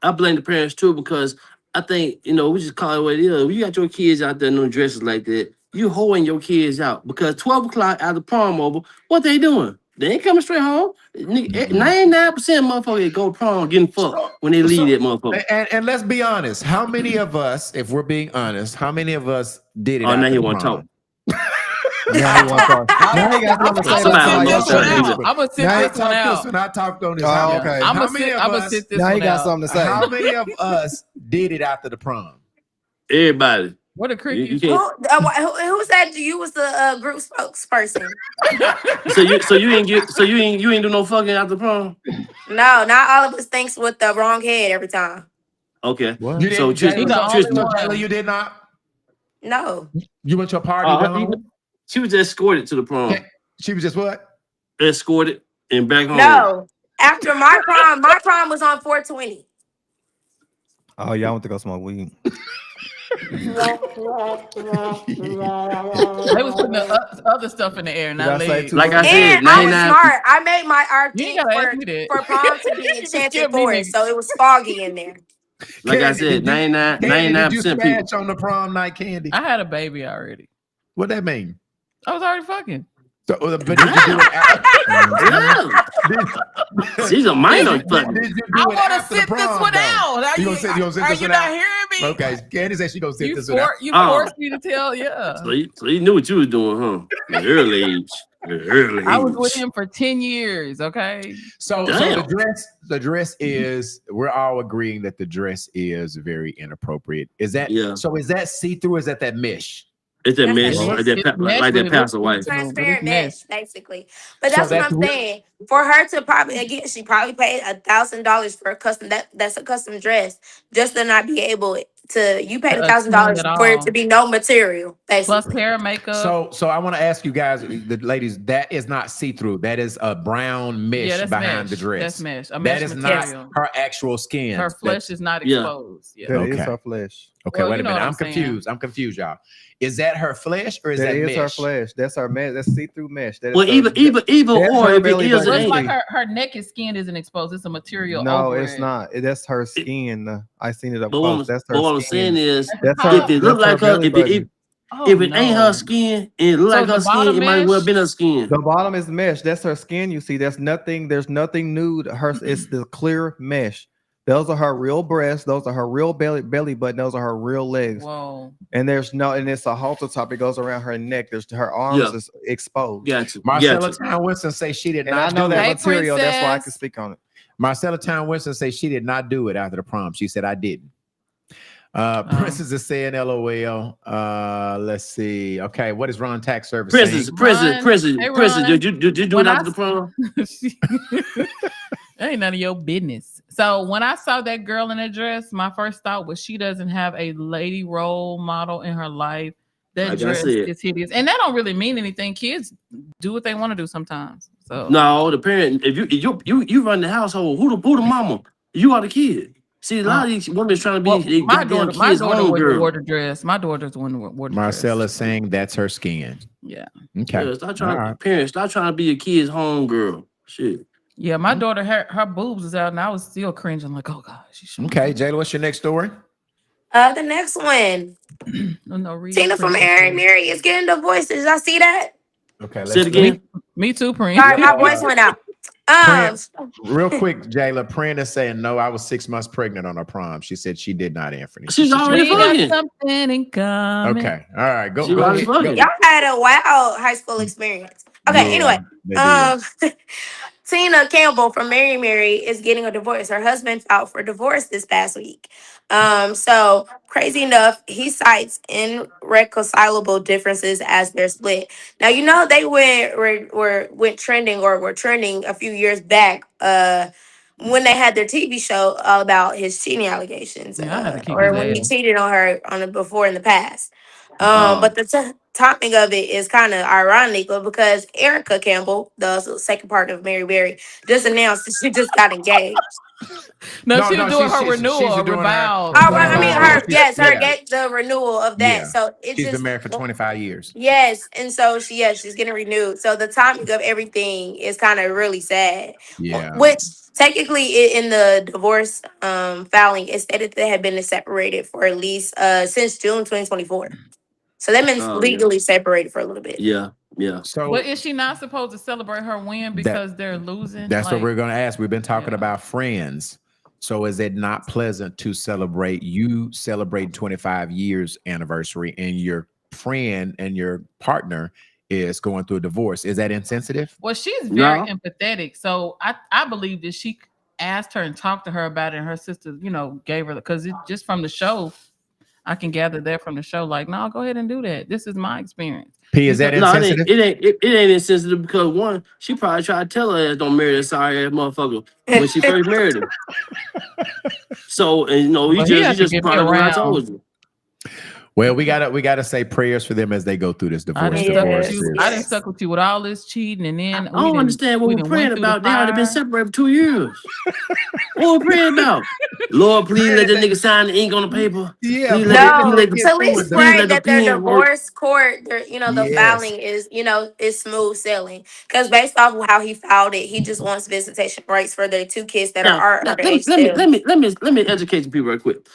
I blame the parents too because I think we just call it what it is. When you got your kids out there in no dresses like that, you hoeing your kids out because 12 o'clock out of prom over, what they doing? They ain't coming straight home. 99% motherfuckers that go prom getting fucked when they leave that motherfucker. And let's be honest, how many of us, if we're being honest, how many of us did it? Oh, now he want to talk. Now he want to talk. Now he got something to say. I'm gonna sit this one out. I talked on this. Oh, okay. I'm gonna sit this one out. Now he got something to say. How many of us did it after the prom? Everybody. What a creepy. Who said you was the group spokesperson? so you ain't do no fucking after prom? No, not all of us thinks with the wrong head every time. Okay. What? So Jayla, you did not? No. You went to a party? She was escorted to the prom. She was just what? Escorted and back home. No. After my prom was on 420. Oh, y'all want to go smoke weed? They was putting the other stuff in the air, not legs. Like I said, I was smart. I made my RP for prom to be Enchanted Forest, so it was foggy in there. Like I said, 99% people on the prom night, Candy. I had a baby already. What that mean? I was already fucking. So, but did you do it She's a minor. Did you do I it want to after the sit this prom, one though? out. Are you not hearing me? Okay, Candy said she gonna sit this one out. You forced me to tell, So you knew what you was doing, huh? At early age. I was with him for 10 years, okay? So the dress is, we're all agreeing that the dress is very inappropriate. Is that so? Is that see-through? Is that mesh? It's that That's mesh, the like mesh. that, It's mesh, like but that it pastor looks wife. see-through, but it's Transparent mesh, mesh. basically. But So that's what that's I'm saying. For her to probably, again, she probably paid $1,000 for a custom, that's a custom dress, just to not be able to, you paid To attend $1,000 at for it to all. be no material, Plus basically. hair, makeup. so I want to ask you guys, the ladies, that is not see-through. That is a brown mesh Yeah, that's behind the mesh. dress. That's mesh. A That mesh is not material. her actual skin. Her flesh is not Yeah. exposed. Yeah. That is Okay. her flesh. Okay, Well, wait you a know minute. what I'm I'm saying. confused. I'm confused, y'all. Is that her flesh or is That that is mesh? her flesh. That's her mesh. That's see-through mesh. That is Well, her, even that's or her if it belly is, button. Well, it it's like ain't. her naked skin isn't exposed. It's a material No, over it's it. not. That's her skin. I seen it up But close. That's her what I'm skin. saying is, That's How? her. if it look That's her like her, belly if button. Oh it ain't her no. skin, and it look So like the her skin, bottom it might well mesh. been her skin. The bottom is mesh. That's her skin. You see, there's nothing nude. It's the clear mesh. Those are her real breasts. Those are her real belly button. Those are her real legs. Whoa. And it's a halter top. It goes around her neck. Her arms Yeah. is exposed. Gotcha. Marcella Gotcha. Town Winston say she did And not I know do that Hey, it. material. That's why I can princess. speak on it. Marcella Town Winston say she did not do it after the prom. She said I didn't. Princess is saying LOL. Let's see. Okay, what is Ron Tax Service saying? Ron. Did you do it When after the prom? Ain't none of your business. So when I saw that girl in that dress, my first thought was she doesn't have a lady role model in her life. That Like I dress said. is hideous, and that don't really mean anything. Kids do what they want to do sometimes. So No, the parent. If you run the household, who the mama? You are the kid. See, a lot of these women trying to be well, they my goddamn daughter kids' home wore girl. the dress. My daughter's the one who wore the Marcella dress. saying that's her skin. Yeah. Okay. Yeah, stop trying. All right. Parents, stop trying to be a kid's home girl. Shit. Yeah, my daughter, her boobs is out, and I was still cringing, like, oh god, she's showing Okay, Jayla, what's your next story? The next one, no, read Tina from Mary is getting divorced. Did y'all see that? Okay, Say it again. Me too, Prince. Sorry, my voice went out. Prince, real quick, Jayla, Prina saying no, I was 6 months pregnant on her prom. She said she did not, Anthony. She's already We got fucking. something in common. Okay, all right, go. She go already ahead. fucking. Y'all had a wild high school experience. Okay, Yeah, anyway, Tina Campbell from Mary is getting a divorce. Her husband filed for divorce this past week. So crazy enough, he cites irreconcilable differences as their split. Now you know they went trending or were trending a few years back. When they had their TV show all about his cheating allegations, Yeah, I had to keep or his when he ass. cheated on her on it before in the past. But the topic of it is kind of ironic because Erica Campbell, the second part of Mary, just announced that she just got engaged. No, she was doing her renewal, she's doing revow. Oh, right, I mean, her Yeah. the renewal of that. Yeah. So it She's just been married for 25 years. yes, and so she's getting renewed. So the timing of everything is kind of really sad. Yeah. Which technically in the divorce filing, it stated they had been separated for at least since June 2024. So they've been Oh, yeah. legally separated for a little bit. Yeah, yeah. So But is she not supposed to celebrate her win because they're losing? that's what Like, we're going to ask. We've been talking about friends. So is it not pleasant to celebrate 25 years anniversary and your friend and your partner is going through a divorce? Is that insensitive? Well, she's very No. empathetic. So I believe that she asked her and talked to her about it, and her sister, gave her because just from the show, I can gather that from the show. Like, no, go ahead and do that. This is my experience. P, is that No, insensitive? it ain't insensitive because one, she probably tried to tell her ass don't marry that sorry ass motherfucker when she first married him. So and Well, he he has to just get me probably what I around. told you. Well, we gotta say prayers for them as they go through this I divorce. done stuck Divorce with you. is- I done stuck with you with all this cheating, and then I don't understand what we're praying about. They already been separated for 2 years. What we praying about? Lord, please let that nigga sign the ink on the paper. Yeah, Please No, let so at least please pray let the that their pen work. divorce court, the Yes. filing is smooth sailing. Because based off of how he filed it, he just wants visitation rights for their two kids that Now, are now, underage still. let me educate some people right quick.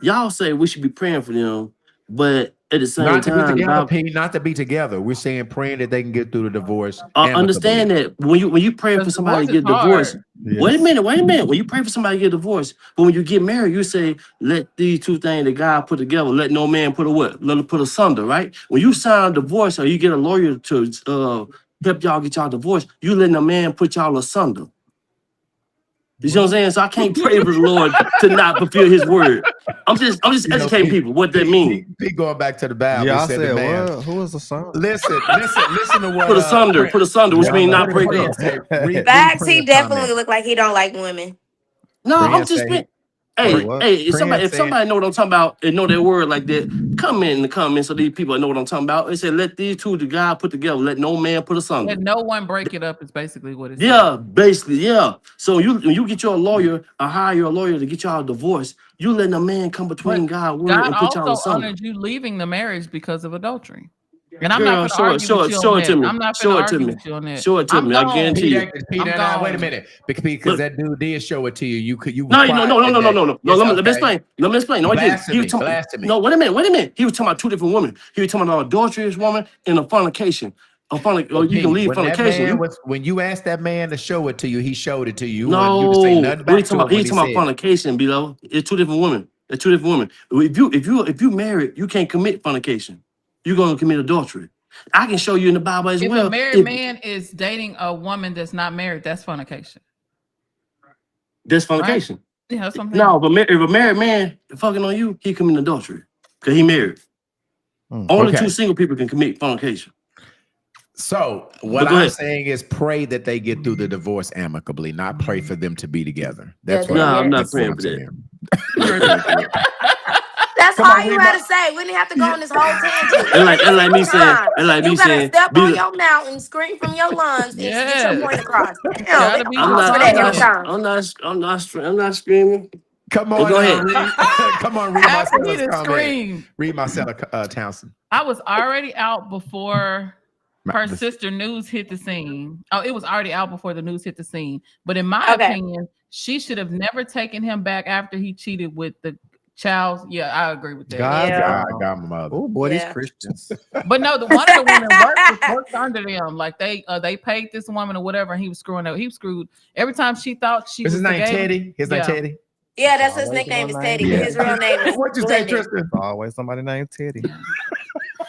Y'all say we should be praying for them, but at the same Not to be time, together, P. Not to be together. We're saying praying that they can get through the divorce. understand that when you pray for somebody to get divorced. Wait a minute. When you pray for somebody to get divorced, but when you get married, you say, let these two things that God put together, let no man put a what? Let them put asunder, right? When you sign a divorce or you get a lawyer to help y'all get y'all divorced, you letting a man put y'all asunder. You see what I'm saying? So I can't pray for the Lord to not fulfill his word. I'm just educating people what that means. He going back to the Bible. Yeah, He I said the said, man. what? Who is the son? Listen to what. Put asunder, which means not break up. Facts, he definitely look like he don't like women. No, I'm Prince just say- being. Wait, what? Hey, if Prince somebody know what I'm talking about and know that word like that, comment in the comments so these people know what I'm talking about. It said, let these two the God put together, let no man put asunder. Let no one break it up is basically what it Yeah, basically, yeah. So when you get your lawyer or hire your lawyer to get y'all a divorce, you letting a man come between God word God and put y'all also asunder. honored you leaving the marriage because of adultery. And I'm Girl, not going to argue with you show on it to that. me. I'm not Show going it to to argue me. with you on that. Show it to I'm me. I gone. guarantee you. Peter, I'm now wait a gone. minute, because Look. that dude did show it to you. You No, was no. quiet. Yes, Let me okay. explain. Let me explain. No, I didn't. He was talking. Blasphemy. No, wait a minute. He was talking about two different women. He was talking about an adulterous woman and a fornication. Or you can leave when that fornication. man when you asked that man to show it to you, he showed it to you. No, You say nothing back to him when he's talking about said it. fornication, below. It's two different women. It's two different women. If you married, you can't commit fornication. You're gonna commit adultery. I can show you in the Bible as If well. a married man is dating a woman that's not married, that's fornication. That's fornication. Yeah, that's something. No, but if a married man fucking on you, he commit adultery because he married. Only Okay. two single people can commit fornication. So But what go I'm ahead. saying is pray that they get through the divorce amicably, not pray for them to be together. That's what I'm not that's what praying I'm for that. saying. That's Come all on, you read had my- to say. We didn't have to go on this whole tangent. And like me saying, You gotta step be- on your mountain, scream from your lungs, and get your point across. Damn, we don't I'm pause for that every time. not screaming. Come But on, go ahead. Come on, read After he Marcella's done comment. screamed. Read Marcella Townsend. I was already out before her sister news hit the scene. Oh, it was already out before the news hit the scene. But in my opinion, she should have never taken him back after he cheated with the child. Yeah, I agree with that. God, my mother. Oh boy, these Christians. But no, one of the women worked under them. Like they paid this woman or whatever, and he was screwing up. He was screwed every time she thought she Is was his the name gay- Teddy? His name Yeah. Teddy? Yeah, that's his nickname is Teddy, but his real name is What'd you say, Glendon. Tristan? Always somebody named Teddy.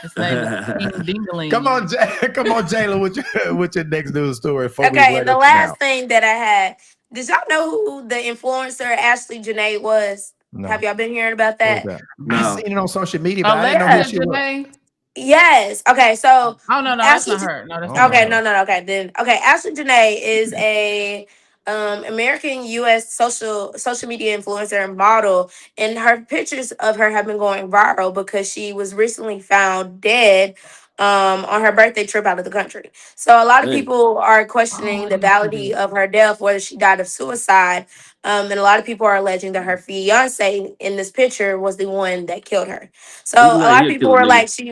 His name is Dingling. Come on, Jayla, with your next news story. Before we Okay, let and the it last out. thing that I had, did y'all know who the influencer Ashley Janae was? No. Have y'all been hearing about that? I seen it on social media, but I didn't know who Alexa she was. Janae. Yes. Okay. So. Oh no, that's not her. No, that's not Okay. her. No. Okay. Then. Okay. Ashley Janae is a American U.S. social media influencer and model, and her pictures of her have been going viral because she was recently found dead on her birthday trip out of the country. So a lot of people are questioning the validity of her death, whether she died of suicide. And a lot of people are alleging that her fiance in this picture was the one that killed her. So a lot of people were like, she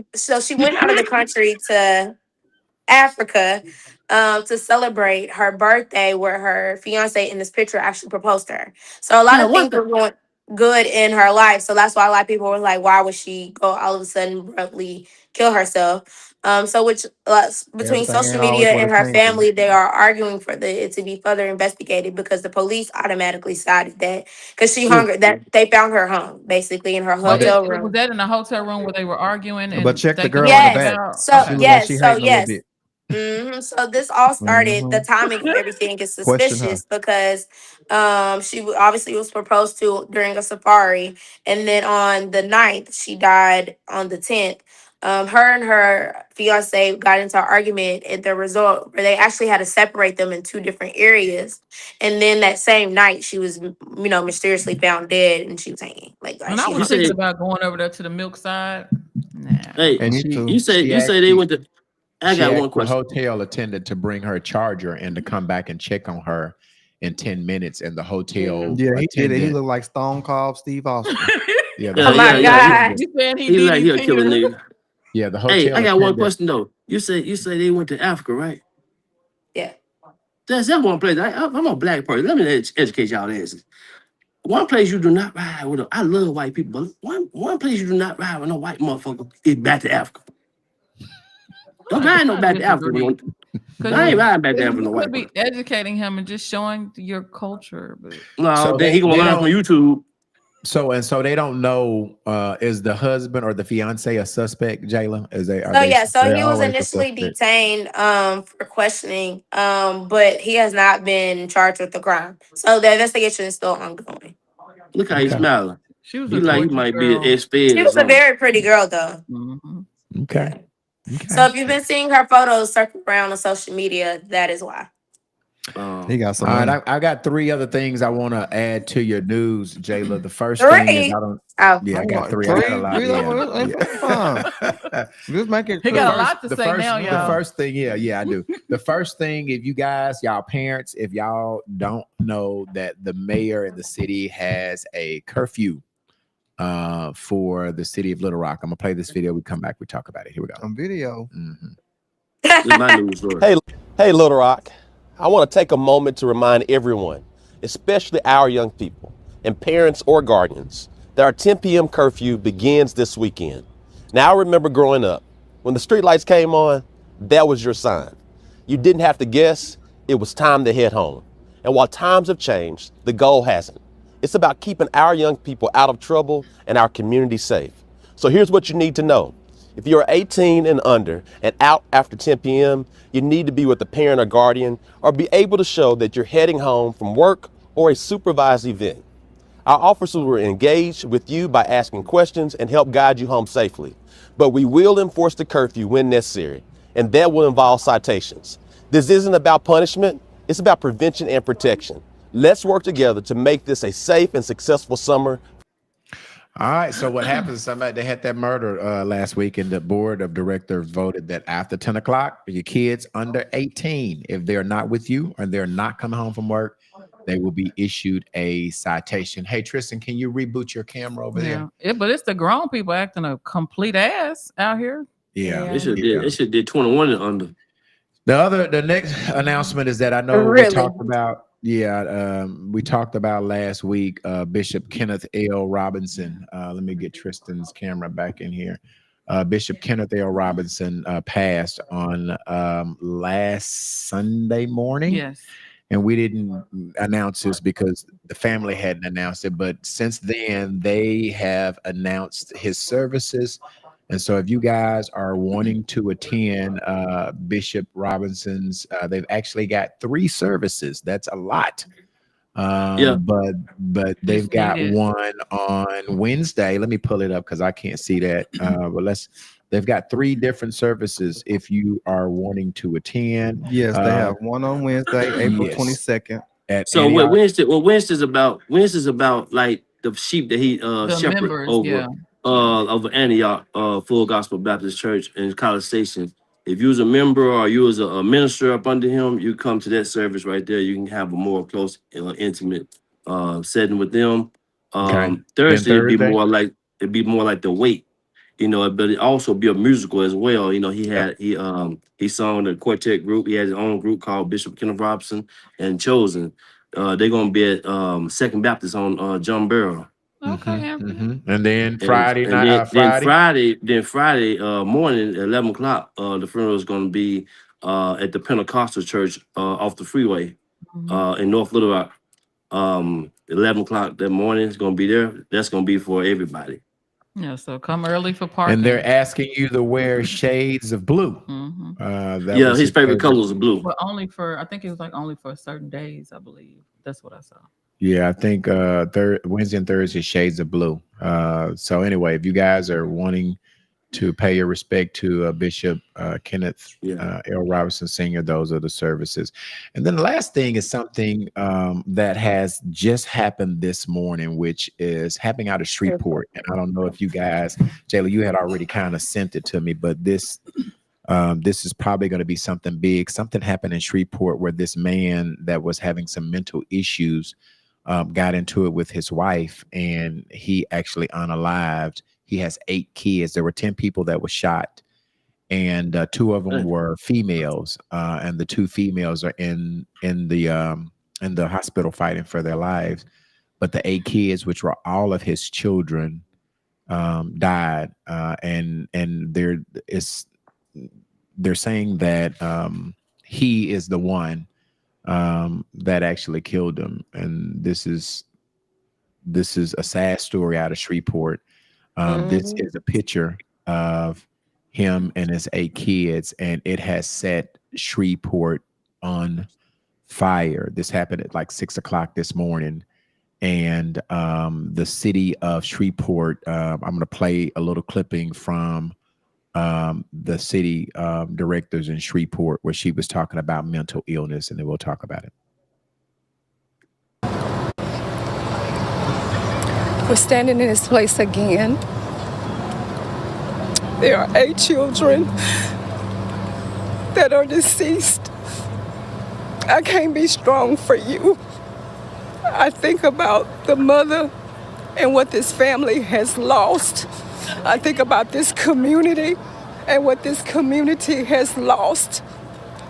went out of the country to Africa to celebrate her birthday, where her fiance in this picture actually proposed to her. So a lot of things were going good in her life. So that's why a lot of people were like, why would she go all of a sudden abruptly kill herself? So which between Everything social ain't always media what and it her seems to be. family, they are arguing for it to be further investigated because the police automatically decided that because she hung that they found her hung basically in her Well, hotel was room. that in the hotel room where they were arguing? And But check the they girl couldn't in the figure back. out- So She look like yes, she so hating a little yes. bit. So this all started. The Mhm. timing of everything is Question suspicious because she obviously was proposed to during a safari, and then on the 9th she died on the 10th. Her and her fiance got into an argument at the resort where they actually had to separate them in two different areas, and then that same night she was mysteriously found dead and she was hanging And I she was hung thinking herself. about going over there to the milk side. Hey, And you say they went to. I she got asked one question. The hotel attendant to bring her charger and to come back and check on her in 10 minutes. And the hotel Yeah, he did it. He attendant- looked like Stone Cold Steve Austin. Yeah, Oh my God. You saying He like he'll kill a nigga. Yeah, the hotel. Hey, I got one attendant- question though. You say they went to Africa, right? Yeah. That's one place. I'm a black person. Let me educate y'all asses. One place you do not ride with. I love white people, but one place you do not ride with no white motherfucker is back to Africa. Don't ride no back to Africa. I ain't riding back to Africa. You No white could be educating him and just showing your culture. But No, then he gonna learn from YouTube. So they don't know is the husband or the fiance a suspect, Jayla? So he was initially detained for questioning, but he has not been charged with the crime. So the investigation is still ongoing. Look how he's smiling. She was He a like he gorgeous might be an girl. ex-fed She or was a something. very pretty girl, though. Okay. So if you've been seeing her photos circle around on social media, that is why. He got some All money. right, I got 3 other things I want to add to your news, Jayla. The first thing is 3? I don't. Oh, Yeah, I got okay. 3. I got a lot. Three, Yeah. Just make it He clear. got a lot to The say first, now, the y'all. first thing, yeah, I do. The first thing, if you guys, y'all parents, if y'all don't know that the mayor in the city has a curfew for the city of Little Rock. I'm gonna play this video. We come back, we talk about it. Here we go. On video. This is my news story. Hey, Little Rock. I want to take a moment to remind everyone, especially our young people and parents or guardians, that our 10 p.m. curfew begins this weekend. Now, I remember growing up, when the streetlights came on, that was your sign. You didn't have to guess, it was time to head home. And while times have changed, the goal hasn't. It's about keeping our young people out of trouble and our community safe. So here's what you need to know. If you're 18 and under and out after 10 p.m., you need to be with a parent or guardian or be able to show that you're heading home from work or a supervised event. Our officers will engage with you by asking questions and help guide you home safely. But we will enforce the curfew when necessary, and that will involve citations. This isn't about punishment, it's about prevention and protection. Let's work together to make this a safe and successful summer. All right. So what happens? They had that murder last week, and the board of directors voted that after 10 o'clock, your kids under 18, if they're not with you or they're not coming home from work, they will be issued a citation. Hey, Tristan, can you reboot your camera over there? But it's the grown people acting a complete ass out here. Yeah. They should did 21 and under. The next announcement is that I know we talked about. We talked about last week, Bishop Kenneth L. Robinson. Let me get Tristan's camera back in here. Bishop Kenneth L. Robinson passed on last Sunday morning. Yes. And we didn't announce this because the family hadn't announced it. But since then, they have announced his services. And so if you guys are wanting to attend Bishop Robinson's, they've actually got 3 services. That's a lot. But they've got one on Wednesday. Let me pull it up because I can't see that. But they've got 3 different services if you are wanting to attend. Yes, they have one on Wednesday, April 22nd. So what Wednesday's about like the sheep that he shepherd members, over of Antioch Full Gospel Baptist Church in College Station. If you was a member or you was a minister up under him, you come to that service right there. You can have a more close, intimate setting with them. Thursday it'd be more like the wait, but it also be a musical as well. He sung in a quartet group. He has his own group called Bishop Kenneth Robinson and Chosen. They're gonna be at Second Baptist on John Barrow. Okay. And then Friday night, Friday morning at 11 o'clock, the funeral is going to be at the Pentecostal church off the freeway in North Little Rock. 11 o'clock that morning is going to be there. That's going to be for everybody. Yeah, so come early for parking. And they're asking you to wear shades of blue. His favorite colors are blue. But I think it was only for certain days, I believe. That's what I saw. Yeah, I think Wednesday and Thursday, shades of blue. So anyway, if you guys are wanting to pay your respect to Bishop Kenneth L. Robinson Sr., those are the services. And then the last thing is something that has just happened this morning, which is happening out of Shreveport. And I don't know if you guys, Jayla, you had already kind of sent it to me, but this is probably going to be something big. Something happened in Shreveport where this man that was having some mental issues got into it with his wife, and he actually unalived. He has 8 kids. There were 10 people that were shot, and 2 of them were females, and the 2 females are in the hospital fighting for their lives. But the 8 kids, which were all of his children, died, and they're saying that he is the one that actually killed him. And this is a sad story out of Shreveport. This is a picture of him and his 8 kids, and it has set Shreveport on fire. This happened at like 6 o'clock this morning, and the city of Shreveport. I'm going to play a little clipping from the city directors in Shreveport where she was talking about mental illness, and then we'll talk about it. We're standing in this place again. There are 8 children that are deceased. I can't be strong for you. I think about the mother and what this family has lost. I think about this community and what this community has lost.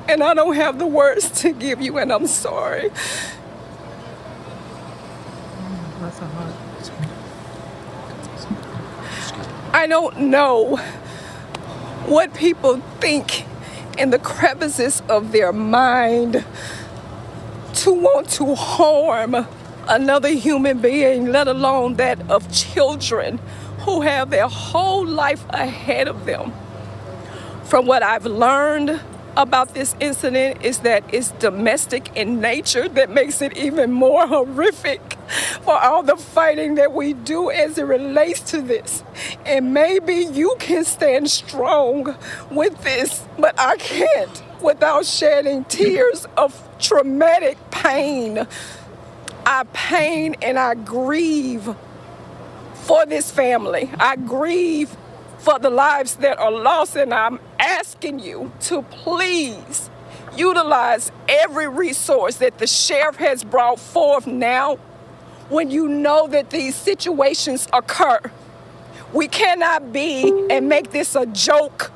And I don't have the words to give you, and I'm sorry. That's a hard. I don't know what people think in the crevices of their mind to want to harm another human being, let alone that of children who have their whole life ahead of them. From what I've learned about this incident is that it's domestic in nature that makes it even more horrific for all the fighting that we do as it relates to this. And maybe you can stand strong with this, but I can't without shedding tears of traumatic pain. I pain and I grieve for this family. I grieve for the lives that are lost, and I'm asking you to please utilize every resource that the sheriff has brought forth now when you know that these situations occur. We cannot be and make this a joke.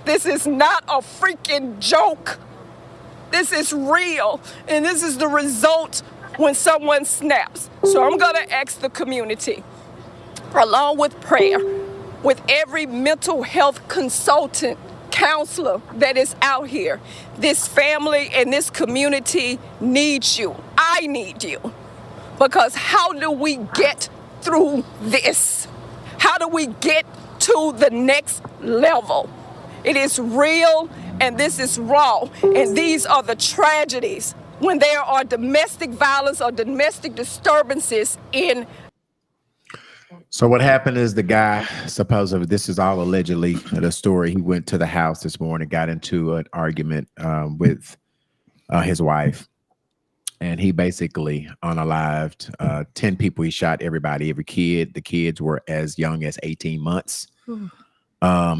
This is not a freaking joke. This is real, and this is the result when someone snaps. So I'm gonna ask the community, along with prayer, with every mental health consultant, counselor that is out here, this family and this community needs you. I need you. Because how do we get through this? How do we get to the next level? It is real and this is raw. And these are the tragedies when there are domestic violence or domestic disturbances in. So what happened is the guy, supposedly, this is all allegedly the story. He went to the house this morning, got into an argument with his wife, and he basically unalived 10 people. He shot everybody, every kid. The kids were as young as 18 months.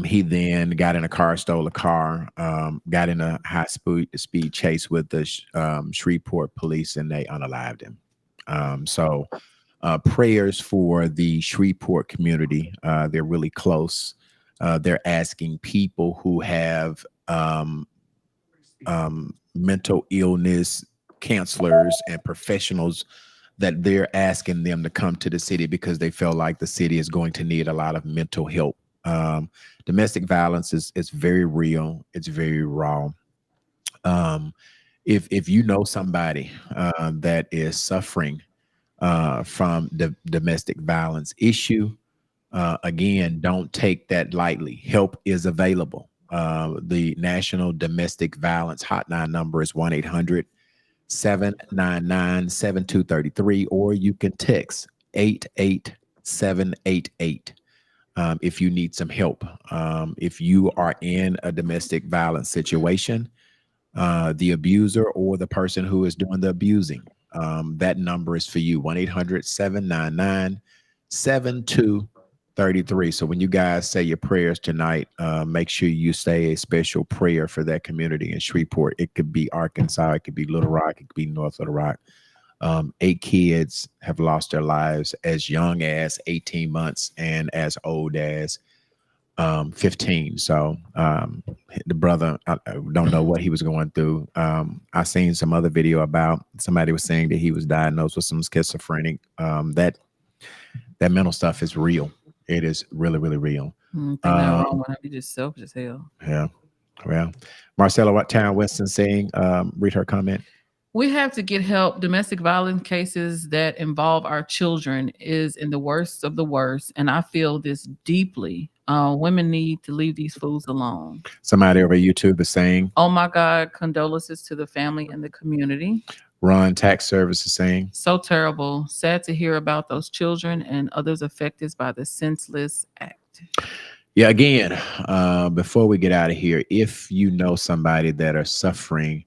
He then got in a car, stole a car, got in a high speed chase with the Shreveport police, and they unalived him. Prayers for the Shreveport community. They're really close. They're asking people who have mental illness counselors and professionals, that they're asking them to come to the city because they feel like the city is going to need a lot of mental help. Domestic violence is very real. It's very raw. If you know somebody that is suffering from the domestic violence issue, again, don't take that lightly. Help is available. The National Domestic Violence Hotline number is 1-800-799-7233, or you can text 88788 if you need some help. If you are in a domestic violence situation, the abuser or the person who is doing the abusing, that number is for you, 1-800-799-7233. So when you guys say your prayers tonight, make sure you say a special prayer for that community in Shreveport. It could be Arkansas, it could be Little Rock, it could be North Little Rock. 8 kids have lost their lives as young as 18 months and as old as 15. So the brother, I don't know what he was going through. I seen some other video about somebody was saying that he was diagnosed with some schizophrenic. That mental stuff is real. It is really, really real. He's just selfish as hell. Yeah. Well, Marcella, what Town Weston saying? Read her comment. We have to get help. Domestic violence cases that involve our children is in the worst of the worst. And I feel this deeply. Women need to leave these fools alone. Somebody over YouTube is saying, oh my God, condolences to the family and the community. Ron Tax Service is saying. So terrible. Sad to hear about those children and others affected by the senseless act. Yeah, again, before we get out of here, if you know somebody that are suffering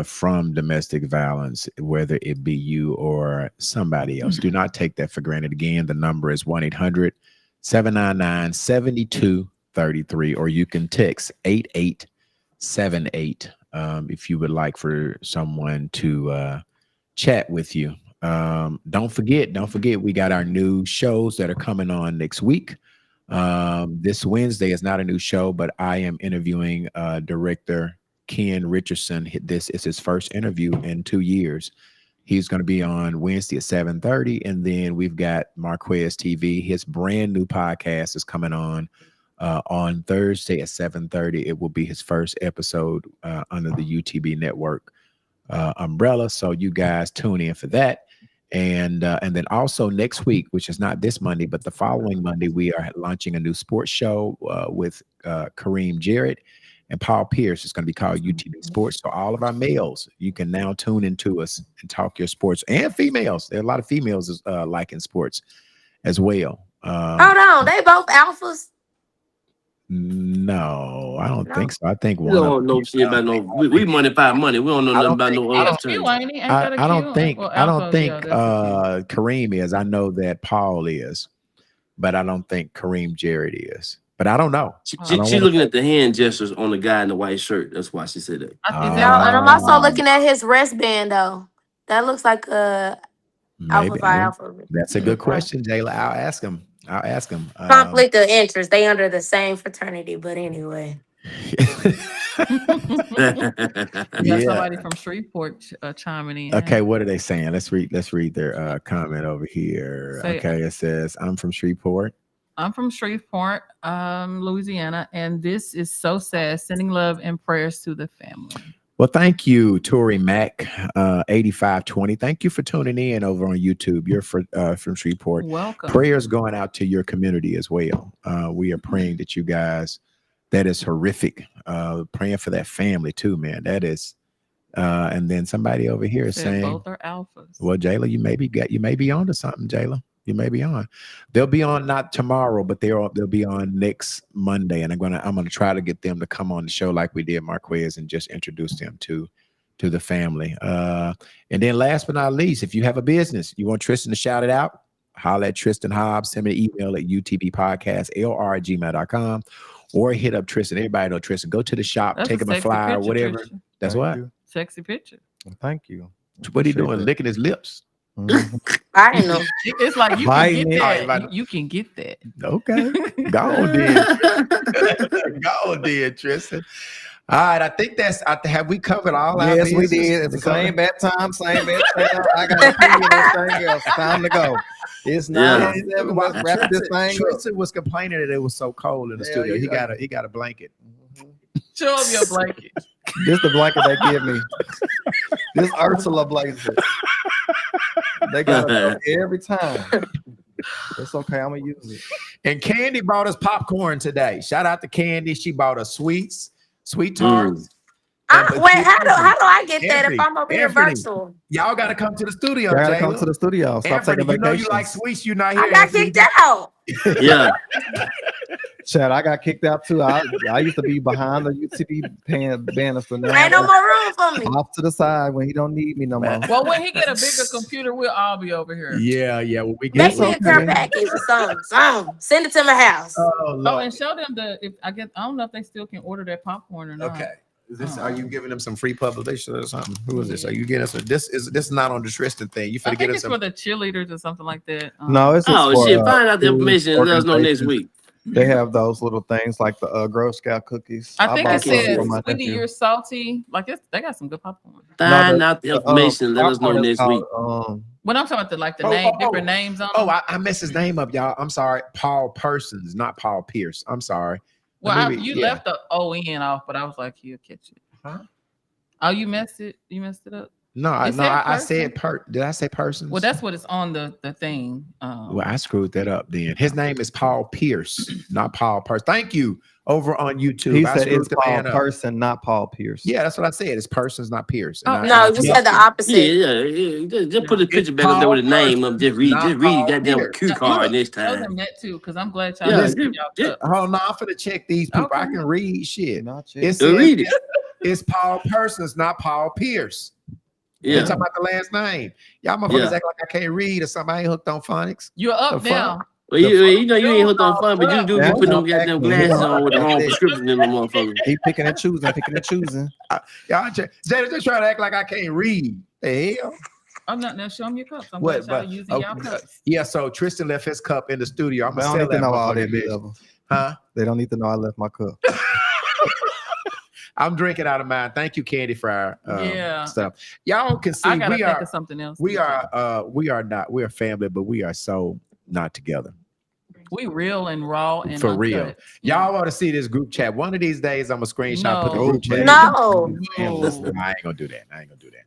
from domestic violence, whether it be you or somebody else, do not take that for granted. Again, the number is 1-800-799-7233, or you can text 8878 if you would like for someone to chat with you. Don't forget, we got our new shows that are coming on next week. This Wednesday is not a new show, but I am interviewing director Ken Richardson. This is his first interview in 2 years. He's going to be on Wednesday at 7:30, and then we've got Marquez TV. His brand new podcast is coming on Thursday at 7:30. It will be his first episode under the UTB network umbrella. So you guys tune in for that. And then also next week, which is not this Monday, but the following Monday, we are launching a new sports show with Kareem Jarrett and Paul Pierce. It's going to be called UTB Sports. So all of our males, you can now tune into us and talk your sports, and females. There are a lot of females liking sports as well. Hold on, they both alphas. No, I don't think so. I think We one. don't know shit about no. We money by money. We don't know nothing about no other terms. I don't think Kareem is. I know that Paul is, but I don't think Kareem Jarrett is. But I don't know. She's looking at the hand gestures on the guy in the white shirt. That's why she said that. No, and I'm also looking at his wristband though. That looks like Alpha Maybe. Phi Alpha. That's a good question, Jayla. I'll ask him. Conflict of interest. They under the same fraternity, but anyway. We got somebody from Shreveport chiming in. Okay, what are they saying? Let's read their comment over here. Okay, it says, I'm from Shreveport. I'm from Shreveport, Louisiana, and this is so sad. Sending love and prayers to the family. Well, thank you, Tori Mac, 8520. Thank you for tuning in over on YouTube. You're from Shreveport. Welcome. Prayers going out to your community as well. We are praying that you guys, that is horrific. Praying for that family too, man. That is, and then somebody over here is saying, both are alphas. Well, Jayla, you may be on to something, Jayla. You may be on. They'll be on not tomorrow, but they'll be on next Monday, and I'm gonna try to get them to come on the show like we did Marquez and just introduce them to the family. And then last but not least, if you have a business, you want Tristan to shout it out, holler at Tristan Hobbs, send me an email at utbpodcast@lr@gmail.com, or hit up Tristan. Everybody know Tristan. Go to the shop, That's take a him a sexy flyer, picture, whatever. Tristan. That's Thank what. you. Sexy picture. Thank you. What he doing? Licking his lips. I know. It's like you Biting can it. get that. You can get that. Okay. Go on, Go on, Tristan. All right. I think have we covered all our Yes, we business? did. It's the same bad time, same bad time. I got to pee and everything else. Time to go. It's not. Let's wrap this thing up. Tristan was complaining that it was so cold in the studio. He got a blanket. Show him your blanket. This the blanket they give me. This Ursula blanket. They got it every time. It's okay. I'm gonna use it. And Candy brought us popcorn today. Shout out to Candy. She bought us sweet tarts. Wait, how do I get that if I'm over here virtual? Y'all got to come to the studio. Y'all gotta come to the studio. Stop Anthony, taking you know vacations. you like sweets. You're not here. I got kicked out. Yeah. Chad, I got kicked out too. I used to be behind the UTB banister. Now Ain't no more room for me. off to the side when he don't need me no more. Well, when he get a bigger computer, we'll all be over here. Yeah. When we Make get me a care package or something. Send it to my house. Oh, and show them I don't know if they still can order their popcorn or not. Okay. Are you giving them some free publication or something? Who is this? Are you getting us? This is not on the Tristan thing. You I finna think get us it's some. for the cheerleaders or something like that. No, it's just for, shit. Find out the information and let us know next organizations. week. They have those little things like the Girl Scout cookies. I think bought it those says, for my Sweetie, nephew. you're salty. Like they got some good popcorn. Find out the information. Let us know popcorn is next week. called, When I'm talking about different names on them. Oh, I messed his name up, y'all. I'm sorry. Paul Persons, not Paul Pierce. I'm sorry. Well, you left the O-N off, but I was like, you'll catch it. Huh? Oh, you messed it? You messed it up? I said did I say persons? Well, that's what it's on the thing. Well, I screwed that up then. His name is Paul Pierce, not Paul Person. Thank you. Over on YouTube. He I said screwed it's the Paul man up. Person, not Paul Pierce. Yeah, that's what I said. It's persons, not Pierce. No, you said the opposite. Yeah. Just put the picture back up there with the name up. Just read the goddamn cue card next Tell time. them that too, because I'm glad y'all. Yeah, listened to y'all. Hold on, I'm finna check these people. I can read shit. It says Read it. It's Paul Persons, not Paul Pierce. Yeah. You're talking about the last name. Y'all motherfuckers act like I can't read or something. I ain't hooked on phonics. You're up now. Well, you know you ain't hooked on fun, but you do be putting them goddamn glasses on with the wrong prescription in the motherfucker. He picking and choosing. Y'all just trying to act like I can't read. The hell? I'm not now. Show them your cups. I'm What? glad y'all using y'all cups. Yeah, so Tristan left his cup in the studio. I'm They gonna don't sell need to that know all motherfucker, that, bitch. bitch. Huh? They don't need to know I left my cup. I'm drinking out of mine. Thank you, Candy Fryer. Yeah. Stuff. Y'all can see I gotta we think are of something else. we are not we're a family, but we are so not together. We real and raw and For uncut. real. Y'all want to see this group chat. One of these days I'm gonna screenshot, put the No. group chat. No. Man, listen, I ain't gonna do that.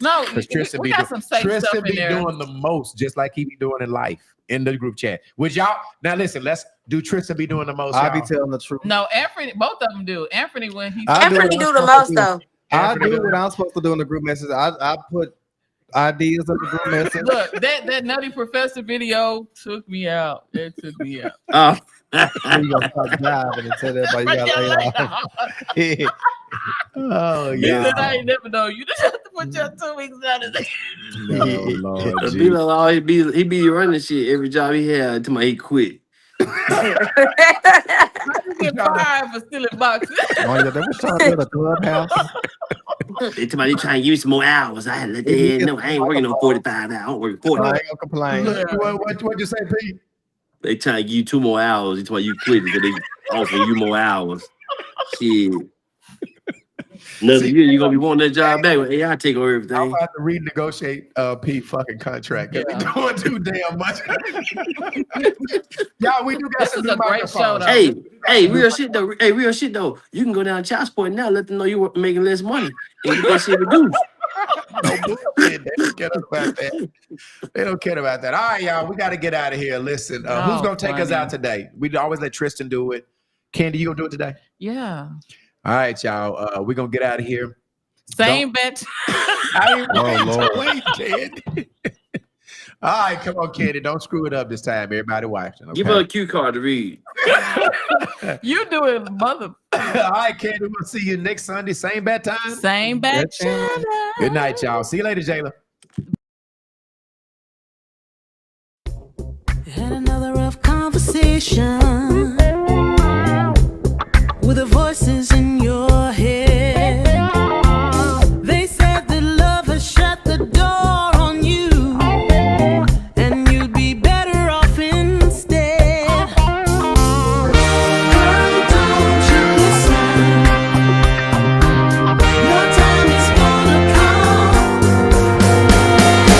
No, Because Tristan we be, got some safe Tristan stuff in be there. doing the most, just like he be doing in life in the group chat. Would y'all now listen? Let's do Tristan be doing the most. I be y'all? telling the truth. No, Anthony, both of them do. Anthony when he Anthony do the most though. I do what I'm supposed to do in the group message. I put ideas in the group message. Look, that Nutty Professor video took me out. It took me out. Oh. You gonna start driving and tell everybody you got laid off. Oh He yeah. said, I ain't never know. You just have to put your 2 weeks out of there. No, Lord, But gee. Bilo always he be running shit every job he had until he quit. You get fired for stealing boxes. Oh yeah, they was trying to build a clubhouse. They tell me they trying to give me some more hours. I had to let them know I ain't working on 45 hours. I'm working 40. I ain't gonna complain. What you say, Pete? They trying to give you 2 more hours. That's why you quit because they offering you more hours. Shit. Another year you gonna be wanting that job back. Hey, I take over everything. I'm about to renegotiate Pete fucking contract. Yeah. We doing too damn much. Y'all, we do got some new microphones. Hey, real shit though. You can go down to child support now, let them know you were making less money and get that shit reduced. No bullshit. They don't care about that. They don't care about that. All right, y'all, we got to get out of here. Listen, who's gonna take us out today? We always let Tristan do it. Candy, you gonna do it today? Yeah. All right, y'all. We're gonna get out of here. Same bet. Wait, Candy. All right, come on, Candy. Don't screw it up this time. Everybody watching. Okay? Give her a cue card to read. You do it, mother. All right, Candy. We'll see you next Sunday. Same bad time. Same bad channel. Good night, y'all. See you later, Jayla. Had another rough conversation with the voices in